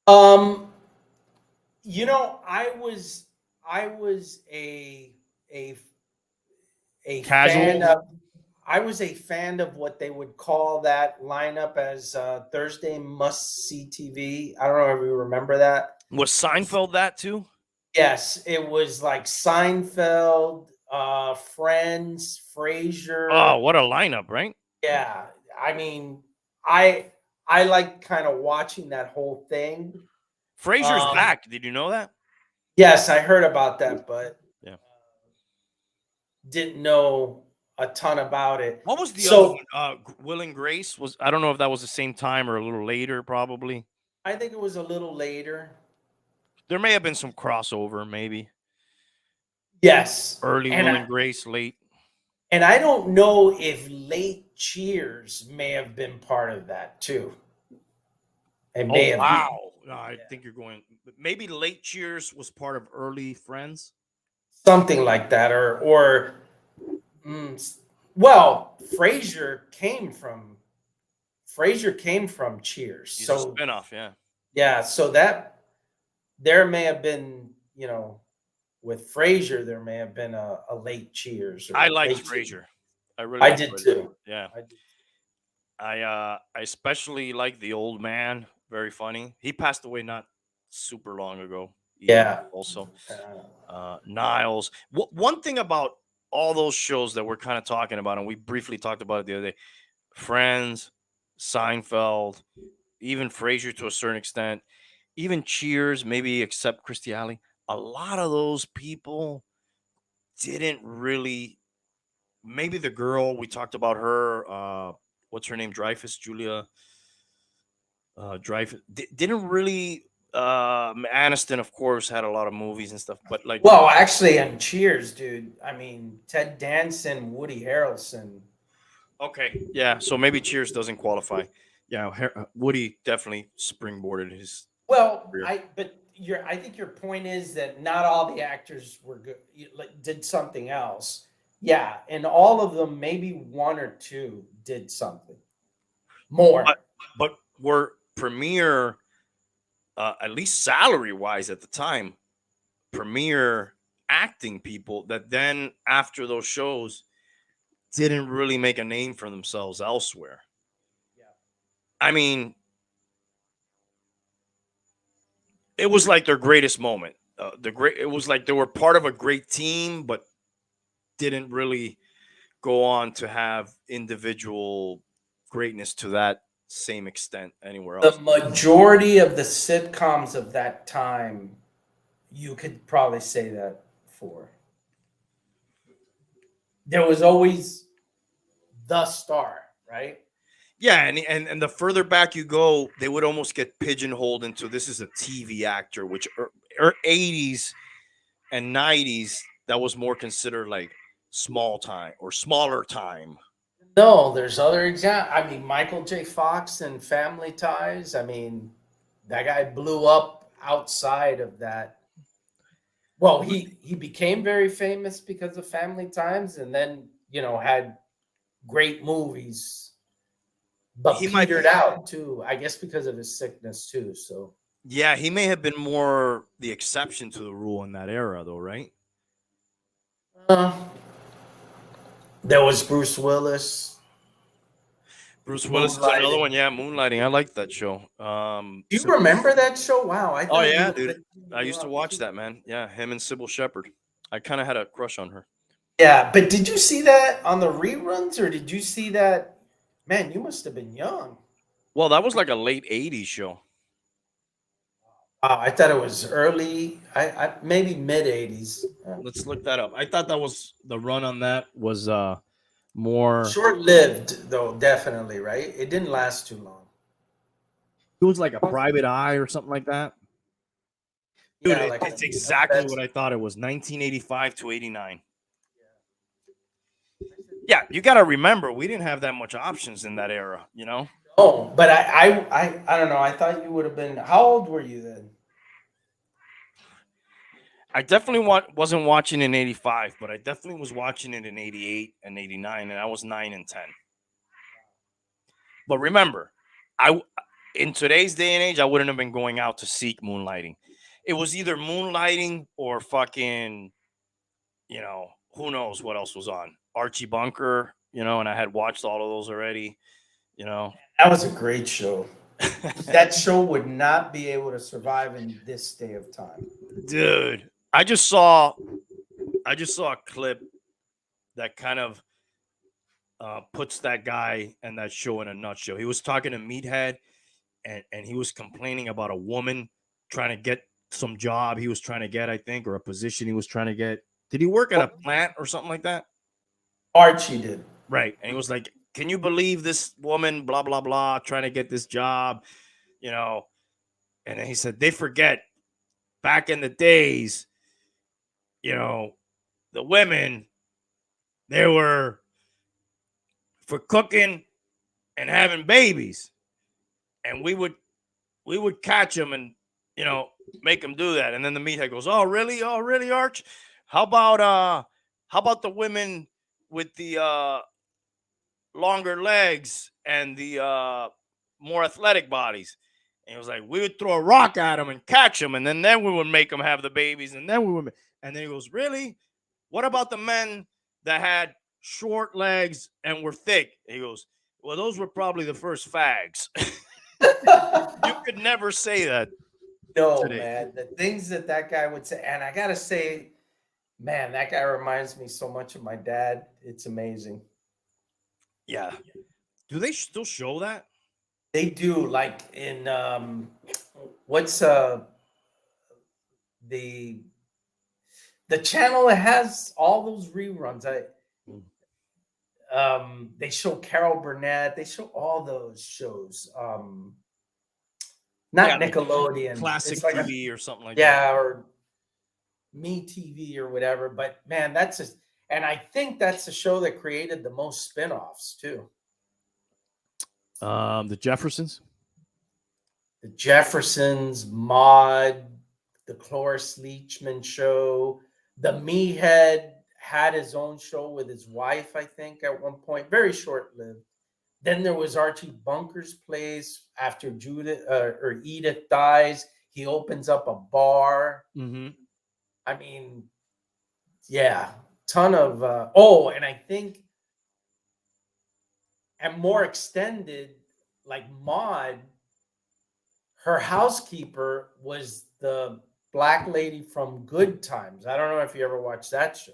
B: I was a
A: Casual?
B: fan of. I was a fan of what they would call that lineup as Thursday must-see TV. I don't know if you remember that.
A: Was Seinfeld that too?
B: Yes, it was like Seinfeld, Friends, Frasier.
A: Oh, what a lineup, right?
B: Yeah, I mean, I like kind of watching that whole thing.
A: Frasier's back. Did you know that?
B: Yes, I heard about that, but
A: yeah,
B: didn't know a ton about it.
A: What was the other one? Will and Grace was. I don't know if that was the same time or a little later. Probably.
B: I think it was a little later.
A: There may have been some crossover, maybe.
B: Yes,
A: early Will and Grace, late.
B: And I don't know if late Cheers may have been part of that too. It may have.
A: Wow. No, I think you're going. Maybe late Cheers was part of early Friends.
B: Something like that, well, Frasier came from Cheers.
A: He's a spinoff, yeah.
B: Yeah, so that there may have been, with Frasier, there may have been a late Cheers.
A: I liked Frasier.
B: I did too.
A: Yeah. I especially like the old man. Very funny. He passed away not super long ago.
B: Yeah.
A: Also, Niles. One thing about all those shows that we're kind of talking about, and we briefly talked about it the other day, Friends, Seinfeld, even Frasier to a certain extent, even Cheers, maybe except Christy Alley, a lot of those people didn't really. Maybe the girl we talked about her. What's her name? Julia Dreyfus didn't really. Aniston, of course, had a lot of movies and stuff, but like.
B: Well, actually, on Cheers, dude. I mean, Ted Danson, Woody Harrelson.
A: Okay, yeah. So maybe Cheers doesn't qualify. Yeah, Woody definitely springboarded his.
B: Well,
A: career.
B: but I think your point is that not all the actors were good, did something else. Yeah, and all of them, maybe one or two did something more.
A: But were premier, at least salary wise at the time, premier acting people that then after those shows didn't really make a name for themselves elsewhere.
B: Yeah.
A: I mean, it was like their greatest moment. It was like they were part of a great team, but didn't really go on to have individual greatness to that same extent anywhere
B: The
A: else.
B: majority of the sitcoms of that time, you could probably say that for. There was always the star, right?
A: Yeah, and the further back you go, they would almost get pigeonholed into this is a TV actor, which 80s and 90s that was more considered like small time or smaller time.
B: No, there's other examples. I mean, Michael J. Fox and Family Ties. I mean, that guy blew up outside of that. Well, he became very famous because of Family Ties, and then had great movies, but
A: He might,
B: petered out too. I guess because of his sickness too. So
A: yeah, he may have been more the exception to the rule in that era, though, right?
B: uh, there was Bruce Willis,
A: Bruce Willis is another one.
B: Moonlighting.
A: Yeah, Moonlighting. I like that show.
B: Do you remember that show? Wow, I
A: Oh
B: thought you
A: yeah,
B: would have
A: dude.
B: been
A: I used to watch that, man. Yeah, him and Sybil Shepherd. I kind of had a crush on her.
B: Yeah, but did you see that on the reruns, or did you see that? Man, you must have been young.
A: Well, that was like a late '80s show.
B: I thought it was early. I maybe mid '80s.
A: Let's look that up. I thought that was the run on that was more.
B: Short lived though, definitely. Right? It didn't last too long.
A: It was like a private eye or something like that. Dude,
B: Yeah, like
A: it's
B: a
A: exactly
B: best.
A: what I thought it was. 1985 to '89. Yeah, you got to remember we didn't have that much options in that era. You know,
B: Oh, but I don't know. I thought you would have been. How old were you then?
A: I definitely wasn't watching in '85, but I definitely was watching it in '88 and '89, and I was 9 and 10. But remember, I in today's day and age, I wouldn't have been going out to seek Moonlighting. It was either Moonlighting or fucking, who knows what else was on. Archie Bunker, and I had watched all of those already, you know.
B: That was a great show. That show would not be able to survive in this day of time.
A: Dude, I just saw a clip that kind of puts that guy and that show in a nutshell. He was talking to Meathead, and he was complaining about a woman trying to get some job he was trying to get, I think, or a position he was trying to get. Did he work at a plant or something like that?
B: Archie did.
A: Right. And he was like, can you believe this woman, blah, blah, blah, trying to get this job, And then he said, they forget back in the days, the women, they were for cooking and having babies. And we would catch them and, make them do that. And then the meathead goes, oh, really? Oh, really, Arch? How about the women with the longer legs and the more athletic bodies? And he was like, we would throw a rock at them and catch them, and then we would make them have the babies, and then we would. And then he goes, really? What about the men that had short legs and were thick? And he goes, well, those were probably the first fags. You could never say that.
B: No,
A: Today.
B: man. The things that guy would say, and I gotta say, man, that guy reminds me so much of my dad. It's amazing.
A: Yeah. Do they still show that?
B: They do, like in what's the the channel that has all those reruns. They show Carol Burnett. They show all those shows. Not
A: like
B: Nickelodeon.
A: Classic
B: It's like
A: TV or something like that.
B: yeah, or Me TV or whatever. But man, and I think that's the show that created the most spinoffs too.
A: The Jeffersons.
B: The Jeffersons, Maude, the Cloris Leachman show. The Meathead had his own show with his wife, I think, at one point. Very short lived. Then there was Archie Bunker's place after Judith or Edith dies. He opens up a bar.
A: Mm-hmm.
B: I mean, yeah, ton of. Oh, and I think, and more extended, like Maud, her housekeeper was the black lady from Good Times. I don't know if you ever watched that show.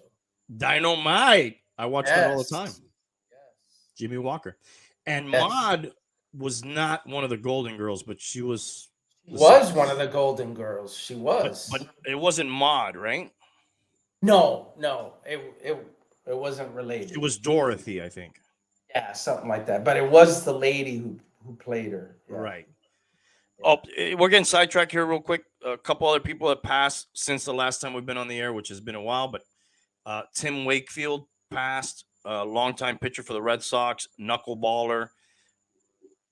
A: Dynamite. I watch that all the time.
B: Yes.
A: Jimmy Walker. And
B: Yes.
A: Maude was not one of the Golden Girls, but she was.
B: Was one of the Golden Girls. She was.
A: But it wasn't Maude, right?
B: No, it wasn't related.
A: It was Dorothy, I think.
B: Yeah, something like that. But it was the lady who played her. Yeah.
A: Right. Oh, we're getting sidetracked here real quick. A couple other people that passed since the last time we've been on the air, which has been a while, but Tim Wakefield passed, a longtime pitcher for the Red Sox, knuckleballer,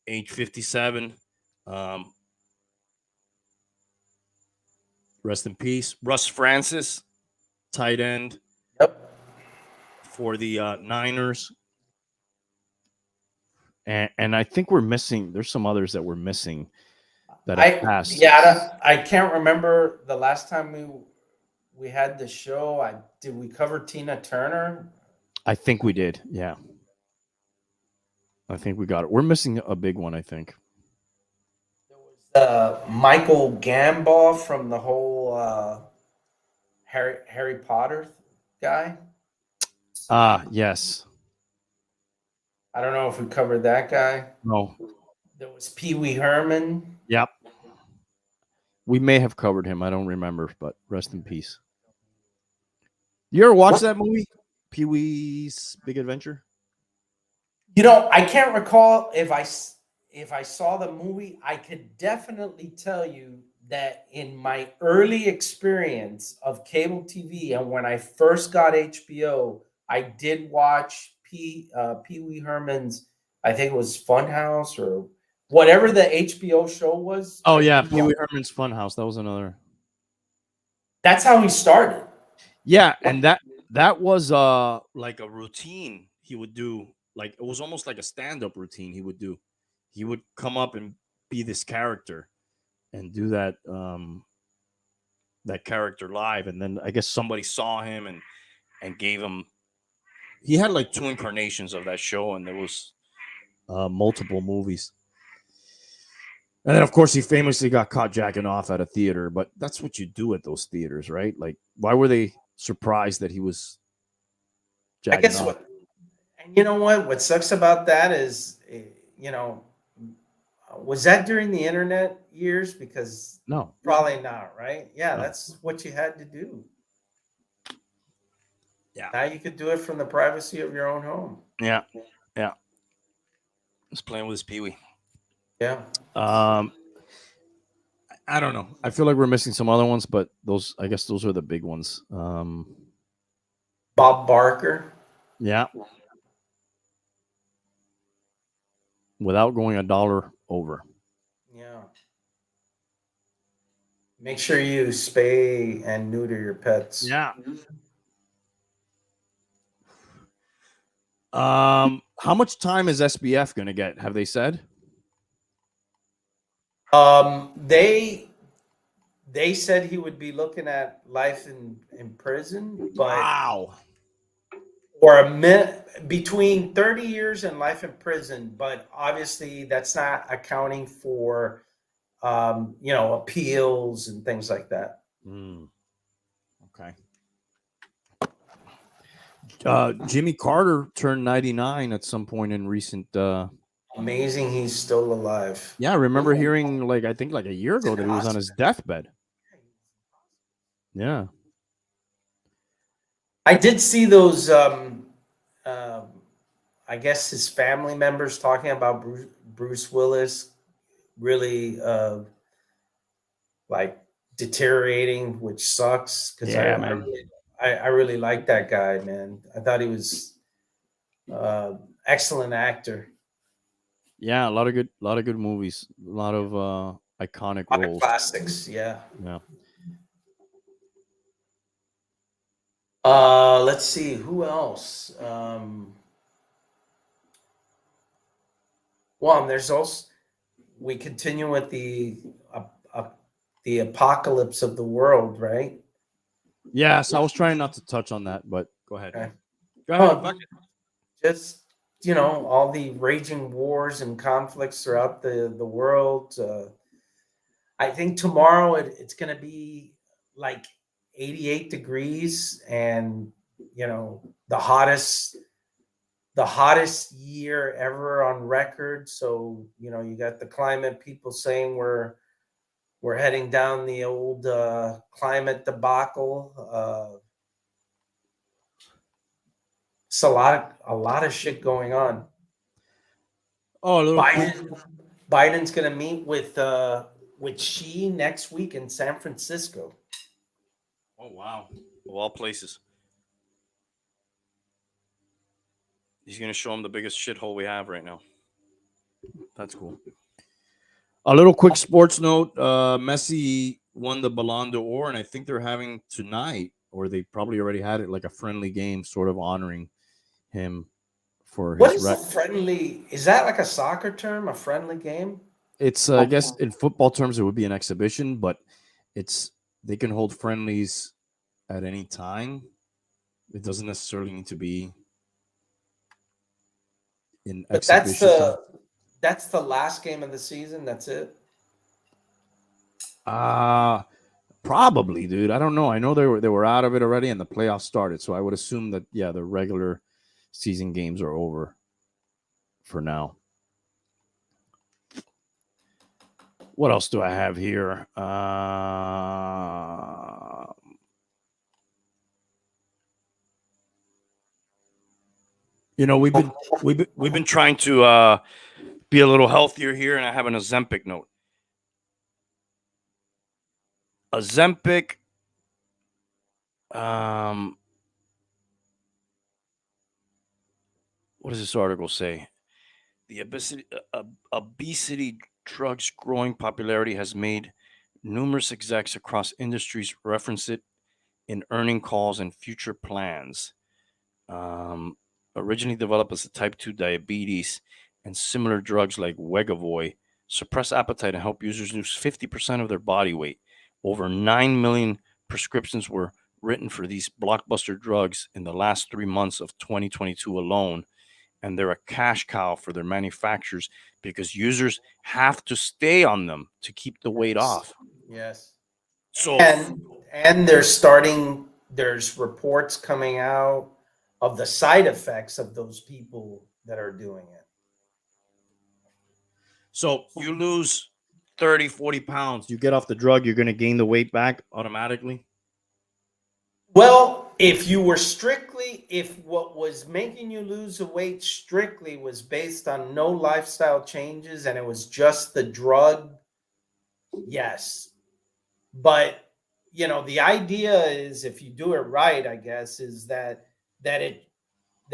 A: age 57. Rest in peace. Russ Francis, tight end.
B: Yep.
A: For the Niners. And I think we're missing, there's some others that we're missing that have passed.
B: Yeah, I can't remember the last time we had the show. Did we cover Tina Turner?
A: I think we did. Yeah. I think we got it. We're missing a big one, I think.
B: There was Michael Gambon from the whole Harry Potter guy.
A: Yes.
B: I don't know if we covered that guy.
A: No.
B: There was Pee Wee Herman.
A: Yep. We may have covered him. I don't remember, but rest in peace. You ever watch that movie? Pee Wee's Big Adventure?
B: You know, I can't recall if I saw the movie. I could definitely tell you that in my early experience of cable TV and when I first got HBO, I did watch Pee Wee Herman's, I think it was Funhouse or whatever the HBO show was.
A: Oh, yeah. Pee Wee Herman's Funhouse. That was another.
B: That's how he started.
A: Yeah. And that was like a routine he would do. Like it was almost like a stand-up routine he would do. He would come up and be this character and do that that character live. And then I guess somebody saw him and gave him. He had like 2 incarnations of that show, and there was multiple movies. And then, of course, he famously got caught jacking off at a theater. But that's what you do at those theaters, right? Like, why were they surprised that he was jacking off?
B: And you know what? What sucks about that is, was that during the internet years? Because
A: no,
B: probably not, right? Yeah,
A: no.
B: That's what you had to do.
A: Yeah.
B: Now you could do it from the privacy of your own home.
A: Yeah. Yeah. He's playing with his Pee-wee.
B: Yeah.
A: I don't know. I feel like we're missing some other ones, but I guess those are the big ones.
B: Bob Barker.
A: Yeah. Without going $1 over.
B: Yeah. Make sure you spay and neuter your pets.
A: Yeah. How much time is SBF going to get? Have they said?
B: They said he would be looking at life in prison, but
A: wow.
B: Or a minute between 30 years and life in prison, but obviously that's not accounting for appeals and things like that.
A: Okay. Jimmy Carter turned 99 at some point in recent.
B: Amazing, he's still alive.
A: Yeah, I remember hearing I think a year ago that he was on his deathbed. Yeah.
B: I did see those. I guess his family members talking about Bruce Willis really deteriorating, which sucks because I really like that guy, man. I thought he was excellent actor.
A: Yeah, a lot of good movies, a lot of iconic roles,
B: classics. Yeah. Let's see who else. Well, there's also we continue with uh, uh, the apocalypse of the world, right?
A: Yes, I was trying not to touch on that, but go ahead.
B: Okay.
A: Go ahead.
B: Oh, just all the raging wars and conflicts throughout the world. I think tomorrow it's going to be like 88 degrees, and the hottest year ever on record. So you got the climate people saying we're heading down the old climate debacle. It's a lot of shit going on.
A: Oh, a little quick.
B: Biden's going to meet with Xi next week in San Francisco.
A: Oh, wow. Of all places. He's going to show him the biggest shithole we have right now. That's cool. A little quick sports note. Messi won the Ballon d'Or, and I think they're having tonight, or they probably already had it, like a friendly game sort of honoring him for
B: What
A: his
B: is a friendly? Is that like a soccer term? A friendly game?
A: It's I guess in football terms it would be an exhibition, but they can hold friendlies at any time. It doesn't necessarily need to be in
B: But
A: exhibition time.
B: that's the last game of the season. That's it.
A: Probably, dude. I don't know. I know they were out of it already, and the playoffs started. So I would assume that the regular season games are over for now. What else do I have here? We've been trying to be a little healthier here, and I have an Ozempic note. Ozempic. What does this article say? The obesity drug's growing popularity has made numerous execs across industries reference it in earning calls and future plans. Originally developed as a type 2 diabetes, and similar drugs like Wegovy suppress appetite and help users lose 50% of their body weight. Over 9 million prescriptions were written for these blockbuster drugs in the last 3 months of 2022 alone, and they're a cash cow for their manufacturers because users have to stay on them to keep the weight off.
B: Yes.
A: So
B: And there's reports coming out of the side effects of those people that are doing it.
A: So you lose 30, 40 pounds. You get off the drug, you're going to gain the weight back automatically?
B: Well, if what was making you lose the weight strictly was based on no lifestyle changes and it was just the drug, yes. But the idea is, if you do it right, I guess, is that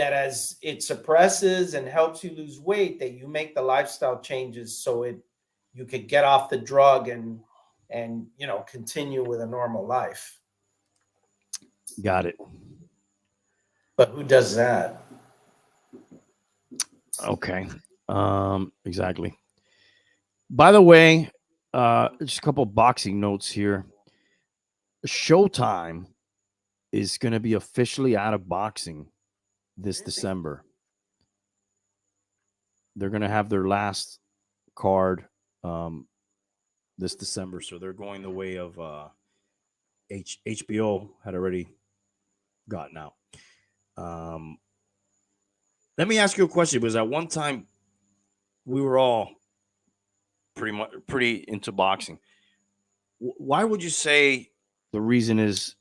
B: as it suppresses and helps you lose weight, that you make the lifestyle changes so you could get off the drug and continue with a normal life.
A: Got it.
B: But who does that?
A: Okay. Exactly. By the way, just a couple of boxing notes here. Showtime is going to be officially out of boxing this December. They're going to have their last card this December, so they're going the way of HBO had already gotten out. Let me ask you a question, because at one time we were all pretty into boxing. Why would you say the reason is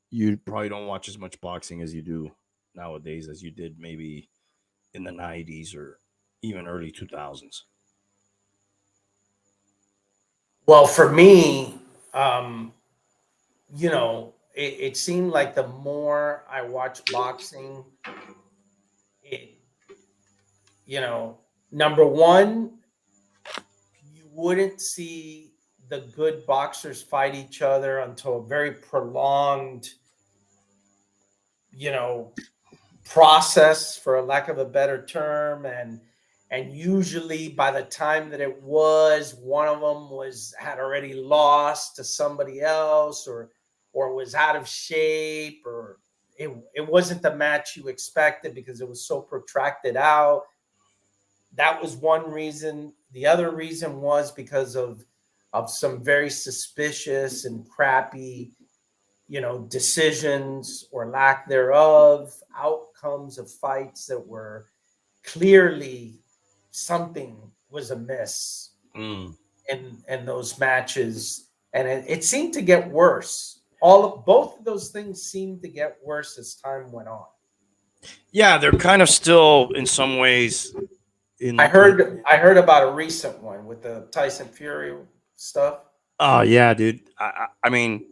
A: you probably don't watch as much boxing as you do nowadays as you did maybe in the 90s or even early 2000s?
B: Well, for me, it seemed like the more I watch boxing, number one, you wouldn't see the good boxers fight each other until a very prolonged you know, process, for a lack of a better term, and usually by the time that it was, one of them had already lost to somebody else, or was out of shape, or it wasn't the match you expected because it was so protracted out. That was one reason. The other reason was because of some very suspicious and crappy, decisions or lack thereof, outcomes of fights that were clearly something was amiss in those matches, and it seemed to get worse. Both of those things seemed to get worse as time went on.
A: Yeah, they're kind of still in some ways.
B: I heard about a recent one with the Tyson Fury stuff.
A: Oh yeah, dude. I mean,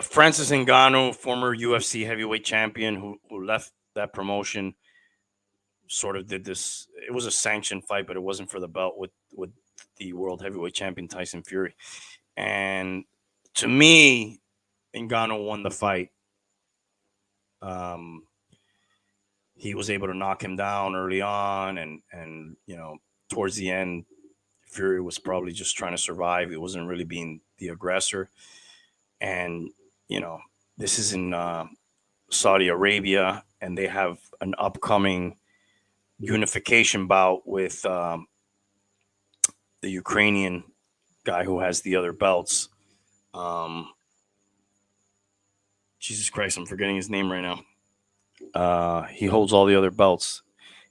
A: Francis Ngannou, former UFC heavyweight champion who left that promotion, sort of did this. It was a sanctioned fight, but it wasn't for the belt with the world heavyweight champion Tyson Fury. And to me, Ngannou won the fight. Um, he was able to knock him down early on, and towards the end, Fury was probably just trying to survive. He wasn't really being the aggressor. And this is in Saudi Arabia, and they have an upcoming unification bout with the Ukrainian guy who has the other belts. Jesus Christ, I'm forgetting his name right now. He holds all the other belts.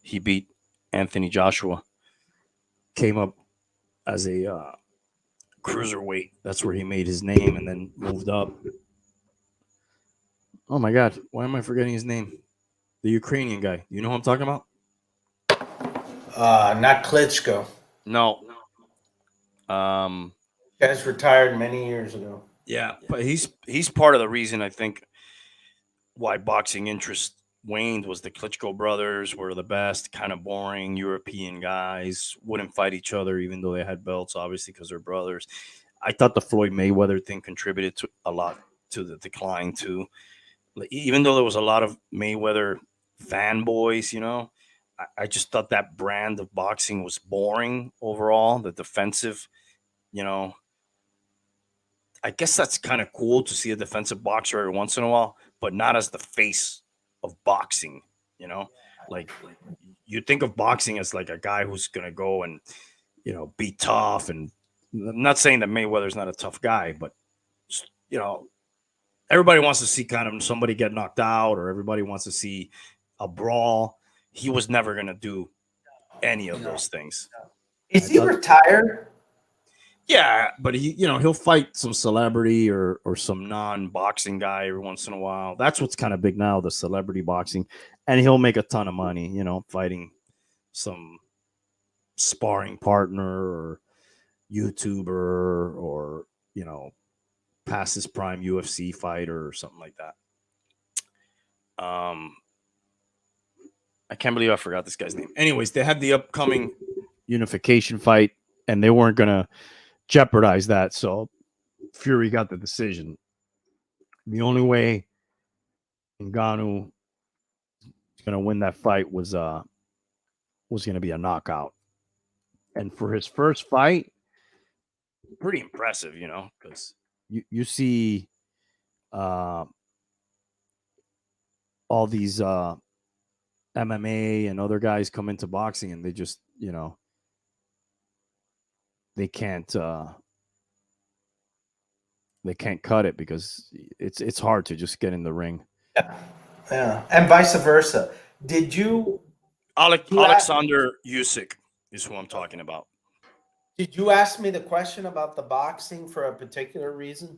A: He beat Anthony Joshua. Came up as a cruiserweight. That's where he made his name, and then moved up. Oh my God, why am I forgetting his name? The Ukrainian guy. You know who I'm talking about?
B: Not Klitschko.
A: No.
B: Guys retired many years ago.
A: Yeah, but he's part of the reason, I think, why boxing interest waned. Was the Klitschko brothers were the best, kind of boring European guys, wouldn't fight each other even though they had belts, obviously, because they're brothers. I thought the Floyd Mayweather thing contributed to a lot to the decline too. Like, even though there was a lot of Mayweather fanboys, I just thought that brand of boxing was boring overall. The defensive, I guess that's kind of cool to see a defensive boxer every once in a while, but not as the face of boxing, like you think of boxing as like a guy who's going to go and, be tough. And I'm not saying that Mayweather's not a tough guy, but, everybody wants to see kind of somebody get knocked out, or everybody wants to see a brawl. He was never going to do any of those things.
B: Is he retired?
A: Yeah, but he'll fight some celebrity or some non-boxing guy every once in a while. That's what's kind of big now, the celebrity boxing, and he'll make a ton of money, fighting some sparring partner or YouTuber or past his prime UFC fighter or something like that. I can't believe I forgot this guy's name. Anyways, they had the upcoming unification fight, and they weren't gonna jeopardize that, so Fury got the decision. The only way Ngannou was going to win that fight was going to be a knockout. And for his first fight, pretty impressive, because you see all these MMA and other guys come into boxing, and they just, they can't cut it because it's hard to just get in the ring.
B: Yeah, and vice versa. Did you?
A: Alexander Usyk is who I'm talking about.
B: Did you ask me the question about the boxing for a particular reason?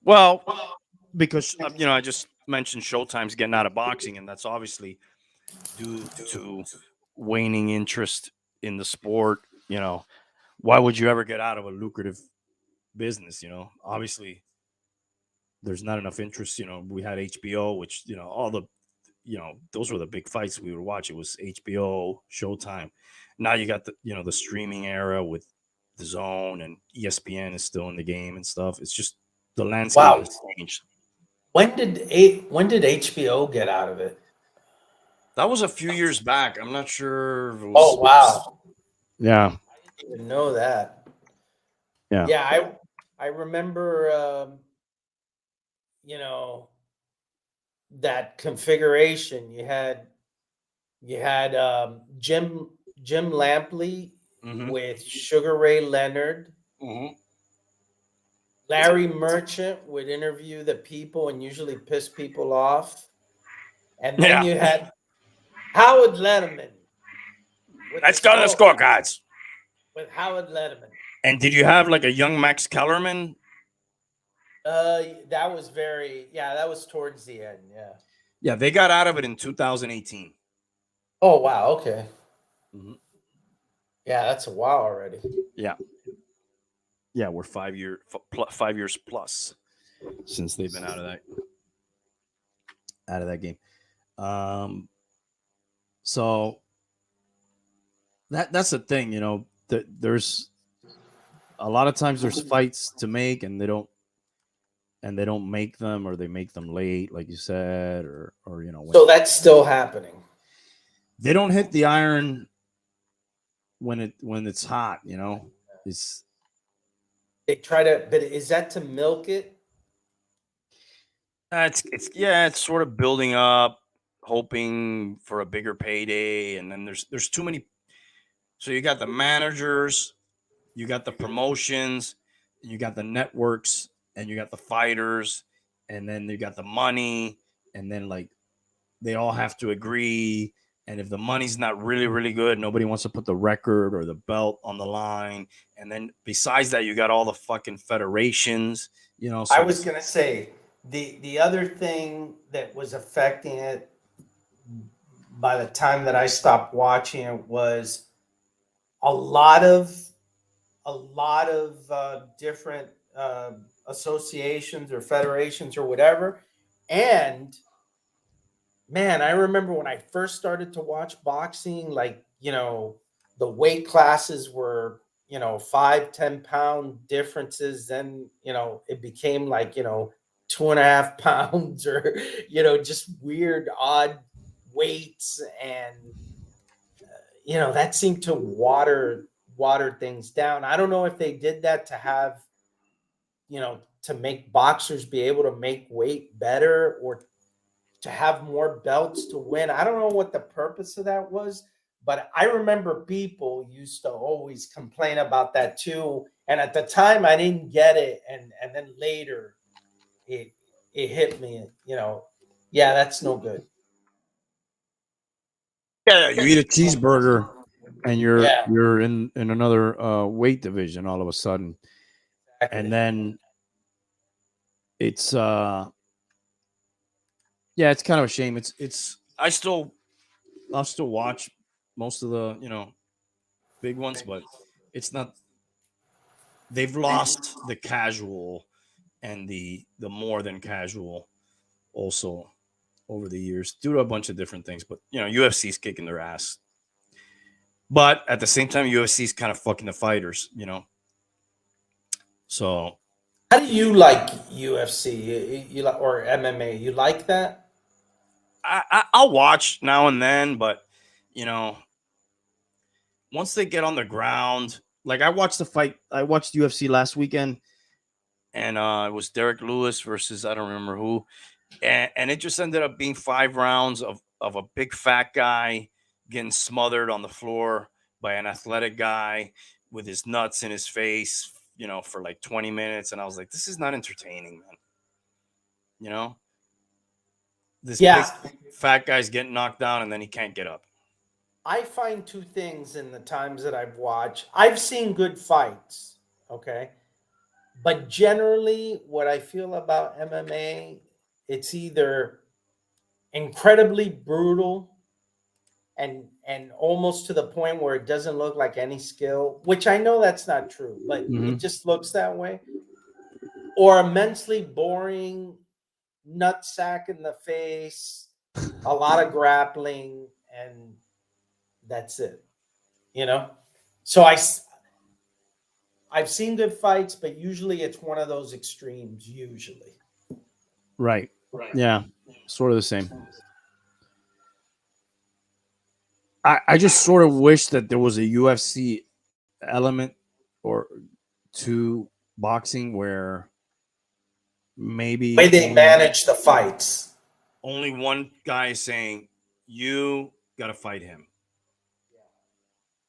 A: Well, because I just mentioned Showtime's getting out of boxing, and that's obviously due to waning interest in the sport. Why would you ever get out of a lucrative business? Obviously there's not enough interest. We had HBO, which all the those were the big fights we would watch. It was HBO, Showtime. Now you got the streaming era with the Zone, and ESPN is still in the game and stuff. It's just the landscape has changed.
B: When did HBO get out of it?
A: That was a few years back. I'm not sure if it
B: Oh
A: was.
B: wow,
A: Yeah.
B: I didn't even know that.
A: Yeah.
B: Yeah, I remember you know that configuration. You had Jim Lampley
A: Mm-hmm.
B: with Sugar Ray Leonard.
A: Mm-hmm.
B: Larry Merchant would interview the people and usually piss people off. And then
A: Yeah.
B: you had Howard Letterman with the
A: Let's go to the
B: score
A: scorecards.
B: with Howard Letterman.
A: And did you have like a young Max Kellerman?
B: That was that was towards the end. Yeah.
A: Yeah, they got out of it in 2018.
B: Oh wow. Okay.
A: Mm-hmm.
B: Yeah, that's a while already.
A: Yeah. Yeah, we're 5 years plus since they've been out of that game. So that's the thing, there's a lot of times there's fights to make and they don't make them, or they make them late, like you said, or
B: So that's still happening.
A: they don't hit the iron when it's hot, it's
B: They try to, but is that to milk it?
A: it's sort of building up, hoping for a bigger payday, and then there's too many. So you got the managers, you got the promotions, you got the networks, and you got the fighters, and then you got the money, and then like they all have to agree. And if the money's not really, really good, nobody wants to put the record or the belt on the line. And then besides that, you got all the fucking federations, So
B: I was gonna say the other thing that was affecting it by the time that I stopped watching it was a lot of different associations or federations or whatever. And man, I remember when I first started to watch boxing, like, the weight classes were, 5-10 pound differences. Then, it became like, 2.5 pounds or, just weird, odd weights. And, that seemed to water things down. I don't know if they did that to have, to make boxers be able to make weight better, or to have more belts to win. I don't know what the purpose of that was, but I remember people used to always complain about that too. And at the time, I didn't get it, and then later, it hit me. Yeah, that's no good.
A: Yeah, you eat a cheeseburger and you're
B: Yeah,
A: you're in another weight division all of a sudden, and
B: exactly.
A: then it's yeah, it's kind of a shame. It's I'll still watch most of the big ones, but it's not. They've lost the casual and the more than casual also over the years due to a bunch of different things. But UFC's kicking their ass. But at the same time, UFC's kind of fucking the fighters, So
B: How do you like UFC? You like, or MMA? You like that?
A: I'll watch now and then, but you know, once they get on the ground, like I watched the fight, I watched UFC last weekend, and it was Derek Lewis versus I don't remember who, and it just ended up being 5 rounds of a big fat guy getting smothered on the floor by an athletic guy with his nuts in his face, for like 20 minutes, and I was like, this is not entertaining, man. You know, this big
B: Yeah,
A: fat guy's getting knocked down and then he can't get up.
B: I find two things in the times that I've watched. I've seen good fights, okay? But generally, what I feel about MMA, it's either incredibly brutal and almost to the point where it doesn't look like any skill, which I know that's not true, but it
A: Mm-hmm.
B: just looks that way, or immensely boring, nutsack in the face, a lot of grappling, and that's it. You know, so I've seen good fights, but usually it's one of those extremes. Usually,
A: Right. Yeah, sort of the same. I just sort of wish that there was a UFC element or to boxing where
B: Way
A: maybe
B: they manage the fights.
A: only one guy is saying you got to fight him.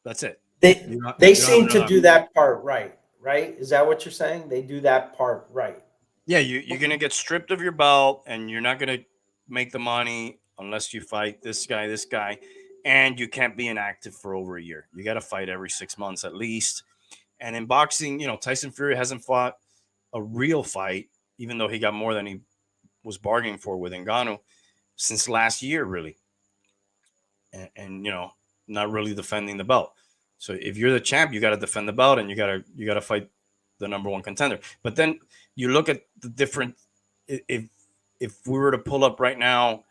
A: That's it.
B: They
A: You don't,
B: they
A: you don't have
B: seem to
A: another.
B: do that part right, right? Is that what you're saying? They do that part right.
A: Yeah, you're gonna get stripped of your belt, and you're not gonna make the money unless you fight this guy, and you can't be inactive for over a year. You got to fight every 6 months at least. And in boxing, Tyson Fury hasn't fought a real fight, even though he got more than he was bargaining for with Ngannou since last year, really, and not really defending the belt. So if you're the champ, you got to defend the belt, and you got to fight the number one contender. But then you look at the different. If we were to pull up right now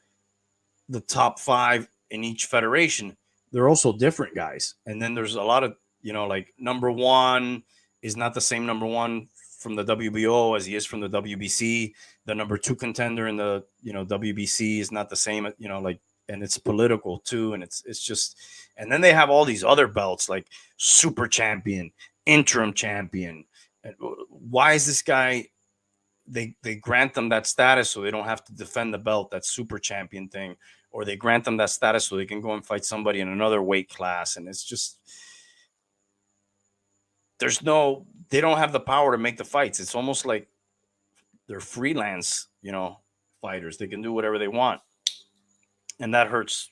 A: the top five in each federation, they're also different guys. And then there's a lot of like number one is not the same number one from the WBO as he is from the WBC. The number two contender in the WBC is not the same. Like, and it's political too, and it's just. And then they have all these other belts like super champion, interim champion. And why is this guy? They grant them that status so they don't have to defend the belt, that super champion thing, or they grant them that status so they can go and fight somebody in another weight class. And it's just they don't have the power to make the fights. It's almost like they're freelance, fighters. They can do whatever they want, and that hurts.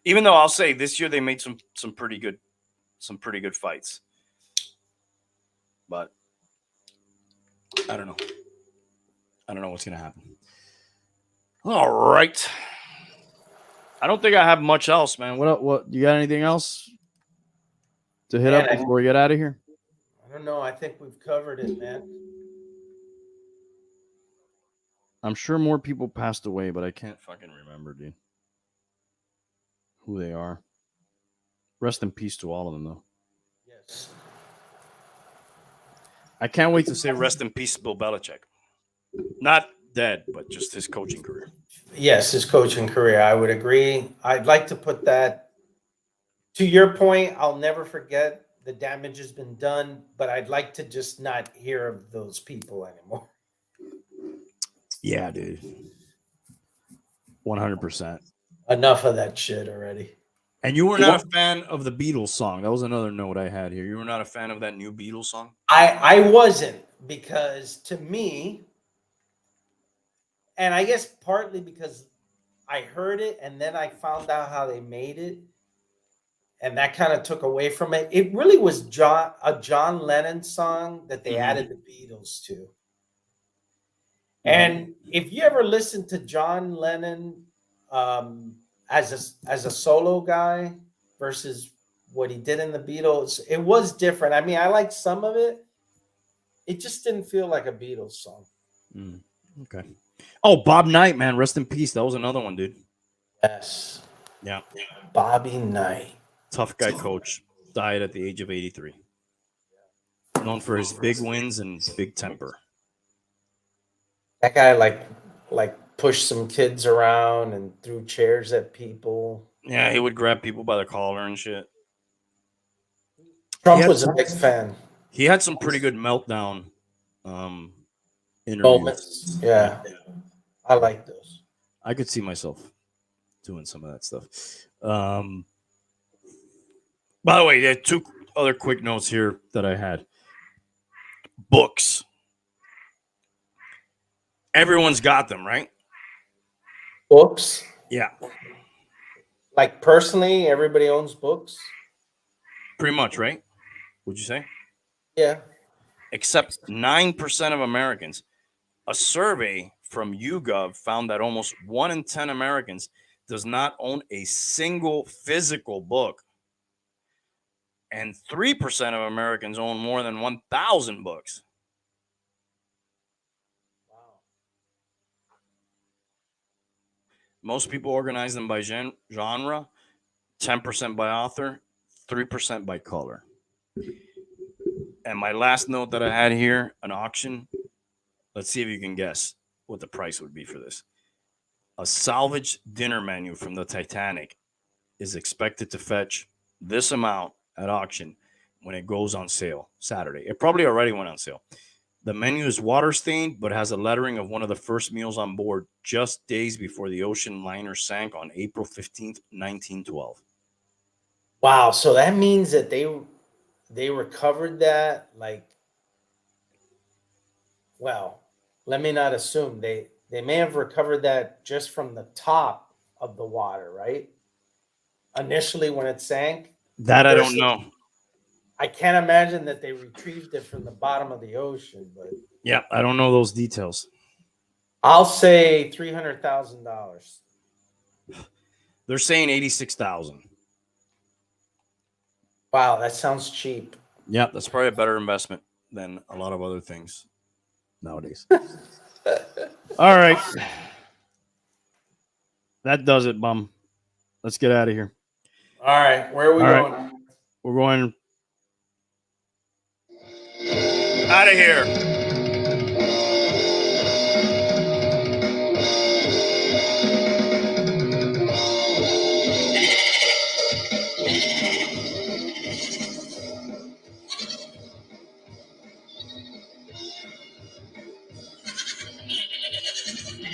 A: Even though I'll say this year they made some pretty good fights, but I don't know. I don't know what's going to happen. All right. I don't think I have much else, man. What you got anything else to hit up before we get out of here?
B: I don't know. I think we've covered it, man.
A: I'm sure more people passed away, but I can't fucking remember, dude. Who they are. Rest in peace to all of them, though.
B: Yes.
A: I can't wait to say rest in peace, Bill Belichick. Not dead, but just his coaching career.
B: Yes, his coaching career. I would agree. I'd like to put that to your point. I'll never forget the damage has been done, but I'd like to just not hear of those people anymore.
A: Yeah, dude. 100%.
B: Enough of that shit already.
A: And you were not a fan of the Beatles song. That was another note I had here. You were not a fan of that new Beatles song?
B: I wasn't, because to me, and I guess partly because I heard it and then I found out how they made it, and that kind of took away from it. It really was a John Lennon song that they added the Beatles to. And if you ever listen to John Lennon as a solo guy versus what he did in the Beatles, it was different. I mean, I liked some of it. It just didn't feel like a Beatles song.
A: Okay. Oh, Bob Knight, man. Rest in peace. That was another one, dude.
B: Yes.
A: Yeah.
B: Bobby Knight.
A: Tough guy coach. Died at the age of 83. Known for his big wins and big temper.
B: That guy like pushed some kids around and threw chairs at people.
A: Yeah, he would grab people by the collar and shit.
B: Trump was a big fan.
A: He had some pretty good meltdown interviews.
B: Moments. Yeah. I like those.
A: I could see myself doing some of that stuff. By the way, there are two other quick notes here that I had. Books. Everyone's got them, right?
B: Books?
A: Yeah.
B: Like personally, everybody owns books?
A: Pretty much, right? Would you say?
B: Yeah.
A: Except 9% of Americans. A survey from YouGov found that almost 1 in 10 Americans does not own a single physical book. And 3% of Americans own more than 1,000 books.
B: Wow.
A: Most people organize them by genre, 10% by author, 3% by color. And my last note that I had here, an auction. Let's see if you can guess what the price would be for this. A salvaged dinner menu from the Titanic is expected to fetch this amount at auction when it goes on sale Saturday. It probably already went on sale. The menu is water stained, but has a lettering of one of the first meals on board just days before the ocean liner sank on April 15th, 1912.
B: Wow. So that means that they recovered that, like, well, let me not assume they may have recovered that just from the top of the water, right? Initially when it sank,
A: That I don't
B: versus
A: know.
B: I can't imagine that they retrieved it from the bottom of the ocean, but
A: Yeah, I don't know those details.
B: I'll say $300,000.
A: They're saying 86,000.
B: Wow, that sounds cheap.
A: Yeah, that's probably a better investment than a lot of other things nowadays. All right. That does it, bum. Let's get out of here.
B: All right, where are we
A: All right.
B: going?
A: We're going out of here.